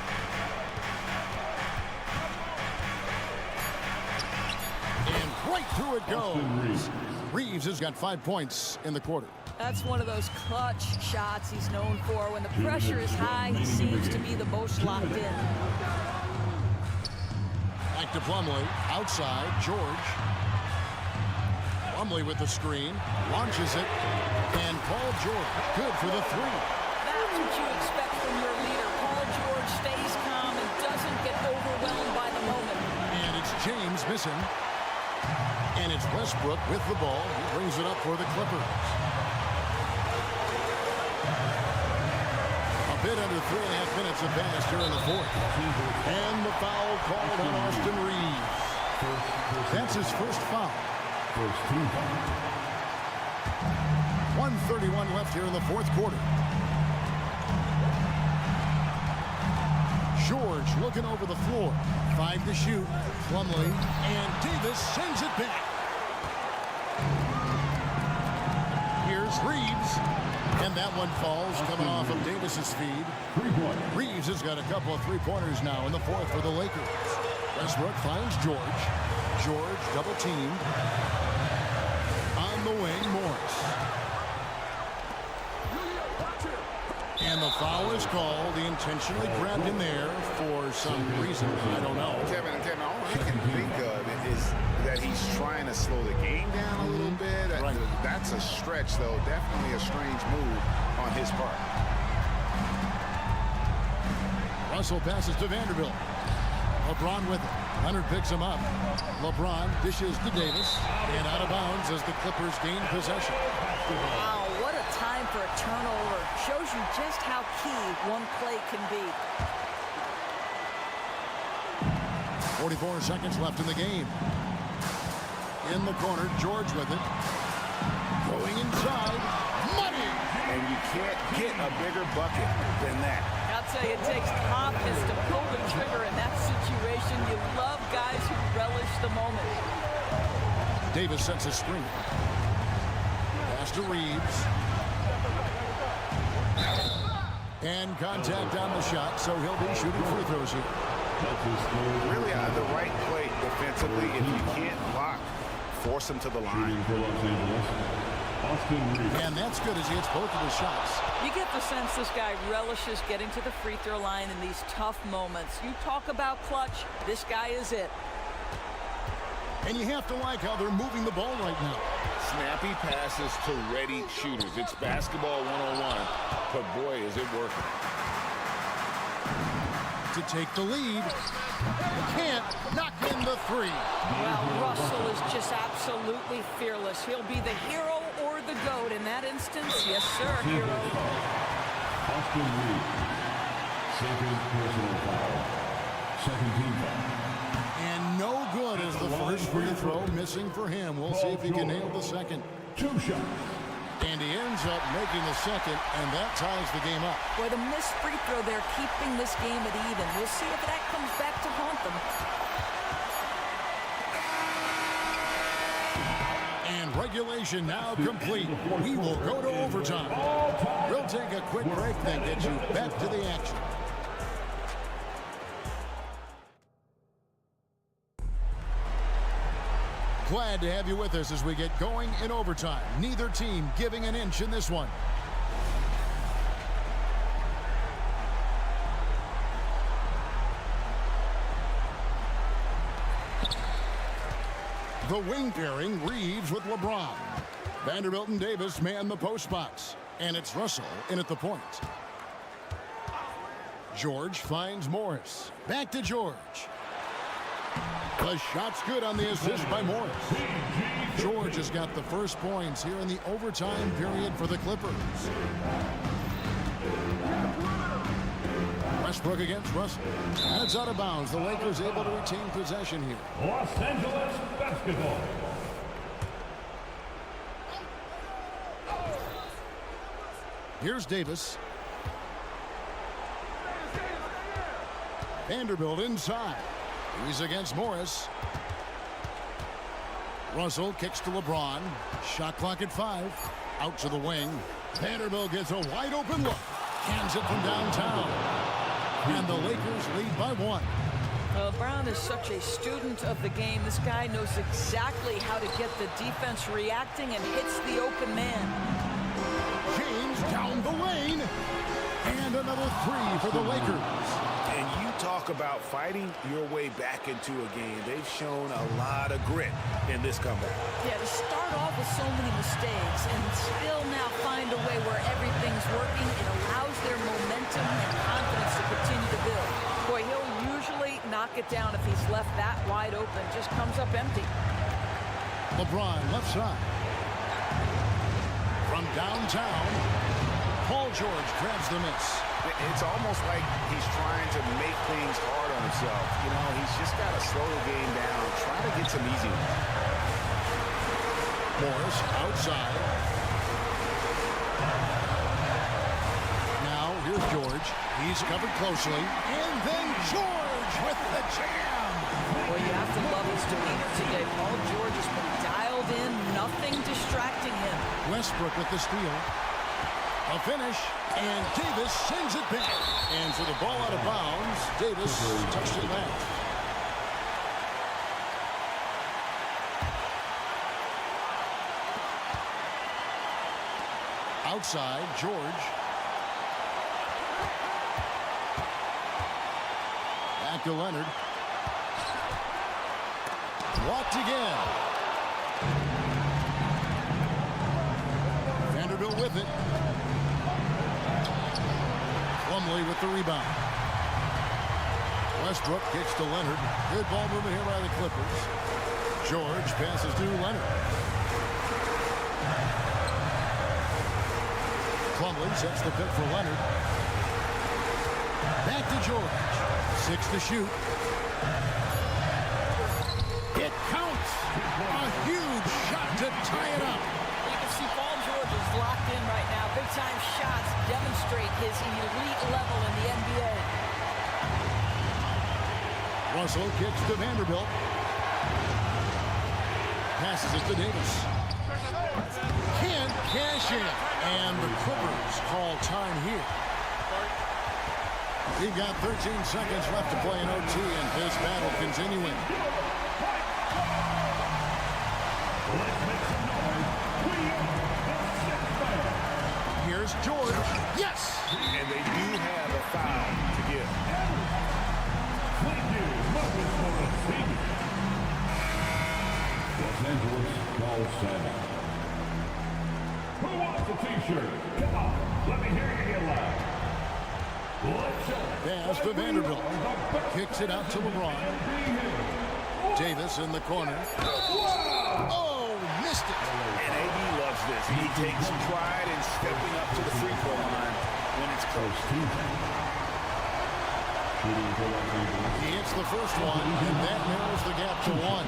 Speaker 6: And right through it goes. Reeves has got 5 points in the quarter.
Speaker 13: That's one of those clutch shots he's known for. When the pressure is high, he seems to be the most locked in.
Speaker 6: Back to Plumlee. Outside, George. Plumlee with the screen. Launches it. And Paul George. Good for the 3.
Speaker 13: That's what you expect from your leader. Paul George stays calm and doesn't get overwhelmed by the moment.
Speaker 6: And it's James missing. And it's Westbrook with the ball. He brings it up for the Clippers. A bit under 3.5 minutes have passed here in the fourth. And the foul called on Austin Reeves. That's his first foul. 1:31 left here in the fourth quarter. George looking over the floor. 5 to shoot. Plumlee. And Davis sends it back. Here's Reeves. And that one falls coming off of Davis's feed. Reeves has got a couple of three-pointers now in the fourth for the Lakers. Westbrook finds George. George double teamed. On the wing, Morris. And the foul is called. He intentionally grabbed him there for some reason. I don't know.
Speaker 10: Kevin, all I can think of is that he's trying to slow the game down a little bit.
Speaker 6: Right.
Speaker 10: That's a stretch, though. Definitely a strange move on his part.
Speaker 6: Russell passes to Vanderbilt. LeBron with it. Leonard picks him up. LeBron dishes to Davis. And out of bounds as the Clippers gain possession.
Speaker 13: Wow, what a time for a turnover. Shows you just how key one play can be.
Speaker 6: 44 seconds left in the game. In the corner, George with it. Going inside. Money!
Speaker 10: And you can't get a bigger bucket than that.
Speaker 13: I'll tell you, it takes confidence to pull the trigger in that situation. You love guys who relish the moment.
Speaker 6: Davis sets a screen. Pass to Reeves. And contact on the shot, so he'll be shooting free throws here.
Speaker 10: Really the right play defensively. If you can't block, force him to the line.
Speaker 6: And that's good as he hits both of his shots.
Speaker 13: You get the sense this guy relishes getting to the free throw line in these tough moments. You talk about clutch, this guy is it.
Speaker 6: And you have to like how they're moving the ball right now.
Speaker 10: Snappy passes to ready shooters. It's basketball 101, but boy, is it working.
Speaker 6: To take the lead. Can't knock in the 3.
Speaker 13: Well, Russell is just absolutely fearless. He'll be the hero or the GOAT in that instance. Yes, sir, hero.
Speaker 4: Austin Reeves. Second personal foul. Second team foul.
Speaker 6: And no good as the first free throw missing for him. We'll see if he can nail the second.
Speaker 4: 2 shots.
Speaker 6: And he ends up making the second, and that ties the game up.
Speaker 13: Boy, the missed free throw there keeping this game at even. We'll see if that comes back to haunt them.
Speaker 6: And Regulation now complete. We will go to overtime. We'll take a quick break, then get you back to the action. Glad to have you with us as we get going in overtime. Neither team giving an inch in this one. The wing pairing Reeves with LeBron. Vanderbilt and Davis man the post box. And it's Russell in at the point. George finds Morris. Back to George. The shot's good on the assist by Morris. George has got the first points here in the overtime period for the Clippers. Westbrook against Russell. And it's out of bounds. The Lakers able to retain possession here.
Speaker 4: Los Angeles basketball.
Speaker 6: Here's Davis. Vanderbilt inside. He's against Morris. Russell kicks to LeBron. Shot clock at 5. Out to the wing. Vanderbilt gets a wide open look. Cans it from downtown. And the Lakers lead by 1.
Speaker 13: Brown is such a student of the game. This guy knows exactly how to get the defense reacting and hits the open man.
Speaker 6: James down the lane. And another 3 for the Lakers.
Speaker 11: And you talk about fighting your way back into a game. They've shown a lot of grit in this comeback.
Speaker 13: Yeah, to start off with so many mistakes and still now find a way where everything's working, it allows their momentum and confidence to continue to build. Boy, he'll usually knock it down if he's left that wide open. Just comes up empty.
Speaker 6: LeBron left side. From downtown, Paul George grabs the miss.
Speaker 10: It's almost like he's trying to make things hard on himself. You know, he's just got to slow the game down, try to get some easy ones.
Speaker 6: Morris outside. Now, here's George. He's covered closely. And then George with the jam.
Speaker 13: Well, you have to love his demeanor today. Paul George has been dialed in, nothing distracting him.
Speaker 6: Westbrook with the steal. A finish, and Davis sends it back. And so the ball out of bounds. Davis touched it back. Outside, George. Back to Leonard. Walked again. Vanderbilt with it. Plumlee with the rebound. Westbrook kicks to Leonard. Good ball movement here by the Clippers. George passes to Leonard. Plumlee sets the pick for Leonard. Back to George. 6 to shoot. It counts. A huge shot to tie it up.
Speaker 13: You can see Paul George is locked in right now. Big-time shots demonstrate his elite level in the NBA.
Speaker 6: Russell kicks to Vanderbilt. Passes it to Davis. Can't cash in. And the Clippers call time here. We've got 13 seconds left to play in OT, and this battle continuing. Here's George. Yes!
Speaker 11: And they do have a foul to give.
Speaker 4: Los Angeles calls Sammy. Who wants a t-shirt? Come on, let me hear you get loud.
Speaker 6: Pass to Vanderbilt. Kicks it out to LeBron. Davis in the corner. Oh, missed it.
Speaker 11: And AD loves this. He takes pride in stepping up to the free throw line when it's close.
Speaker 6: He hits the first one, and that narrows the gap to 1.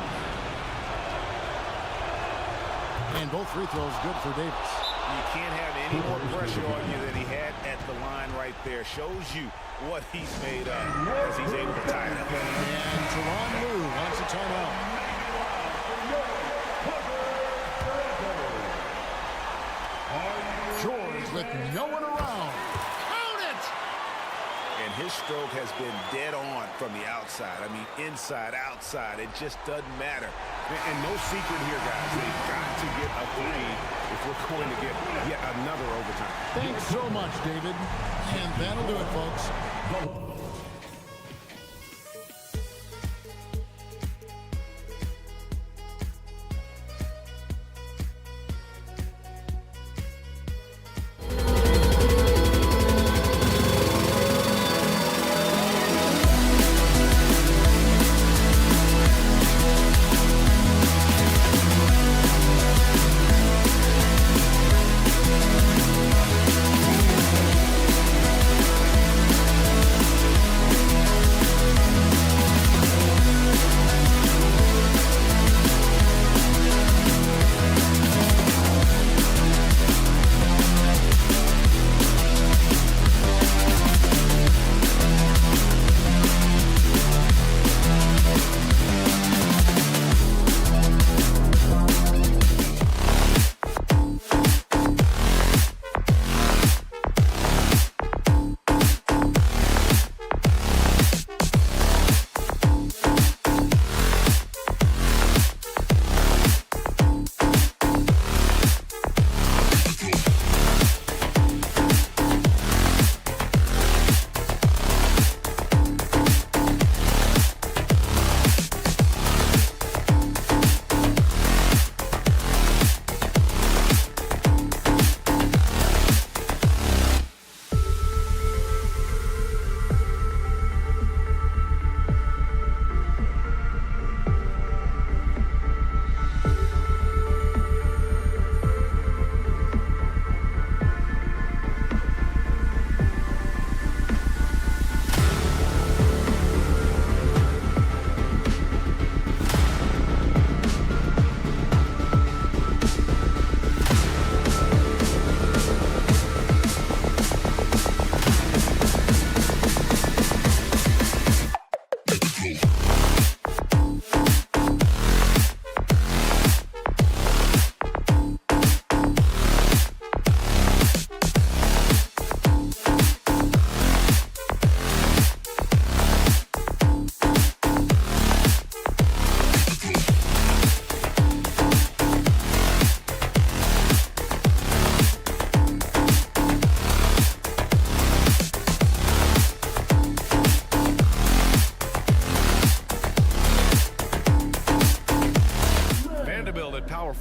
Speaker 6: And both free throws good for Davis.
Speaker 11: You can't have any more pressure on you than he had at the line right there. Shows you what he's made of as he's able to tie it up.
Speaker 6: And Teron Lue wants a timeout. with no one around. Count it!
Speaker 10: And his stroke has been dead on from the outside. I mean, inside, outside, it just doesn't matter.
Speaker 11: And no secret here, guys. They've got to get a 3 if we're going to get yet another overtime.
Speaker 6: Thanks so much, David. And that'll do it, folks.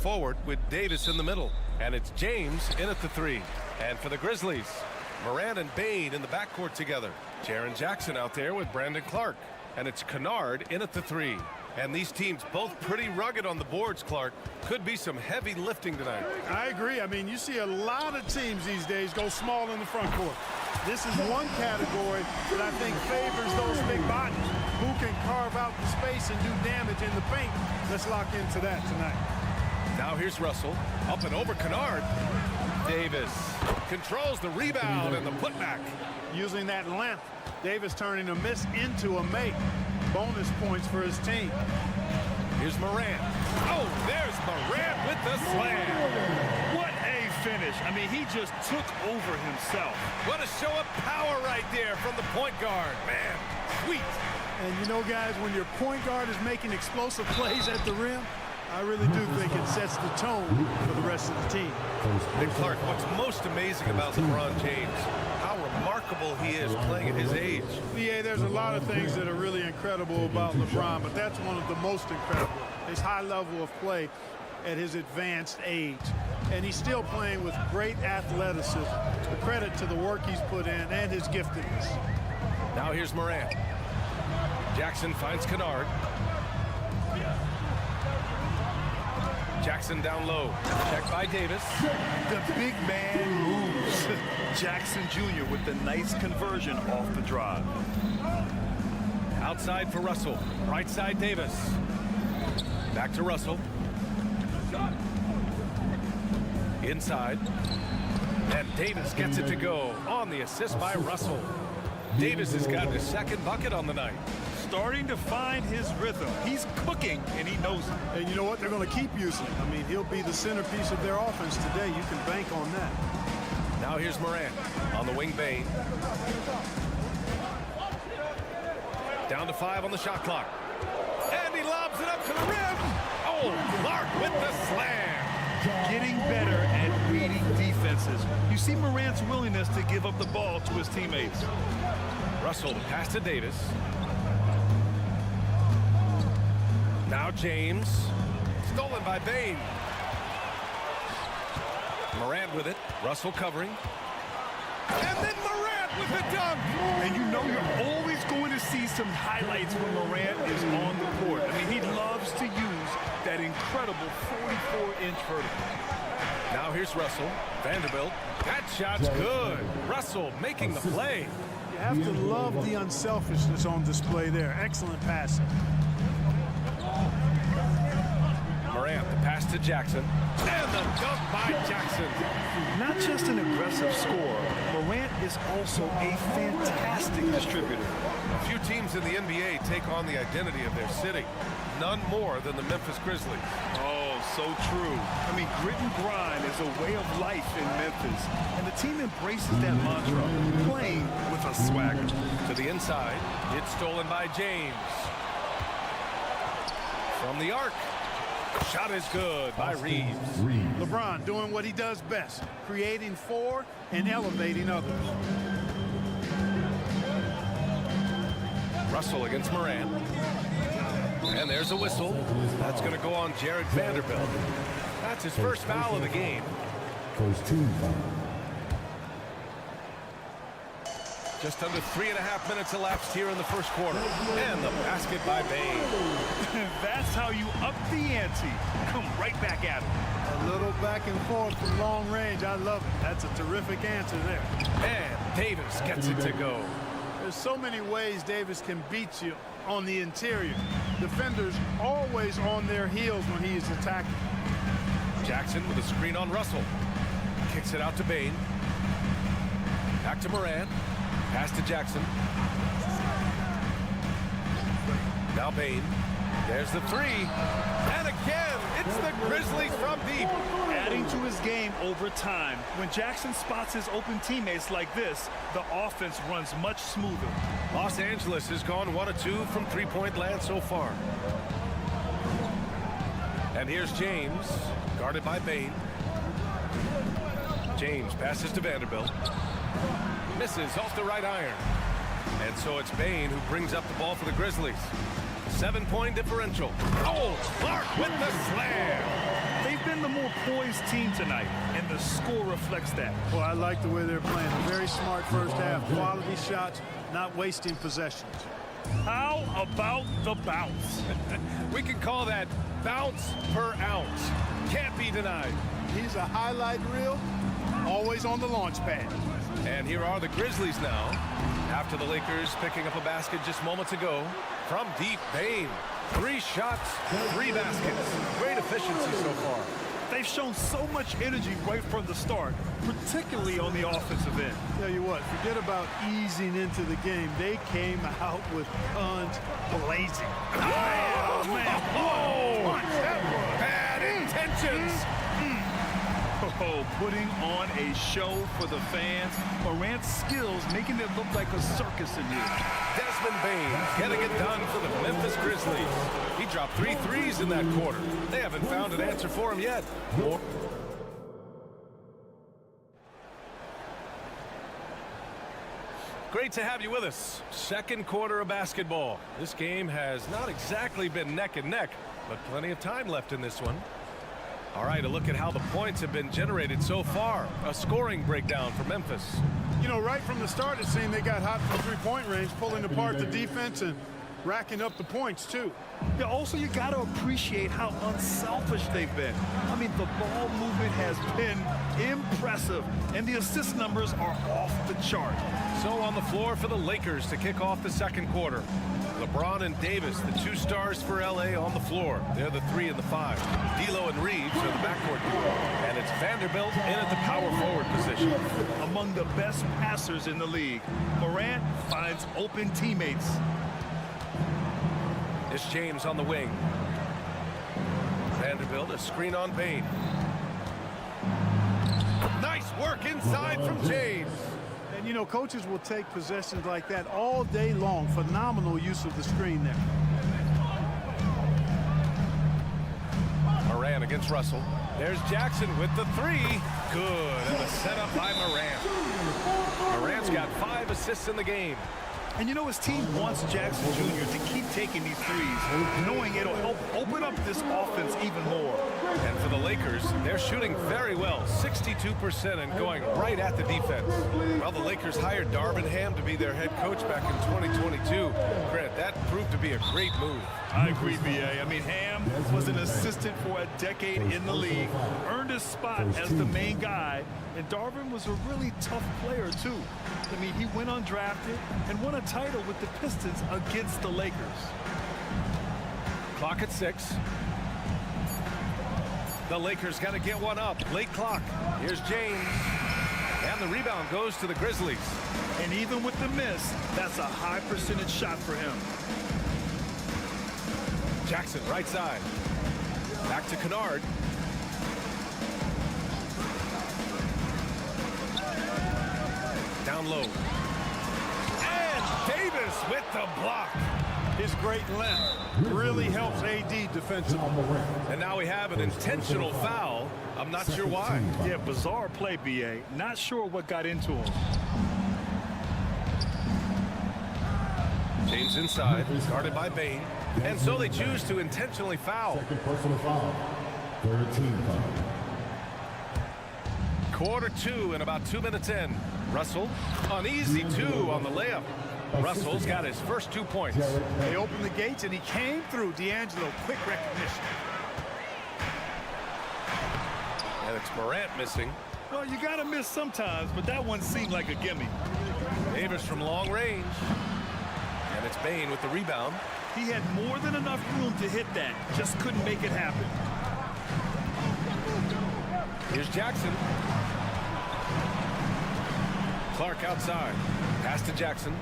Speaker 1: Forward with Davis in the middle, and it's James in at the 3. And for the Grizzlies, Morant and Bain in the backcourt together. Jaren Jackson out there with Brandon Clark, and it's Kennard in at the 3. And these teams both pretty rugged on the boards, Clark. Could be some heavy lifting tonight.
Speaker 2: I agree. I mean, you see a lot of teams these days go small in the front court. This is one category that I think favors those big bodies who can carve out the space and do damage in the paint. Let's lock into that tonight.
Speaker 1: Now here's Russell, up and over Kennard. Davis controls the rebound and the putback.
Speaker 2: Using that length, Davis turning a miss into a make. Bonus points for his team.
Speaker 1: Here's Morant. Oh, there's Morant with the slam.
Speaker 3: What a finish. I mean, he just took over himself.
Speaker 1: What a show of power right there from the point guard. Man, sweet.
Speaker 2: And you know, guys, when your point guard is making explosive plays at the rim, I really do think it sets the tone for the rest of the team.
Speaker 1: And Clark, what's most amazing about LeBron James, how remarkable he is playing at his age.
Speaker 2: Yeah, there's a lot of things that are really incredible about LeBron, but that's one of the most incredible. His high level of play at his advanced age. And he's still playing with great athleticism. A credit to the work he's put in and his giftedness.
Speaker 1: Now here's Morant. Jackson finds Kennard. Jackson down low. Checked by Davis.
Speaker 3: The big man moves. Jackson Jr. with the nice conversion off the drive.
Speaker 1: Outside for Russell. Right side Davis. Back to Russell. Inside. And Davis gets it to go on the assist by Russell. Davis has got his second bucket on the night.
Speaker 3: Starting to find his rhythm. He's cooking, and he knows it.
Speaker 2: And you know what? They're going to keep using him. I mean, he'll be the centerpiece of their offense today. You can bank on that.
Speaker 1: Now here's Morant on the wing. Bain. Down to 5 on the shot clock. And he lobs it up to the rim. Oh, Clark with the slam.
Speaker 3: Getting better at reading defenses. You see Morant's willingness to give up the ball to his teammates.
Speaker 1: Russell, the pass to Davis. Now James. Stolen by Bain. Morant with it. Russell covering. And then Morant with the dunk.
Speaker 3: And you know you're always going to see some highlights when Morant is on the court. I mean, he loves to use that incredible 44-inch vertical.
Speaker 1: Now here's Russell. Vanderbilt. That shot's good. Russell making the play.
Speaker 2: You have to love the unselfishness on display there. Excellent passing.
Speaker 1: Morant, the pass to Jackson. And the dunk by Jackson.
Speaker 3: Not just an aggressive scorer, Morant is also a fantastic distributor.
Speaker 1: Few teams in the NBA take on the identity of their city. None more than the Memphis Grizzlies.
Speaker 3: Oh, so true. I mean, grit and grind is a way of life in Memphis, and the team embraces that mantra, playing with a swagger.
Speaker 1: To the inside, it's stolen by James. From the arc. Shot is good by Reeves.
Speaker 2: LeBron doing what he does best, creating for and elevating others.
Speaker 1: Russell against Morant. And there's a whistle. That's going to go on Jared Vanderbilt. That's his first foul of the game.
Speaker 4: First team foul.
Speaker 1: Just under 3.5 minutes elapsed here in the first quarter. And the basket by Bain.
Speaker 3: That's how you up the ante. Come right back at him.
Speaker 2: A little back and forth from long range. I love it. That's a terrific answer there.
Speaker 1: And Davis gets it to go.
Speaker 2: There's so many ways Davis can beat you on the interior. Defenders always on their heels when he is attacking.
Speaker 1: Jackson with a screen on Russell. Kicks it out to Bain. Back to Morant. Pass to Jackson. Now Bain. There's the three. And again, it's the Grizzlies from deep.
Speaker 3: Adding to his game over time. When Jackson spots his open teammates like this, the offense runs much smoother.
Speaker 1: Los Angeles has gone 1 of 2 from three-point land so far. And here's James, guarded by Bain. James passes to Vanderbilt. Misses off the right iron. And so it's Bain who brings up the ball for the Grizzlies. 7-point differential. Oh, Clark with the slam.
Speaker 3: They've been the more poised team tonight, and the score reflects that.
Speaker 2: Well, I like the way they're playing. Very smart first half. Quality shots, not wasting possessions.
Speaker 3: How about the bounce?
Speaker 1: We can call that bounce per ounce. Can't be denied.
Speaker 2: He's a highlight reel, always on the launch pad.
Speaker 1: And here are the Grizzlies now. After the Lakers picking up a basket just moments ago. From deep, Bain. 3 shots, 3 baskets. Great efficiency so far.
Speaker 3: They've shown so much energy right from the start, particularly on the offensive end.
Speaker 2: Tell you what, forget about easing into the game. They came out with guns blazing.
Speaker 1: Oh, man. Oh, bad intentions.
Speaker 3: Oh, putting on a show for the fans. Morant's skills making it look like a circus in here.
Speaker 1: Desmond Bain getting it done for the Memphis Grizzlies. He dropped 3 threes in that quarter. They haven't found an answer for him yet. Great to have you with us. Second quarter of basketball. This game has not exactly been neck and neck, but plenty of time left in this one. All right, a look at how the points have been generated so far. A scoring breakdown for Memphis.
Speaker 2: You know, right from the start, it seemed they got hot from three-point range, pulling apart the defense and racking up the points, too.
Speaker 3: Yeah, also, you got to appreciate how unselfish they've been. I mean, the ball movement has been impressive, and the assist numbers are off the chart.
Speaker 1: So on the floor for the Lakers to kick off the second quarter. LeBron and Davis, the 2 stars for LA on the floor. They're the 3 and the 5. D'Lo and Reeves are the backcourt duo. And it's Vanderbilt in at the power forward position.
Speaker 3: Among the best passers in the league, Morant finds open teammates.
Speaker 1: It's James on the wing. Vanderbilt, a screen on Bain. Nice work inside from James.
Speaker 2: And, you know, coaches will take possessions like that all day long. Phenomenal use of the screen there.
Speaker 1: Moran against Russell. There's Jackson with the three. Good. And the setup by Moran. Moran's got 5 assists in the game.
Speaker 3: And you know, his team wants Jackson Jr. to keep taking these threes, knowing it'll help open up this offense even more.
Speaker 1: And for the Lakers, they're shooting very well, 62% and going right at the defense. Well, the Lakers hired Darvin Ham to be their head coach back in 2022. Grant, that proved to be a great move.
Speaker 3: I agree, B.A. I mean, Ham was an assistant for a decade in the league, earned his spot as the main guy, and Darvin was a really tough player, too. I mean, he went undrafted and won a title with the Pistons against the Lakers.
Speaker 1: Clock at 6. The Lakers got to get one up. Late clock. Here's James. And the rebound goes to the Grizzlies.
Speaker 3: And even with the miss, that's a high percentage shot for him.
Speaker 1: Jackson, right side. Back to Kennard. Down low. And Davis with the block.
Speaker 2: His great length really helps AD defensively.
Speaker 1: And now we have an intentional foul. I'm not sure why.
Speaker 3: Yeah, bizarre play, B.A. Not sure what got into him.
Speaker 1: James inside, guarded by Bain. And so they choose to intentionally foul.
Speaker 6: Second personal foul. 13 foul.
Speaker 1: Quarter 2 and about 2 minutes in. Russell, an easy 2 on the layup. Russell's got his first 2 points.
Speaker 2: They opened the gates and he came through. D'Angelo, quick recognition.
Speaker 1: And it's Morant missing.
Speaker 3: Well, you got to miss sometimes, but that one seemed like a gimme.
Speaker 1: Davis from long range. And it's Bain with the rebound.
Speaker 3: He had more than enough room to hit that. Just couldn't make it happen.
Speaker 1: Here's Jackson. Clark outside. Pass to Jackson.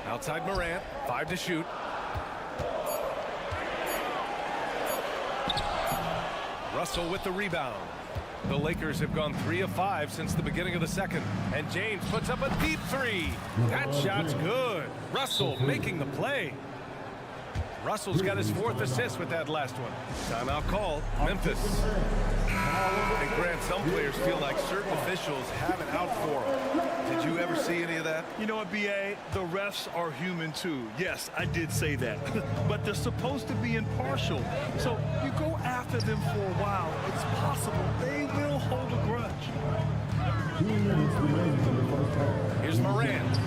Speaker 1: Outside Morant. 5 to shoot. Russell with the rebound. The Lakers have gone 3 of 5 since the beginning of the second. And James puts up a deep 3. That shot's good. Russell making the play. Russell's got his 4th assist with that last one. Timeout call. Memphis. And Grant, some players feel like certain officials have it out for them. Did you ever see any of that?
Speaker 3: You know what, B.A.? The refs are human, too. Yes, I did say that. But they're supposed to be impartial. So you go after them for a while, it's possible they will hold a grudge.
Speaker 4: 2 minutes remaining in the first half.
Speaker 1: Here's Morant.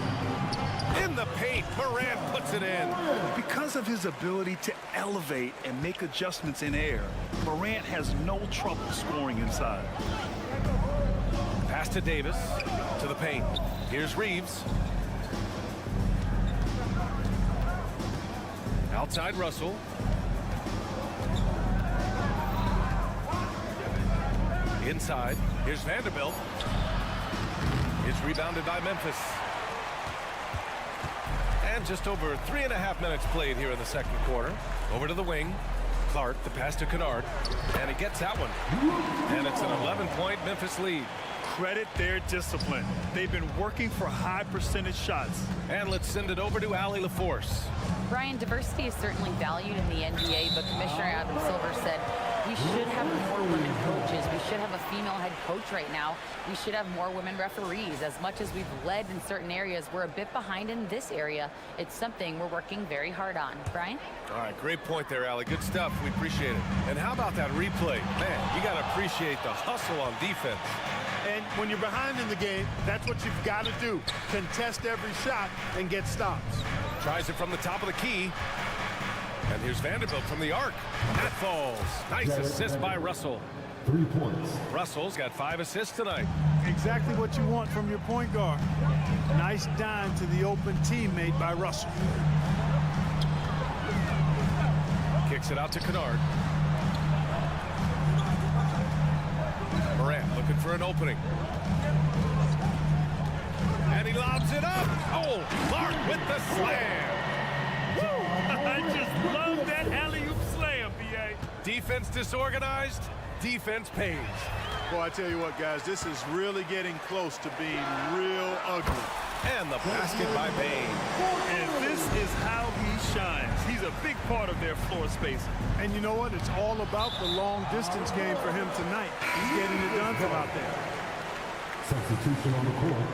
Speaker 1: In the paint, Morant puts it in.
Speaker 3: Because of his ability to elevate and make adjustments in air, Morant has no trouble scoring inside.
Speaker 1: Pass to Davis, to the paint. Here's Reeves. Outside Russell. Inside, here's Vanderbilt. It's rebounded by Memphis. And just over 3.5 minutes played here in the second quarter. Over to the wing. Clark, the pass to Kennard. And he gets that one. And it's an 11-point Memphis lead.
Speaker 3: Credit their discipline. They've been working for high percentage shots.
Speaker 1: And let's send it over to Allie LaForce.
Speaker 5: Brian, diversity is certainly valued in the NBA, but Commissioner Adam Silver said we should have more women coaches. We should have a female head coach right now. We should have more women referees. As much as we've led in certain areas, we're a bit behind in this area. It's something we're working very hard on. Brian?
Speaker 1: All right, great point there, Allie. Good stuff. We appreciate it. And how about that replay? Man, you got to appreciate the hustle on defense.
Speaker 2: And when you're behind in the game, that's what you've got to do. Contest every shot and get stops.
Speaker 1: Tries it from the top of the key. And here's Vanderbilt from the arc. That falls. Nice assist by Russell.
Speaker 4: 3 points.
Speaker 1: Russell's got 5 assists tonight.
Speaker 2: Exactly what you want from your point guard. Nice dime to the open teammate by Russell.
Speaker 1: Kicks it out to Kennard. Morant looking for an opening. And he lobs it up. Oh, Clark with the slam.
Speaker 3: Woo! I just love that alley-oop slam, B.A.
Speaker 1: Defense disorganized. defense pays.
Speaker 2: Well, I tell you what, guys, this is really getting close to being real ugly.
Speaker 1: And the basket by Bain.
Speaker 3: And this is how he shines. He's a big part of their floor space.
Speaker 2: And you know what? It's all about the long distance game for him tonight. He's getting it done from out there.
Speaker 4: Substitution on the court.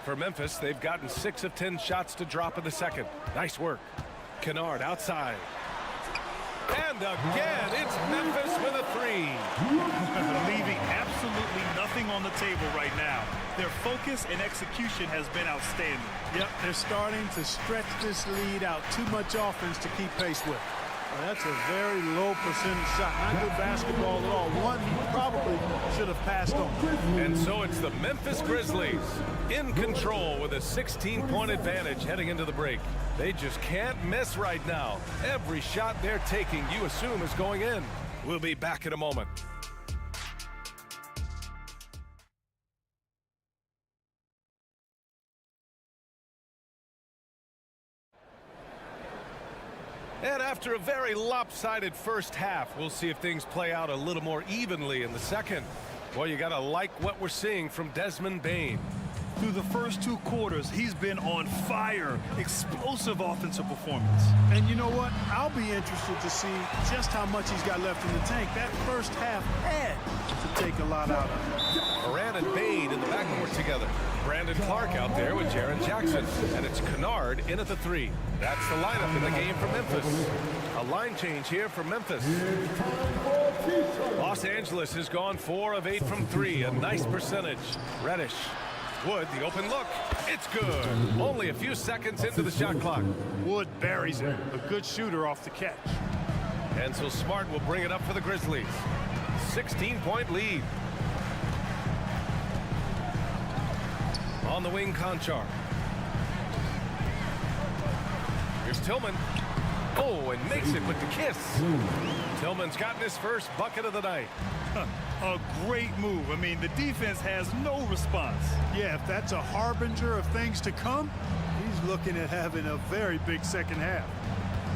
Speaker 1: For Memphis, they've gotten 6 of 10 shots to drop in the second. Nice work. Kennard outside. And again, it's Memphis with a 3.
Speaker 3: Leaving absolutely nothing on the table right now. Their focus and execution has been outstanding.
Speaker 2: Yep, they're starting to stretch this lead out. Too much offense to keep pace with. Well, that's a very low percentage shot. Not good basketball at all. One he probably should have passed on.
Speaker 1: And so it's the Memphis Grizzlies in control with a 16-point advantage heading into the break. They just can't miss right now. Every shot they're taking, you assume, is going in. We'll be back in a moment. And after a very lopsided first half, we'll see if things play out a little more evenly in the second. Well, you got to like what we're seeing from Desmond Bain.
Speaker 3: Through the first 2 quarters, he's been on fire. Explosive offensive performance.
Speaker 2: And you know what? I'll be interested to see just how much he's got left in the tank. That first half had to take a lot out of him.
Speaker 1: Moran and Bain in the backcourt together. Brandon Clark out there with Jaren Jackson. And it's Kennard in at the 3. That's the lineup in the game for Memphis. A line change here for Memphis. Los Angeles has gone 4 of 8 from 3. A nice percentage. Reddish. Wood, the open look. It's good. Only a few seconds into the shot clock.
Speaker 2: Wood buries it. A good shooter off the catch.
Speaker 1: And so Smart will bring it up for the Grizzlies. 16-point lead. On the wing, Conchar. Here's Tillman. Oh, and makes it with the kiss. Tillman's gotten his first bucket of the night.
Speaker 3: A great move. I mean, the defense has no response.
Speaker 2: Yeah, if that's a harbinger of things to come, he's looking at having a very big second half.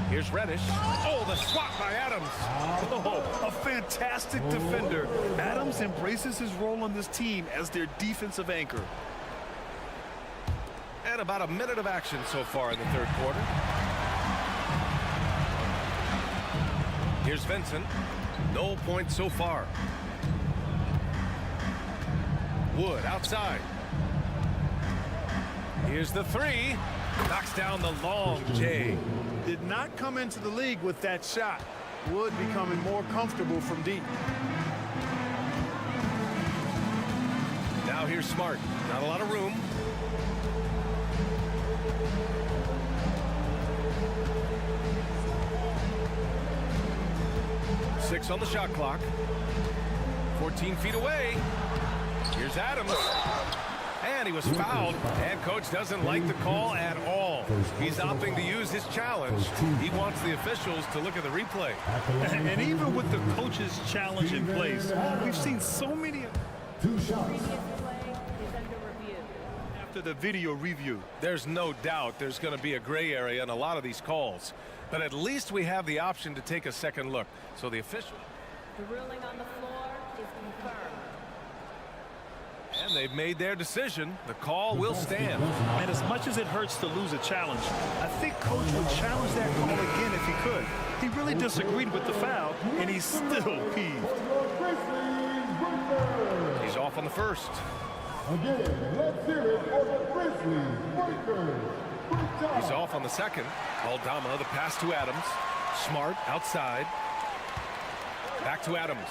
Speaker 1: Here's Reddish. Oh, the swat by Adams.
Speaker 3: Oh, a fantastic defender. Adams embraces his role on this team as their defensive anchor.
Speaker 1: And about a minute of action so far in the third quarter. Here's Vincent. No points so far. Wood outside. Here's the 3. Knocks down the long J.
Speaker 2: Did not come into the league with that shot. Wood becoming more comfortable from deep.
Speaker 1: Now here's Smart. Not a lot of room. Six on the shot clock. 14 feet away. Here's Adams. And he was fouled. And coach doesn't like the call at all. He's opting to use his challenge. He wants the officials to look at the replay.
Speaker 3: And even with the coach's challenge in place, we've seen so many.
Speaker 4: 2 shots.
Speaker 3: After the video review,
Speaker 1: there's no doubt there's going to be a gray area in a lot of these calls. But at least we have the option to take a second look. So the official.
Speaker 5: The ruling on the floor is confirmed.
Speaker 1: And they've made their decision. The call will stand.
Speaker 3: And as much as it hurts to lose a challenge, I think coach would challenge that call again if he could. He really disagreed with the foul, and he's still peeved.
Speaker 1: He's off on the first.
Speaker 4: Again, let's hear it for the Grizzlies breakers.
Speaker 1: He's off on the second. Aldama, the pass to Adams. Smart outside. Back to Adams.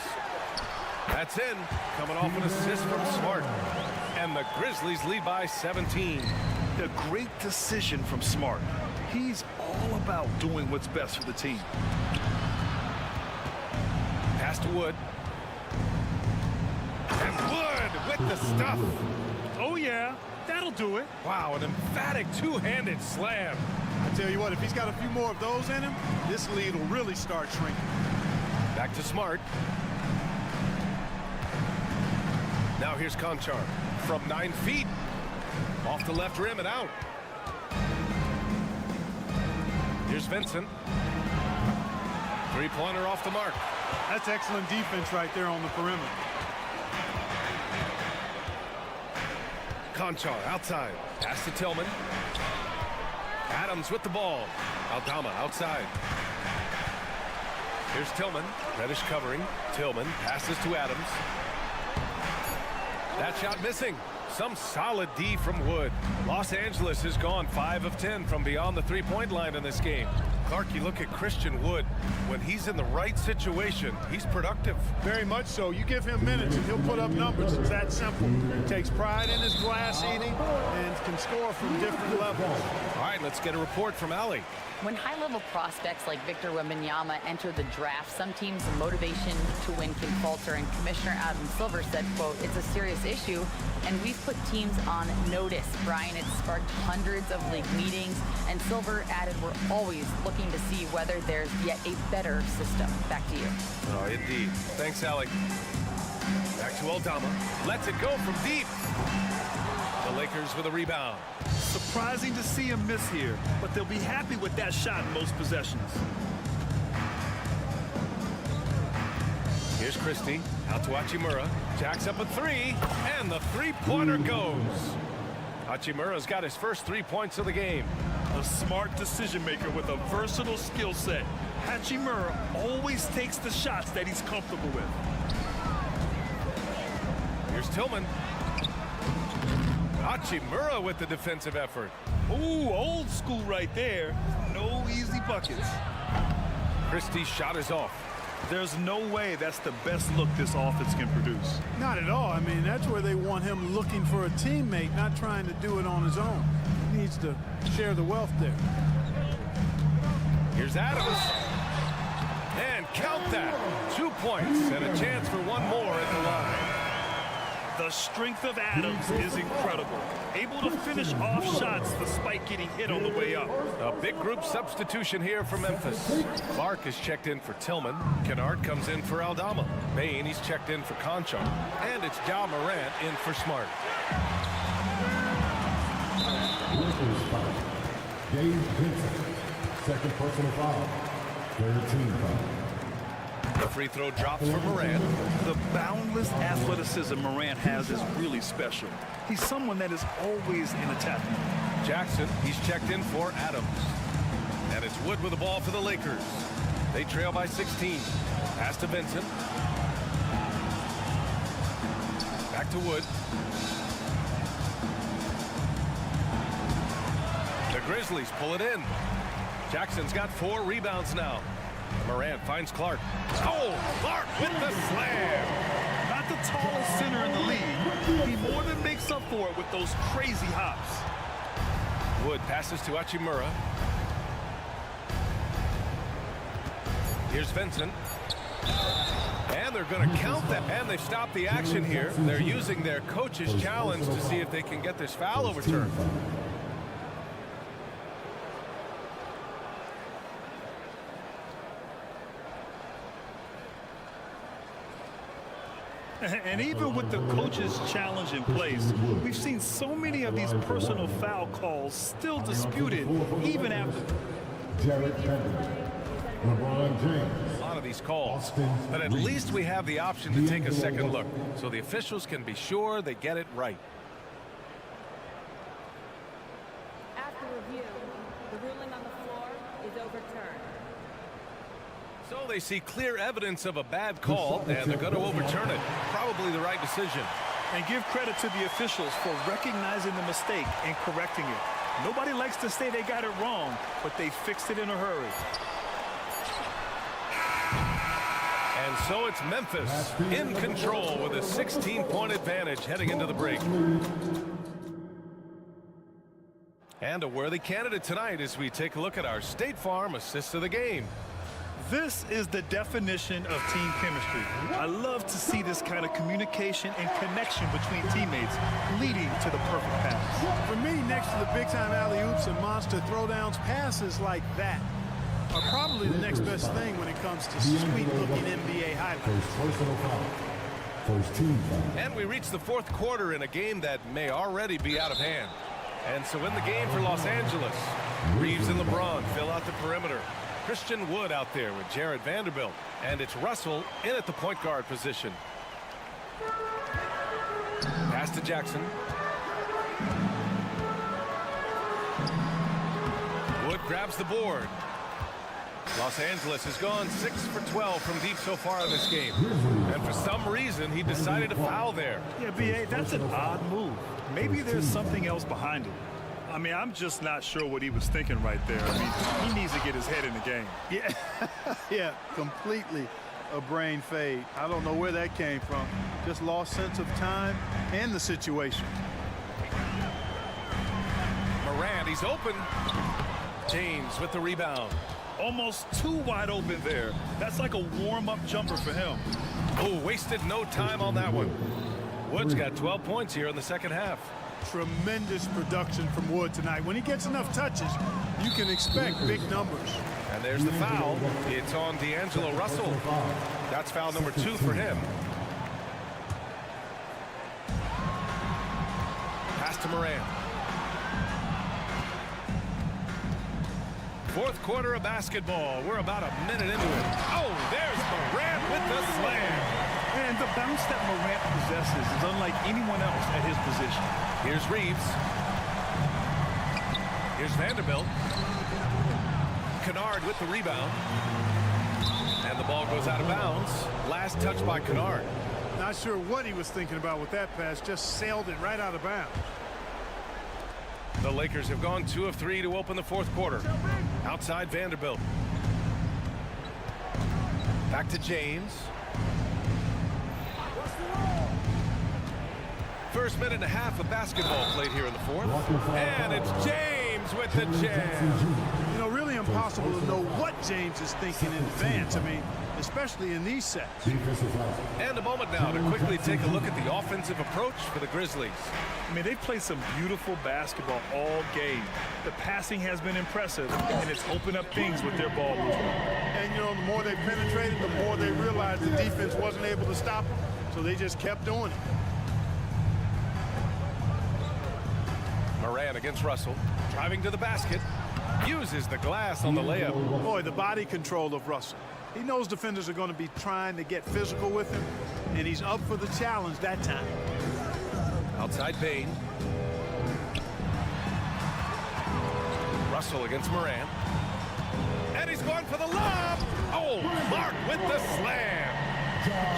Speaker 1: That's in. Coming off an assist from Smart. And the Grizzlies lead by 17.
Speaker 3: A great decision from Smart. He's all about doing what's best for the team.
Speaker 1: Pass to Wood. And Wood with the stuff.
Speaker 3: Oh, yeah. That'll do it.
Speaker 1: Wow, an emphatic two-handed slam.
Speaker 2: I tell you what, if he's got a few more of those in him, this lead will really start shrinking.
Speaker 1: Back to Smart. Now here's Conchar from 9 feet. Off the left rim and out. Here's Vincent. Three-pointer off the mark.
Speaker 2: That's excellent defense right there on the perimeter.
Speaker 1: Conchar outside. Pass to Tillman. Adams with the ball. Aldama outside. Here's Tillman. Reddish covering. Tillman passes to Adams. That shot missing. Some solid D from Wood. Los Angeles has gone 5 of 10 from beyond the three-point line in this game. Clark, you look at Christian Wood. When he's in the right situation, he's productive.
Speaker 2: Very much so. You give him minutes and he'll put up numbers. It's that simple. He takes pride in his glass eating and can score from different levels.
Speaker 1: All right, let's get a report from Allie.
Speaker 5: When high-level prospects like Victor Wembanyama enter the draft, some teams' motivation to win can falter, and Commissioner Adam Silver said, quote, "It's a serious issue, and we've put teams on notice." Brian, it sparked hundreds of league meetings, and Silver added, "We're always looking to see whether there's yet a better system." Back to you.
Speaker 1: Oh, indeed. Thanks, Allie. Back to Aldama. Lets it go from deep. The Lakers with a rebound.
Speaker 3: Surprising to see him miss here, but they'll be happy with that shot in most possessions.
Speaker 1: Here's Christie. Out to Hachimura. Jacks up a three, and the three-pointer goes. Hachimura's got his first 3 points of the game.
Speaker 3: A smart decision maker with a versatile skill set. Hachimura always takes the shots that he's comfortable with.
Speaker 1: Here's Tillman. Hachimura with the defensive effort.
Speaker 3: Ooh, old school right there. No easy buckets.
Speaker 1: Christie's shot is off.
Speaker 3: There's no way that's the best look this offense can produce.
Speaker 2: Not at all. I mean, that's where they want him looking for a teammate, not trying to do it on his own. He needs to share the wealth there.
Speaker 1: Here's Adams. And count that. 2 points and a chance for one more at the line.
Speaker 3: The strength of Adams is incredible. Able to finish off shots despite getting hit on the way up.
Speaker 1: A big group substitution here for Memphis. Clark is checked in for Tillman. Kennard comes in for Aldama. Bain, he's checked in for Conchar. And it's Ja Morant in for Smart.
Speaker 4: Dave Vincent, second personal foul, 13 foul.
Speaker 1: The free throw drops for Morant.
Speaker 3: The boundless athleticism Morant has is really special. He's someone that is always in attack.
Speaker 1: Jackson, he's checked in for Adams. And it's Wood with the ball for the Lakers. They trail by 16. Pass to Vincent. Back to Wood. The Grizzlies pull it in. Jackson's got 4 rebounds now. Morant finds Clark. Oh, Clark with the slam.
Speaker 3: Not the tallest center in the league. He more than makes up for it with those crazy hops.
Speaker 1: Wood passes to Hachimura. Here's Vincent. And they're going to count that. And they've stopped the action here. They're using their coach's challenge to see if they can get this foul overturned.
Speaker 3: And even with the coach's challenge in place, we've seen so many of these personal foul calls still disputed, even after.
Speaker 4: Derek Benjamin, LeBron James.
Speaker 1: A lot of these calls, but at least we have the option to take a second look, so the officials can be sure they get it right.
Speaker 15: After review, the ruling on the floor is overturned.
Speaker 1: So they see clear evidence of a bad call, and they're going to overturn it. Probably the right decision.
Speaker 3: And give credit to the officials for recognizing the mistake and correcting it. Nobody likes to say they got it wrong, but they fixed it in a hurry.
Speaker 1: And so it's Memphis in control with a 16-point advantage heading into the break. And a worthy candidate tonight as we take a look at our State Farm assist of the game.
Speaker 3: This is the definition of team chemistry. I love to see this kind of communication and connection between teammates leading to the perfect pass.
Speaker 2: For me, next to the big-time alley-oops and monster throwdowns, passes like that are probably the next best thing when it comes to sweet-looking NBA highlights.
Speaker 4: First team foul.
Speaker 1: And we reach the fourth quarter in a game that may already be out of hand. And so in the game for Los Angeles, Reeves and LeBron fill out the perimeter. Christian Wood out there with Jared Vanderbilt. And it's Russell in at the point guard position. Pass to Jackson. Wood grabs the board. Los Angeles has gone 6 for 12 from deep so far in this game. And for some reason, he decided to foul there.
Speaker 3: Yeah, B.A., that's an odd move. Maybe there's something else behind it. I mean, I'm just not sure what he was thinking right there. I mean, he needs to get his head in the game.
Speaker 2: Yeah, yeah, completely a brain fade. I don't know where that came from. Just lost sense of time and the situation.
Speaker 1: Morant, he's open. James with the rebound.
Speaker 3: Almost too wide open there. That's like a warm-up jumper for him.
Speaker 1: Oh, wasted no time on that one. Wood's got 12 points here in the second half.
Speaker 2: Tremendous production from Wood tonight. When he gets enough touches, you can expect big numbers.
Speaker 1: And there's the foul. It's on D'Angelo Russell. That's foul number 2 for him. Pass to Morant. Fourth quarter of basketball. We're about a minute into it. Oh, there's Morant with the slam.
Speaker 3: And the bounce that Morant possesses is unlike anyone else at his position.
Speaker 1: Here's Reeves. Here's Vanderbilt. Kennard with the rebound. And the ball goes out of bounds. Last touch by Kennard.
Speaker 2: Not sure what he was thinking about with that pass. Just sailed it right out of bounds.
Speaker 1: The Lakers have gone 2 of 3 to open the fourth quarter. Outside Vanderbilt. Back to James. First minute and a half of basketball played here in the fourth. And it's James with the jam.
Speaker 2: You know, really impossible to know what James is thinking in advance. I mean, especially in these sets.
Speaker 1: And a moment now to quickly take a look at the offensive approach for the Grizzlies.
Speaker 3: I mean, they've played some beautiful basketball all game. The passing has been impressive, and it's opened up things with their ball movement.
Speaker 2: And, you know, the more they penetrated, the more they realized the defense wasn't able to stop them. So they just kept doing it.
Speaker 1: Morant against Russell. Driving to the basket. Uses the glass on the layup.
Speaker 2: Boy, the body control of Russell. He knows defenders are going to be trying to get physical with him, and he's up for the challenge that time.
Speaker 1: Outside Bain. Russell against Morant. And he's going for the lob. Oh, Mark with the slam.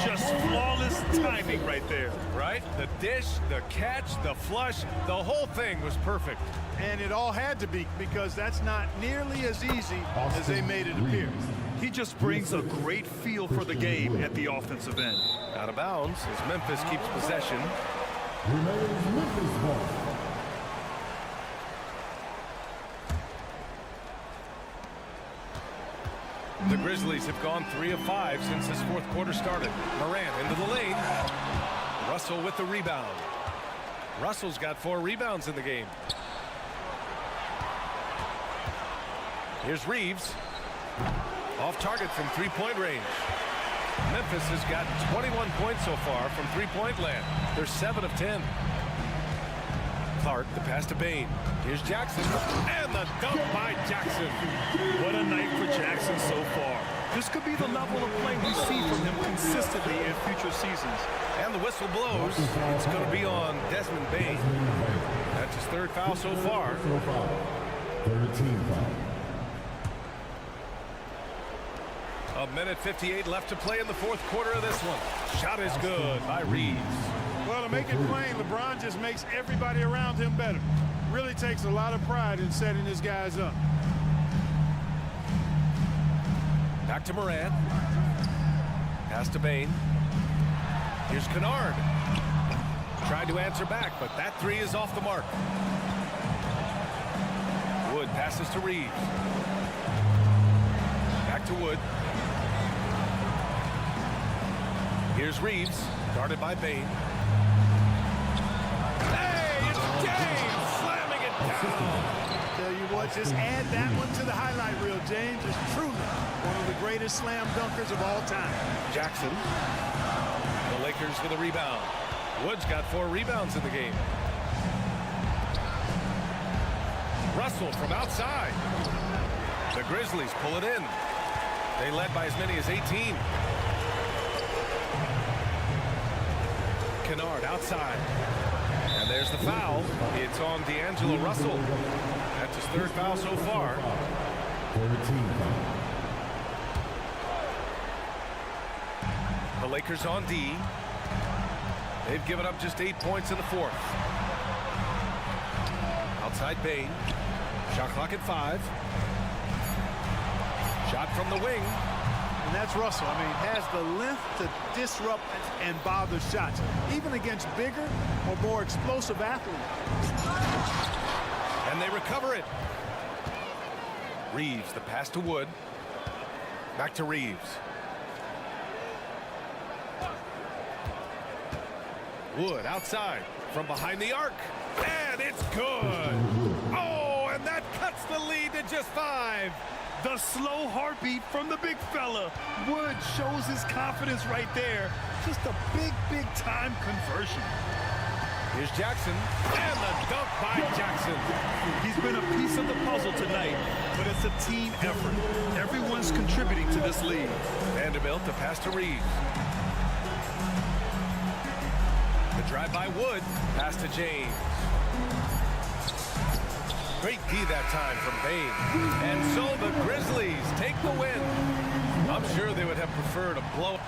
Speaker 3: Just flawless timing right there.
Speaker 1: Right? The dish, the catch, the flush, the whole thing was perfect.
Speaker 2: And it all had to be, because that's not nearly as easy as they made it appear.
Speaker 3: He just brings a great feel for the game at the offensive end.
Speaker 1: Out of bounds as Memphis keeps possession. The Grizzlies have gone 3 of 5 since this fourth quarter started. Morant into the lane. Russell with the rebound. Russell's got 4 rebounds in the game. Here's Reeves. Off target from three-point range. Memphis has got 21 points so far from three-point land. They're 7 of 10. Clark, the pass to Bain. Here's Jackson. And the dunk by Jackson.
Speaker 3: What a night for Jackson so far. This could be the level of play we see from him consistently in future seasons.
Speaker 1: And the whistle blows. It's going to be on Desmond Bain. That's his 3rd foul so far.
Speaker 4: 13 foul.
Speaker 1: A minute 58 left to play in the fourth quarter of this one. Shot is good by Reeves.
Speaker 2: Well, to make it plain, LeBron just makes everybody around him better. Really takes a lot of pride in setting his guys up.
Speaker 1: Back to Morant. Pass to Bain. Here's Kennard. Tried to answer back, but that 3 is off the mark. Wood passes to Reeves. Back to Wood. Here's Reeves, guarded by Bain. Hey, it's James slamming it down.
Speaker 2: Tell you what, just add that one to the highlight reel. James is truly one of the greatest slam dunkers of all time.
Speaker 1: Jackson. The Lakers with a rebound. Wood's got 4 rebounds in the game. Russell from outside. The Grizzlies pull it in. They led by as many as 18. Kennard outside. And there's the foul. It's on D'Angelo Russell. That's his third foul so far.
Speaker 4: 13 foul.
Speaker 1: The Lakers on D. They've given up just 8 points in the fourth. Outside Bain. Shot clock at 5. Shot from the wing.
Speaker 2: And that's Russell. I mean, has the length to disrupt and bother shots, even against bigger or more explosive athletes.
Speaker 1: And they recover it. Reeves, the pass to Wood. Back to Reeves. Wood outside from behind the arc. And it's good. Oh, and that cuts the lead to just 5.
Speaker 3: The slow heartbeat from the big fella. Wood shows his confidence right there. Just a big time conversion.
Speaker 1: Here's Jackson. And the dunk by Jackson.
Speaker 3: He's been a piece of the puzzle tonight, but it's a team effort. Everyone's contributing to this lead.
Speaker 1: Vanderbilt, the pass to Reeves. The drive by Wood. Pass to James. Great D that time from Bain. And so the Grizzlies take the win. I'm sure they would have preferred a blow.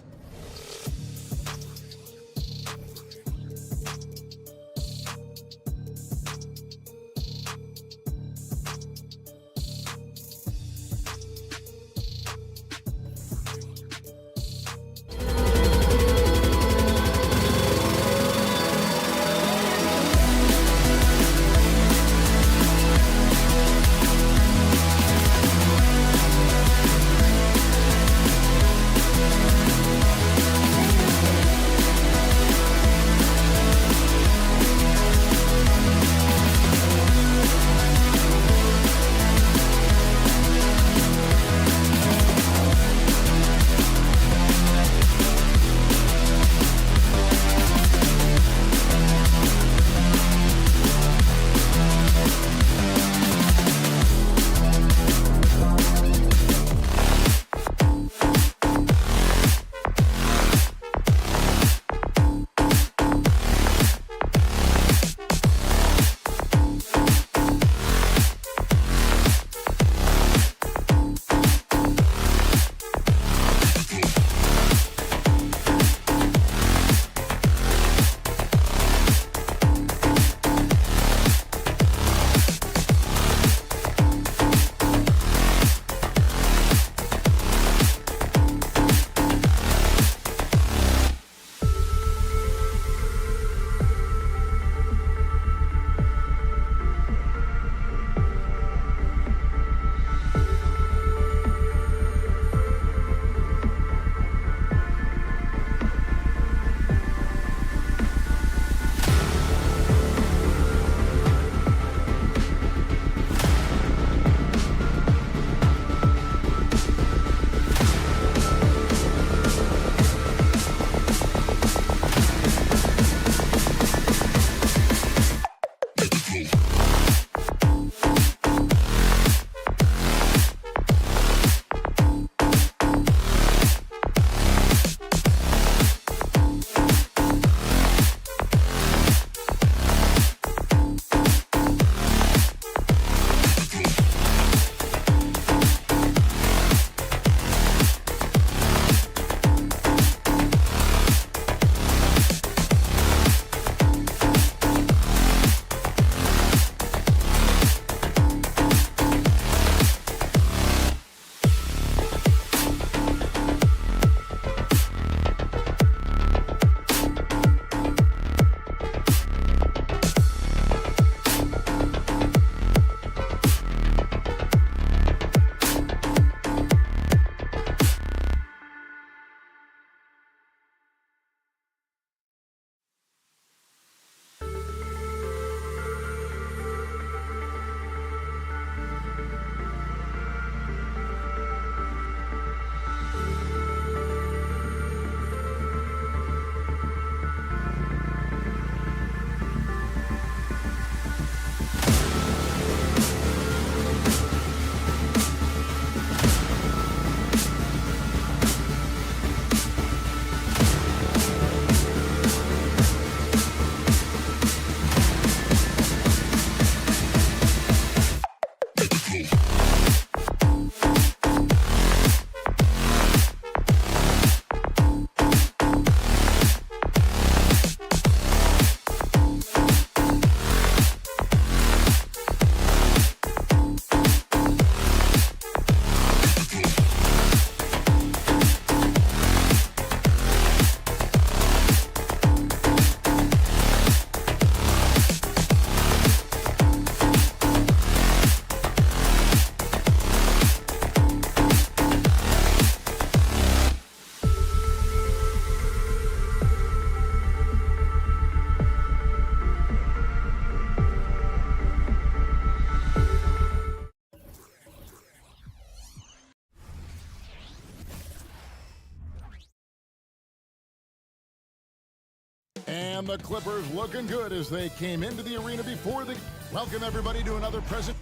Speaker 6: And the Clippers looking good as they came into the arena before the... Welcome, everybody, to another present...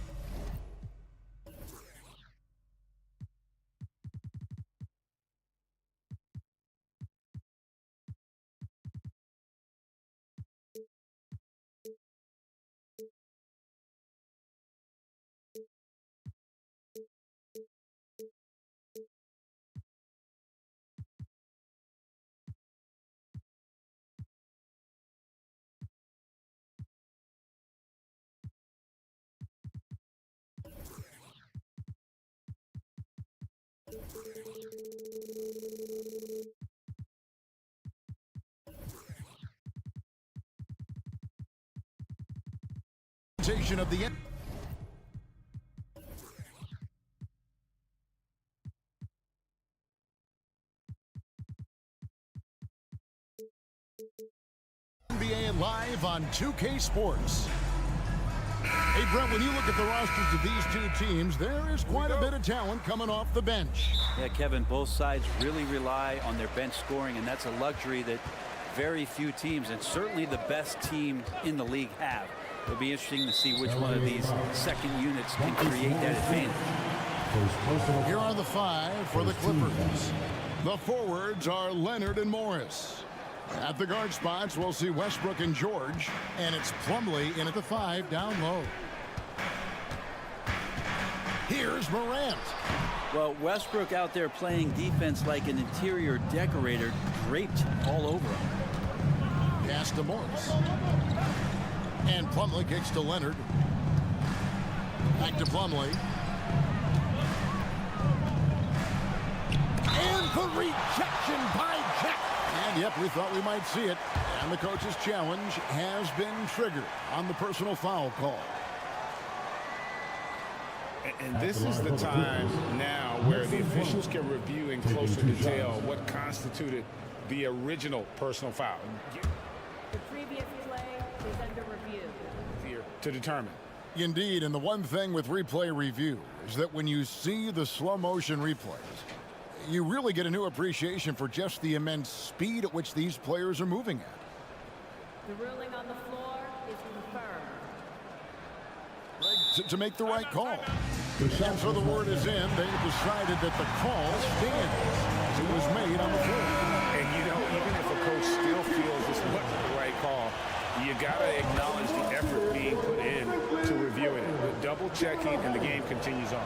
Speaker 6: of the NBA live on 2K Sports. Hey, Brent, when you look at the rosters of these two teams, there is quite a bit of talent coming off the bench.
Speaker 16: Yeah, Kevin, both sides really rely on their bench scoring, and that's a luxury that very few teams, and certainly the best team in the league, have. It'll be interesting to see which one of these second units can create that advantage.
Speaker 6: Here are the five for the Clippers. The forwards are Leonard and Morris. At the guard spots, we'll see Westbrook and George, and it's Plumlee in at the 5 down low. Here's Morant.
Speaker 16: Well, Westbrook out there playing defense like an interior decorator, draped all over him.
Speaker 6: Pass to Morris. And Plumlee kicks to Leonard. Back to Plumlee. And the rejection by Jack. And yep, we thought we might see it. And the coach's challenge has been triggered on the personal foul call.
Speaker 11: And this is the time now where the officials can review in closer detail what constituted the original personal foul.
Speaker 15: The previous play is under review.
Speaker 11: Here to determine.
Speaker 6: Indeed, and the one thing with replay review is that when you see the slow motion replays, you really get a new appreciation for just the immense speed at which these players are moving at.
Speaker 15: The ruling on the floor is confirmed.
Speaker 6: To make the right call. And so the word is in. They've decided that the call stands as it was made on the floor.
Speaker 11: And you know, even if a coach still feels this wasn't the right call, you got to acknowledge the effort being put in to reviewing it. The double checking, and the game continues on.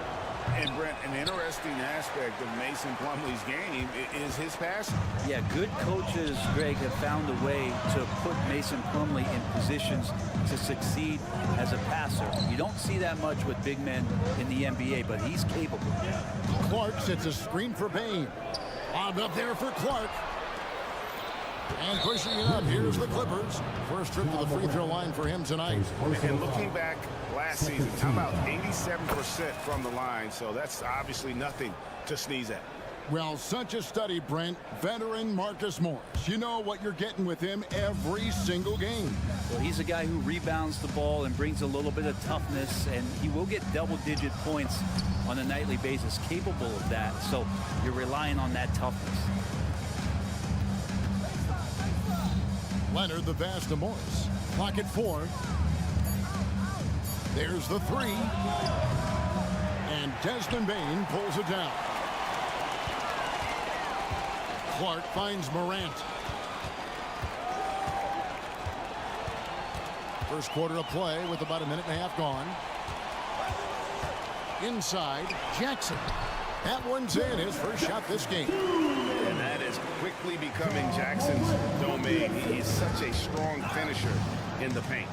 Speaker 10: And Brent, an interesting aspect of Mason Plumlee's game is his passing.
Speaker 16: Yeah, good coaches, Greg, have found a way to put Mason Plumlee in positions to succeed as a passer. You don't see that much with big men in the NBA, but he's capable.
Speaker 6: Clark sets a screen for Bain. Lobbed up there for Clark. And pushing it up, here's the Clippers. First trip to the free throw line for him tonight.
Speaker 10: And looking back last season, how about 87% from the line? So that's obviously nothing to sneeze at.
Speaker 6: Well, such a study, Brent. Veteran Marcus Morris. You know what you're getting with him every single game.
Speaker 16: Well, he's a guy who rebounds the ball and brings a little bit of toughness, and he will get double-digit points on a nightly basis, capable of that. So you're relying on that toughness.
Speaker 6: Leonard, the pass to Morris. Clock at 4. There's the 3. And Desmond Bain pulls it down. Clark finds Morant. First quarter of play with about a minute and a half gone. Inside, Jackson. That one's in, his first shot this game.
Speaker 10: And that is quickly becoming Jackson's domain. He's such a strong finisher in the paint.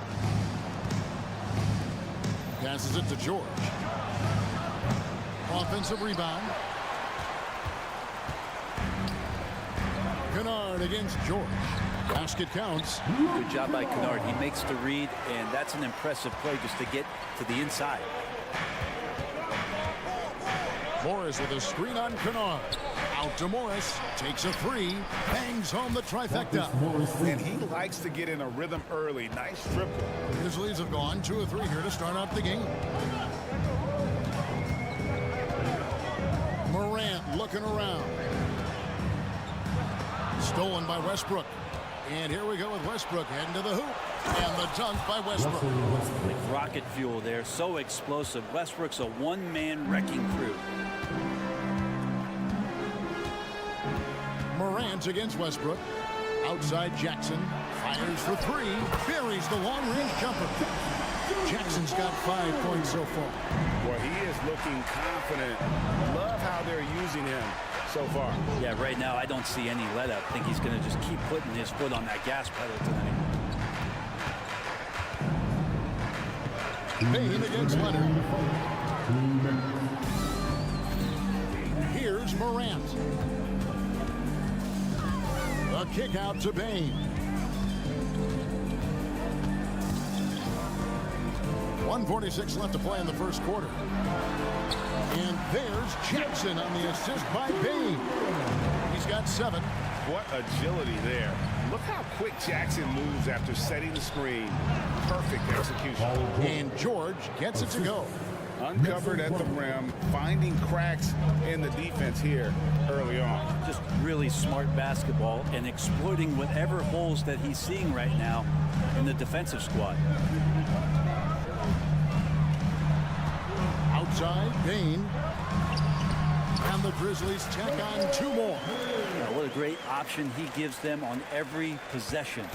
Speaker 6: Passes it to George. Offensive rebound. Kennard against George. Basket counts.
Speaker 16: Good job by Kennard. He makes the read, and that's an impressive play just to get to the inside.
Speaker 6: Morris with a screen on Kennard. Out to Morris. Takes a 3. Bangs home the trifecta.
Speaker 10: And he likes to get in a rhythm early. Nice triple.
Speaker 6: The Grizzlies have gone 2 of 3 here to start out the game. Morant looking around. Stolen by Westbrook. And here we go with Westbrook heading to the hoop. And the dunk by Westbrook.
Speaker 16: Like rocket fuel there. So explosive. Westbrook's a one-man wrecking crew.
Speaker 6: Morant against Westbrook. Outside Jackson. Fires for three. Buries the long-range jumper. Jackson's got 5 points so far.
Speaker 11: Well, he is looking confident. Love how they're using him so far.
Speaker 16: Yeah, right now I don't see any let up. I think he's going to just keep putting his foot on that gas pedal tonight.
Speaker 6: Bain against Leonard. Here's Morant. A kick out to Bain. 1:46 left to play in the first quarter. And there's Jackson on the assist by Bain. He's got 7.
Speaker 11: What agility there. Look how quick Jackson moves after setting the screen. Perfect execution.
Speaker 6: And George gets it to go.
Speaker 11: Uncovered at the rim, finding cracks in the defense here early on.
Speaker 16: Just really smart basketball and exploiting whatever holes that he's seeing right now in the defensive squad.
Speaker 6: Outside, Bain. And the Grizzlies tack on 2 more.
Speaker 16: Yeah, what a great option he gives them on every possession.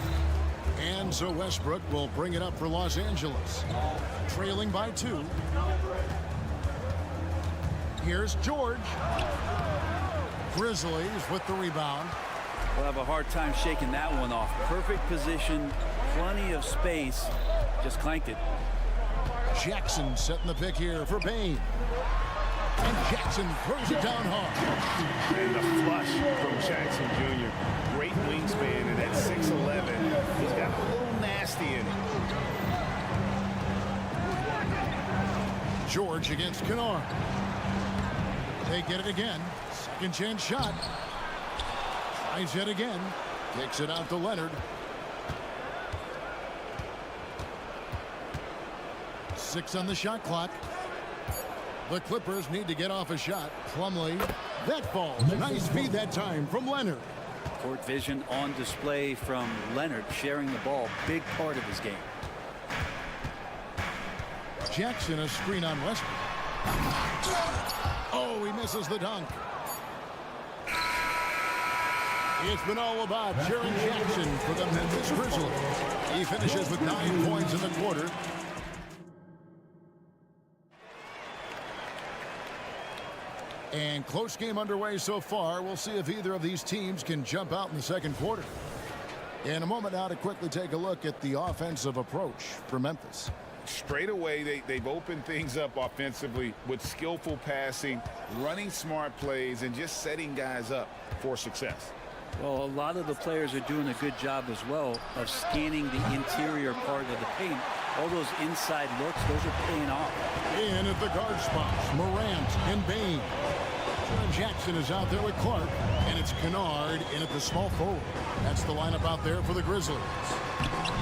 Speaker 6: And so Westbrook will bring it up for Los Angeles. Trailing by 2. Here's George. Grizzlies with the rebound.
Speaker 16: We'll have a hard time shaking that one off. Perfect position, plenty of space. Just clanked it.
Speaker 6: Jackson setting the pick here for Bain. And Jackson throws it down hard.
Speaker 11: And the flush from Jackson Jr. Great wingspan, and at 6'11", he's got a little nasty in it.
Speaker 6: George against Kennard. They get it again. Second chance shot. Tries it again. Kicks it out to Leonard. 6 on the shot clock. The Clippers need to get off a shot. Plumlee. That falls. Nice feed that time from Leonard.
Speaker 16: Court vision on display from Leonard, sharing the ball. Big part of his game.
Speaker 6: Jackson, a screen on Westbrook. Oh, he misses the dunk. It's been all about Jaren Jackson for the Memphis Grizzlies. He finishes with 9 points in the quarter. And close game underway so far. We'll see if either of these teams can jump out in the second quarter. In a moment now to quickly take a look at the offensive approach for Memphis.
Speaker 11: Straight away, they've opened things up offensively with skillful passing, running smart plays, and just setting guys up for success.
Speaker 16: Well, a lot of the players are doing a good job as well of scanning the interior part of the paint. All those inside looks, those are paying off.
Speaker 6: In at the guard spots, Morant and Bain. Jaren Jackson is out there with Clark, and it's Kennard in at the small forward. That's the lineup out there for the Grizzlies.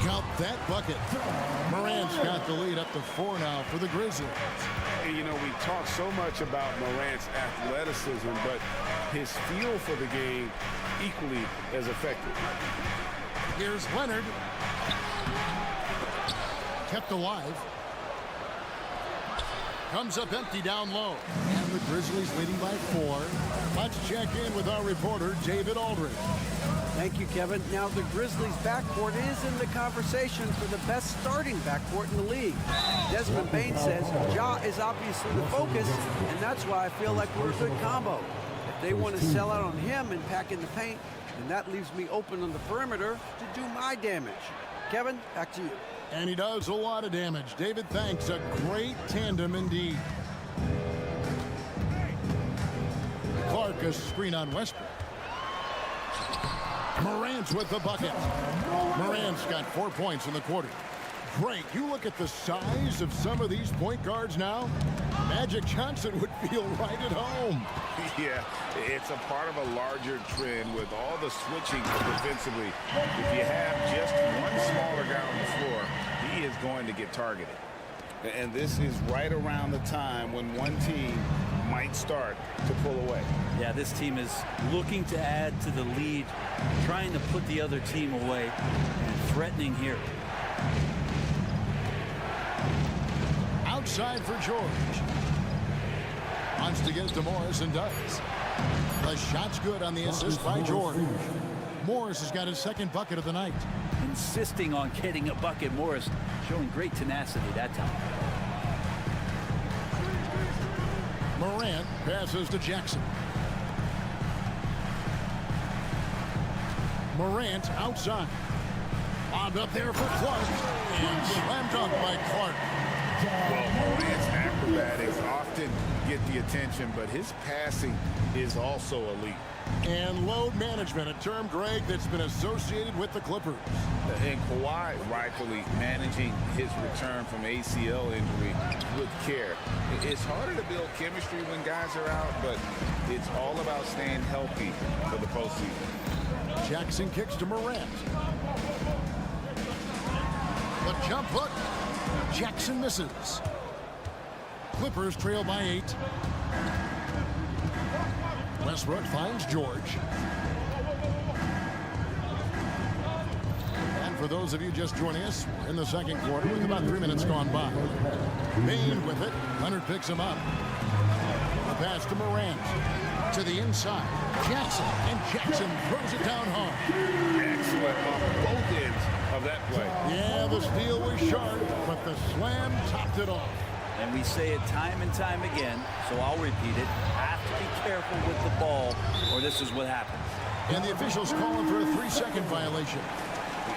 Speaker 6: Count that bucket. Morant's got the lead up to 4 now for the Grizzlies.
Speaker 11: And, you know, we talk so much about Morant's athleticism, but his feel for the game equally as effective.
Speaker 6: Here's Leonard. Kept alive. Comes up empty down low. And the Grizzlies leading by 4. Let's check in with our reporter, David Aldridge.
Speaker 9: Thank you, Kevin. Now, the Grizzlies' backcourt is in the conversation for the best starting backcourt in the league. Desmond Bain says Ja is obviously the focus, and that's why I feel like we're a good combo. If they want to sell out on him and pack in the paint, then that leaves me open on the perimeter to do my damage. Kevin, back to you.
Speaker 6: And he does a lot of damage. David, thanks. A great tandem indeed. Clark, a screen on Westbrook. Morant's with the bucket. Morant's got 4 points in the quarter. Greg, you look at the size of some of these point guards now. Magic Johnson would feel right at home.
Speaker 11: Yeah, it's a part of a larger trend with all the switching defensively. If you have just one smaller guy on the floor, he is going to get targeted. And this is right around the time when one team might
Speaker 10: might start to pull away.
Speaker 16: Yeah, this team is looking to add to the lead, trying to put the other team away, and threatening here.
Speaker 6: Outside for George. Wants to get it to Morris and does. The shot's good on the assist by George. Morris has got his second bucket of the night.
Speaker 16: Insisting on getting a bucket. Morris showing great tenacity that time.
Speaker 6: Morant passes to Jackson. Morant outside. Bombed up there for Clark. And slam dunk by Clark.
Speaker 10: Well, Morant's acrobatics often get the attention, but his passing is also elite.
Speaker 6: And load management, a term, Greg, that's been associated with the Clippers.
Speaker 10: And Kawhi rightfully managing his return from ACL injury with care. It's harder to build chemistry when guys are out, but it's all about staying healthy for the postseason.
Speaker 6: Jackson kicks to Morant. The jump hook. Jackson misses. Clippers trail by 8. Westbrook finds George. And for those of you just joining us, in the second quarter with about 3 minutes gone by. Bain with it. Leonard picks him up. The pass to Morant. To the inside. Jackson. And Jackson throws it down hard.
Speaker 10: Excellent on both ends of that play.
Speaker 6: Yeah, the steal was sharp, but the slam topped it off.
Speaker 16: And we say it time and time again, so I'll repeat it. Have to be careful with the ball, or this is what happens.
Speaker 6: And the officials calling for a 3-second violation.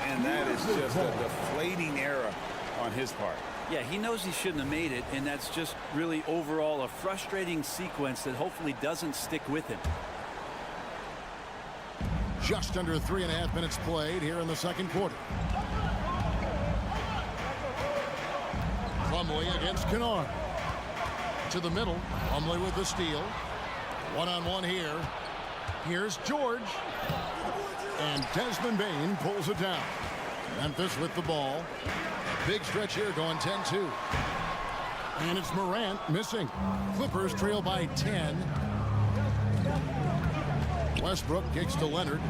Speaker 10: And that is just a deflating error on his part.
Speaker 16: Yeah, he knows he shouldn't have made it, and that's just really overall a frustrating sequence that hopefully doesn't stick with him.
Speaker 6: Just under 3.5 minutes played here in the second quarter. Plumlee against Kennard. To the middle. Plumlee with the steal. One-on-one here. Here's George. And Desmond Bain pulls it down. Memphis with the ball. Big stretch here going 10-2. And it's Morant missing. Clippers trail by 10. Westbrook kicks to Leonard.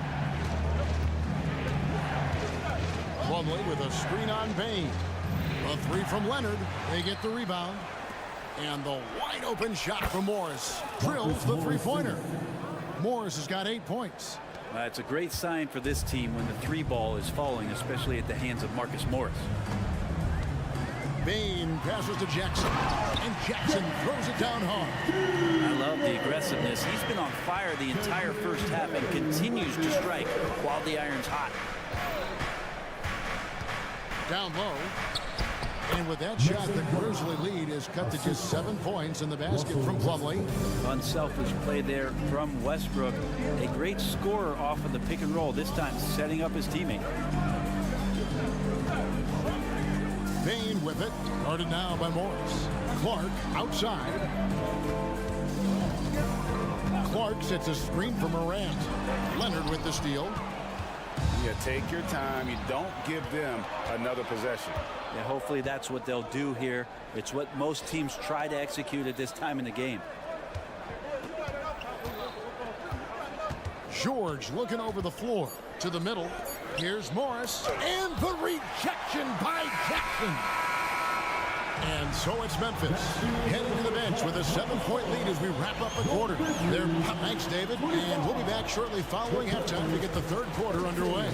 Speaker 6: Plumlee with a screen on Bain. A 3 from Leonard. They get the rebound. And the wide open shot from Morris. Drills the 3-pointer. Morris has got 8 points.
Speaker 16: It's a great sign for this team when the 3 ball is falling, especially at the hands of Marcus Morris.
Speaker 6: Bain passes to Jackson. And Jackson throws it down hard.
Speaker 16: I love the aggressiveness. He's been on fire the entire first half and continues to strike while the iron's hot.
Speaker 6: Down low. And with that shot, the Grizzly lead is cut to just 7 points in the basket from Plumlee.
Speaker 16: Unselfish play there from Westbrook. A great scorer off of the pick and roll, this time setting up his teammate.
Speaker 6: Bain with it. Guarded now by Morris. Clark outside. Clark sets a screen for Morant. Leonard with the steal.
Speaker 10: Yeah, take your time. You don't give them another possession.
Speaker 16: Yeah, hopefully that's what they'll do here. It's what most teams try to execute at this time in the game.
Speaker 6: George looking over the floor to the middle. Here's Morris. And the rejection by Jackson. And so it's Memphis heading to the bench with a 7-point lead as we wrap up the quarter. Thanks, David. And we'll be back shortly following halftime to get the third quarter underway.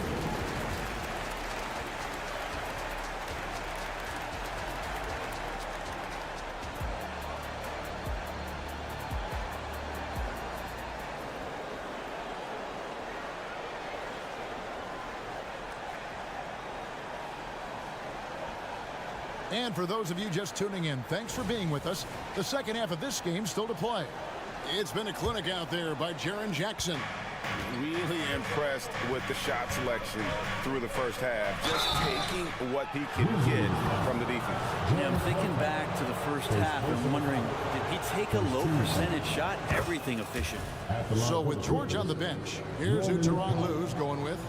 Speaker 6: And for those of you just tuning in, thanks for being with us. The second half of this game still to play. It's been a clinic out there by Jaren Jackson.
Speaker 10: Really impressed with the shot selection through the first half. Just taking what he can get from the defense.
Speaker 16: Yeah, I'm thinking back to the first half and wondering, did he take a low percentage shot? Everything efficient.
Speaker 6: So with George on the bench, here's who Tyronn Lue's going with.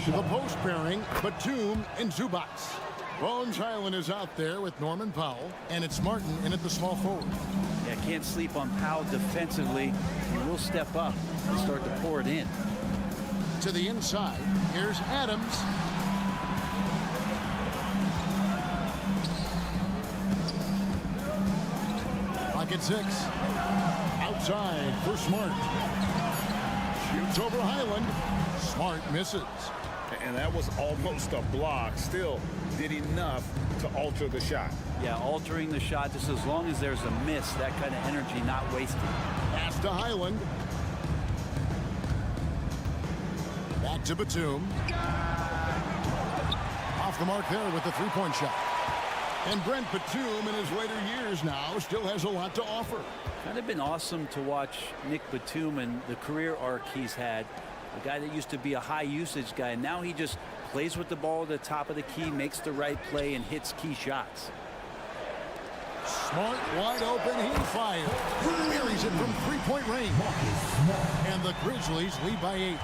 Speaker 6: The post pairing, Batum and Zubac. Bones Highland is out there with Norman Powell, and it's Martin in at the small forward.
Speaker 16: Yeah, can't sleep on Powell defensively. He will step up and start to pour it in.
Speaker 6: To the inside, here's Adams. Clock at 6. Outside for Smart. Shoots over Highland. Smart misses.
Speaker 11: And that was almost a block. Still did enough to alter the shot.
Speaker 16: Yeah, altering the shot just as long as there's a miss, that kind of energy not wasted.
Speaker 6: Pass to Highland. Back to Batum. Off the mark there with the three-point shot. And Brent Batum in his later years now still has a lot to offer.
Speaker 16: Kind of been awesome to watch Nick Batum and the career arc he's had. A guy that used to be a high usage guy. Now he just plays with the ball at the top of the key, makes the right play, and hits key shots.
Speaker 6: Smart wide open, he fired. Buries it from three-point range. And the Grizzlies lead by 8.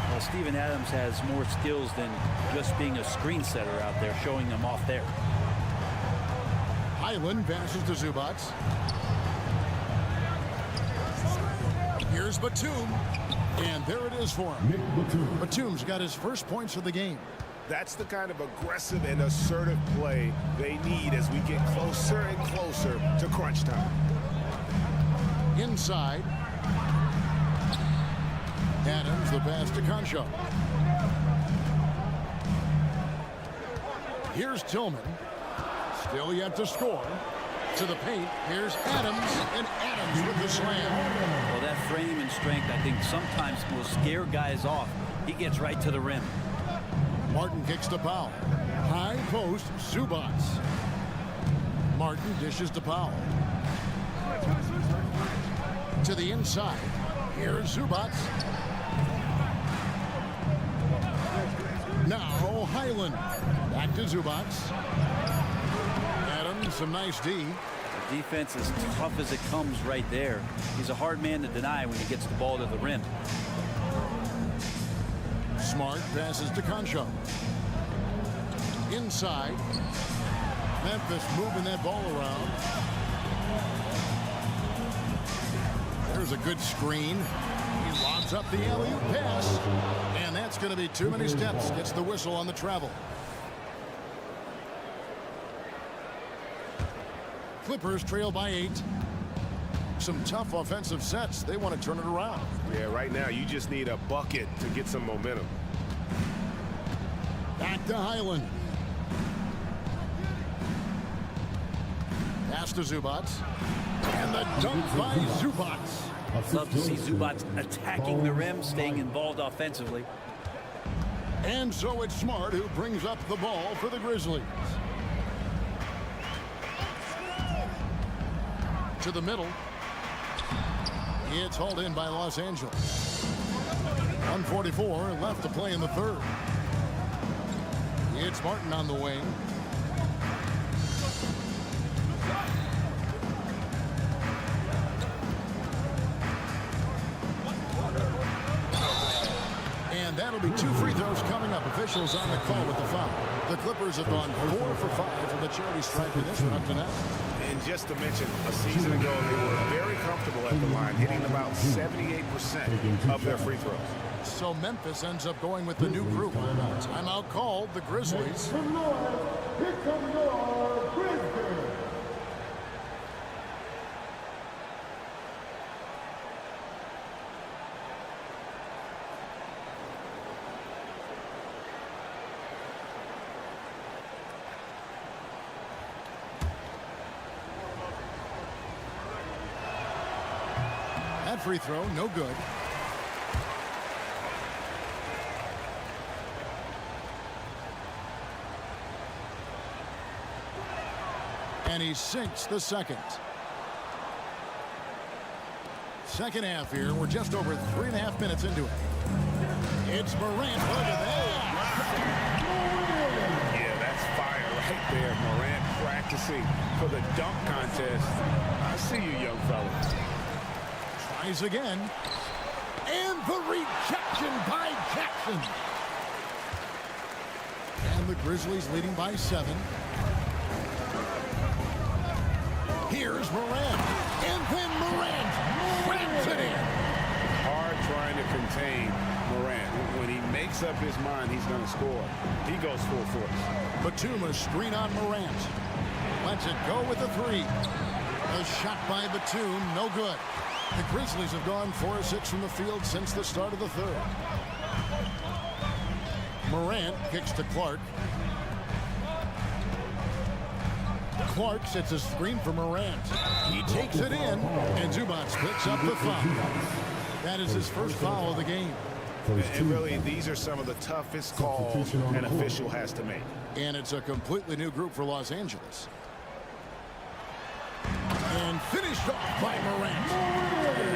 Speaker 16: Well, Steven Adams has more skills than just being a screen setter out there, showing them off there.
Speaker 6: Highland passes to Zubac. Here's Batum. And there it is for him. Batum's got his first points of the game.
Speaker 11: That's the kind of aggressive and assertive play they need as we get closer and closer to crunch time.
Speaker 6: Inside. Adams, the pass to Concho. Here's Tillman. Still yet to score. To the paint. Here's Adams. And Adams with the slam.
Speaker 16: Well, that frame and strength, I think, sometimes will scare guys off. He gets right to the rim.
Speaker 6: Martin kicks to Powell. High post, Zubac. Martin dishes to Powell. To the inside. Here's Zubac. Now Highland. Back to Zubac. Adams, some nice D.
Speaker 16: The defense is tough as it comes right there. He's a hard man to deny when he gets the ball to the rim.
Speaker 6: Smart passes to Concho. Inside. Memphis moving that ball around. There's a good screen. He lobs up the alley-oop pass. And that's going to be too many steps. Gets the whistle on the travel. Clippers trail by 8. Some tough offensive sets. They want to turn it around.
Speaker 11: Yeah, right now you just need a bucket to get some momentum.
Speaker 6: Back to Highland. Pass to Zubac. And the dunk by Zubac.
Speaker 16: Love to see Zubac attacking the rim, staying involved offensively.
Speaker 6: And so it's Smart who brings up the ball for the Grizzlies. To the middle. It's hauled in by Los Angeles. 1:44 left to play in the third. It's Martin on the wing. And that'll be 2 free throws coming up. Officials on the call with the foul. The Clippers have gone 4 for 5 from the charity stripe in this one up to now.
Speaker 11: And just to mention, a season ago, they were very comfortable at the line, hitting about 78% of their free throws.
Speaker 6: So Memphis ends up going with the new group. Timeout called, the Grizzlies.
Speaker 4: Here comes your Grizzlies.
Speaker 6: That free throw, no good. And he sinks the second. Second half here. We're just over 3.5 minutes into it. It's Morant. Look at that.
Speaker 11: Yeah, that's fire right there. Morant practicing for the dunk contest. I see you, young fella.
Speaker 6: Tries again. And the rejection by Jackson. And And the Grizzlies leading by 7. Here's Morant. And then Morant rams it in.
Speaker 11: Hard trying to contain Morant. When he makes up his mind he's going to score, he goes full force.
Speaker 6: Batum, a screen on Morant. Lets it go with a 3. A shot by Batum, no good. The Grizzlies have gone 4 of 6 from the field since the start of the third. Morant kicks to Clark. Clark sets a screen for Morant. He takes it in, and Zubac picks up the foul. That is his first foul of the game.
Speaker 11: And really, these are some of the toughest calls an official has to make.
Speaker 6: And it's a completely new group for Los Angeles. And finished off by Morant.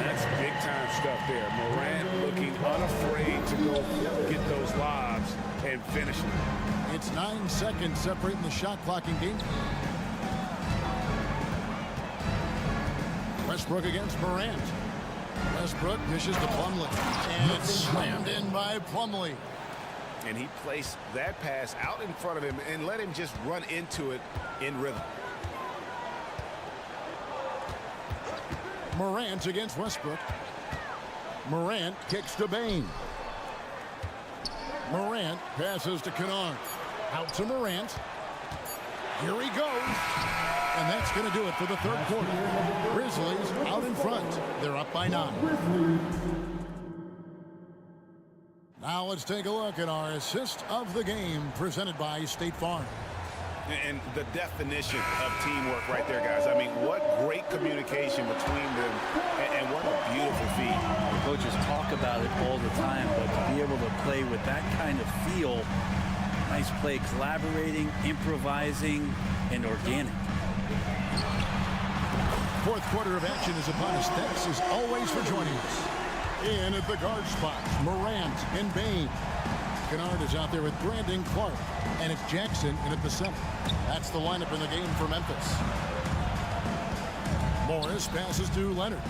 Speaker 11: That's big-time stuff there. Morant looking unafraid to go get those lobs and finish them.
Speaker 6: It's 9 seconds separating the shot clock in game. Westbrook against Morant. Westbrook dishes to Plumlee. And it's slammed in by Plumlee.
Speaker 11: And he placed that pass out in front of him and let him just run into it in rhythm.
Speaker 6: Morant against Westbrook. Morant kicks to Bane. Morant passes to Kennard. Out to Morant. Here he goes. And that's going to do it for the third quarter. Grizzlies out in front. They're up by 9. Now let's take a look at our assist of the game presented by State Farm.
Speaker 11: And the definition of teamwork right there, guys. I mean, what great communication between them, and what a beautiful feat.
Speaker 16: Coaches talk about it all the time, but to be able to play with that kind of feel, nice play, collaborating, improvising, and organic.
Speaker 6: Fourth quarter of action is upon us. Thanks as always for joining us. In at the guard spots, Morant and Bane. Kennard is out there with Brandon Clark. And it's Jackson in at the center. That's the lineup in the game for Memphis. Morris passes to Leonard.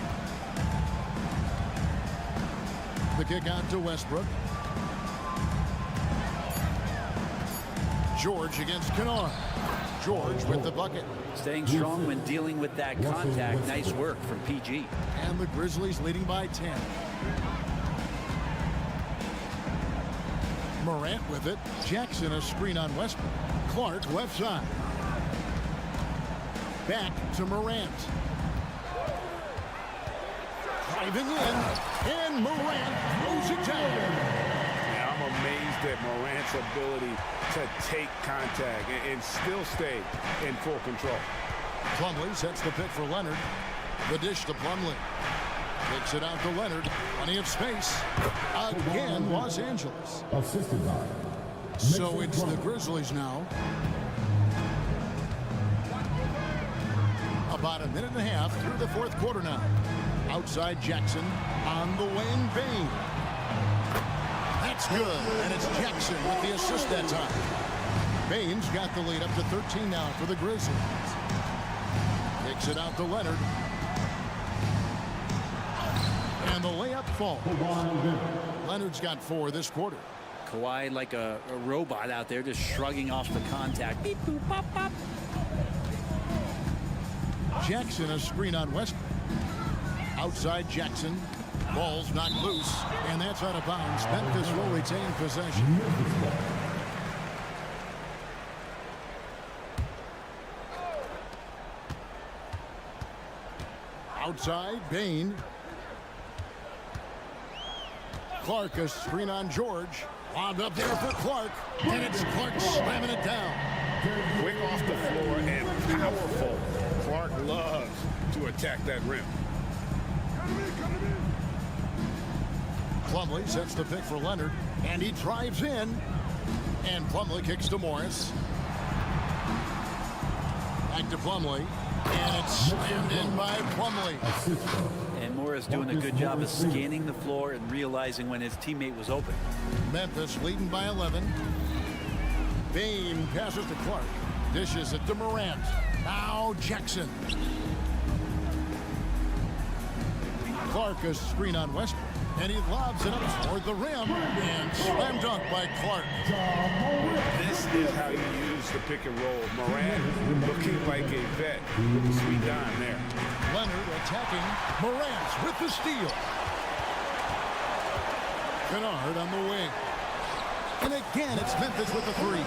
Speaker 6: The kick out to Westbrook. George against Kennard. George with the bucket.
Speaker 16: Staying strong when dealing with that contact. Nice work from PG.
Speaker 6: And the Grizzlies leading by 10. Morant with it. Jackson a screen on Westbrook. Clark left side. Back to Morant. Driving in. And Morant throws it down.
Speaker 11: Yeah, I'm amazed at Morant's ability to take contact and still stay in full control.
Speaker 6: Plumlee sets the pick for Leonard. The dish to Plumlee. Kicks it out to Leonard. Plenty of space. Again, Los Angeles.
Speaker 4: Assisted by.
Speaker 6: So it's the Grizzlies now. About a minute and a half through the fourth quarter now. Outside Jackson on the wing. Bane. That's good. And it's Jackson with the assist that time. Bane's got the lead up to 13 now for the Grizzlies. Kicks it out to Leonard. And the layup falls. Leonard's got 4 this quarter.
Speaker 16: Kawhi like a robot out there just shrugging off the contact. Beep, boop, pop, pop.
Speaker 6: Jackson a screen on Westbrook. Outside Jackson. Ball's knocked loose. And that's out of bounds. Memphis will retain possession. Outside, Bane. Clark a screen on George. Lobbed up there for Clark. And it's Clark slamming it down.
Speaker 11: Quick off the floor and powerful. Clark loves to attack that rim.
Speaker 6: Plumlee sets the pick for Leonard. And he drives in. And Plumlee kicks to Morris. Back to Plumlee. And it's slammed in by Plumlee.
Speaker 16: And Morris doing a good job of scanning the floor and realizing when his teammate was open.
Speaker 6: Memphis leading by 11. Bane passes to Clark. Dishes it to Morant. Now Jackson. Clark a screen on Westbrook. And he lobs it up toward the rim. And slam dunk by Clark.
Speaker 11: This is how you use the pick and roll. Morant looking like a vet with the sweet dime there.
Speaker 6: Leonard attacking. Morant with the steal. Kennard on the wing. And again, it's Memphis with the three.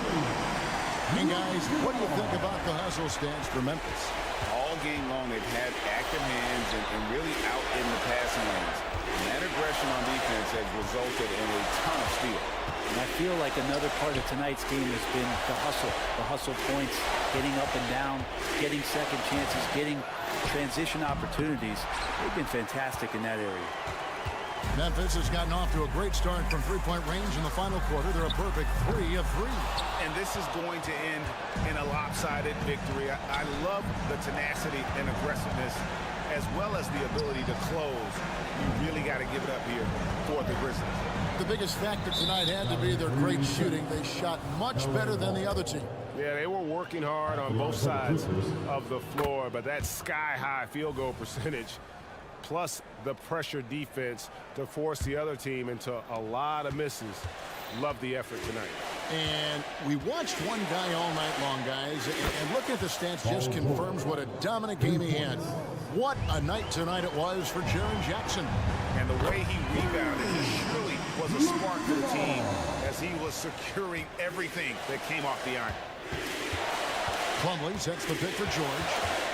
Speaker 6: And guys, what do you think about the hustle stance for Memphis?
Speaker 10: All game long, they've had active hands and really out in the passing lanes. And that aggression on defense has resulted in a ton of steals.
Speaker 16: And I feel like another part of tonight's game has been the hustle points, getting up and down, getting second chances, getting transition opportunities. They've been fantastic in that area.
Speaker 6: Memphis has gotten off to a great start from three-point range in the final quarter. They're a perfect 3 of 3.
Speaker 10: And this is going to end in a lopsided victory. I love the tenacity and aggressiveness as well as the ability to close. You really got to give it up here for the Grizzlies.
Speaker 6: The biggest factor tonight had to be their great shooting. They shot much better than the other team.
Speaker 11: Yeah, they were working hard on both sides of the floor, but that sky-high field goal percentage plus the pressure defense to force the other team into a lot of misses. Love the effort tonight.
Speaker 6: And we watched one guy all night long, guys, and looking at the stats just confirms what a dominant game he had. What a night tonight it was for Jaren Jackson.
Speaker 10: And the way he rebounded, he surely was a spark for the team as he was securing everything that came off the iron.
Speaker 6: Plumlee sets the pick for George.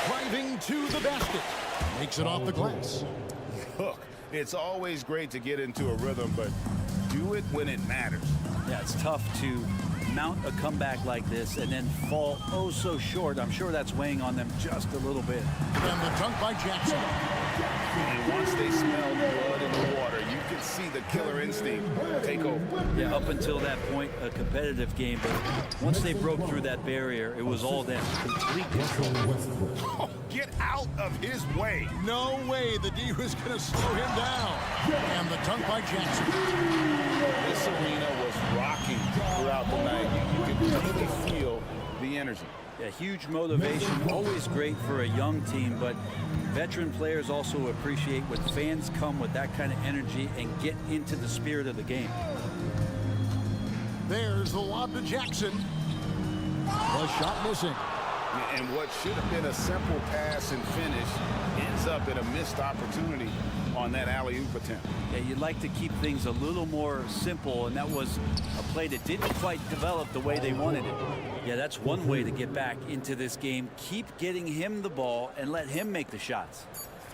Speaker 6: Driving to the basket. Makes it off the glass.
Speaker 10: Look, it's always great to get into a rhythm, but do it when it matters.
Speaker 16: Yeah, it's tough to mount a comeback like this and then fall oh so short. I'm sure that's weighing on them just a little bit.
Speaker 6: And the dunk by Jackson.
Speaker 10: And once they smell blood in the water, you can see the killer instinct take over.
Speaker 16: Yeah, up until that point, a competitive game, but once they broke through that barrier, it was all them. Complete control.
Speaker 10: Oh, get out of his way.
Speaker 6: No way the D was going to slow him down. And the dunk by Jackson.
Speaker 10: This arena was rocking throughout the night. You could really feel the energy.
Speaker 16: Yeah, huge motivation, always great for a young team, but veteran players also appreciate when fans come with that kind of energy and get into the spirit of the game.
Speaker 6: There's the lob to Jackson. The shot missing.
Speaker 10: And what should have been a simple pass and finish ends up in a missed opportunity on that alley-oop attempt.
Speaker 16: Yeah, you'd like to keep things a little more simple, and that was a play that didn't quite develop the way they wanted it. Yeah, that's one way to get back into this game. Keep getting him the ball and let him make the shots.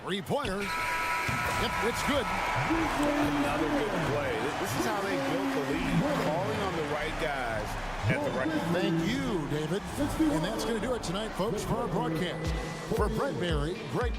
Speaker 6: Three-pointer. Yep, it's good.
Speaker 10: Another good play. This is how they built the lead, calling on the right guys at the right time.
Speaker 6: Thank you, David. And that's going to do it tonight, folks, for our broadcast. For Brent Berry, great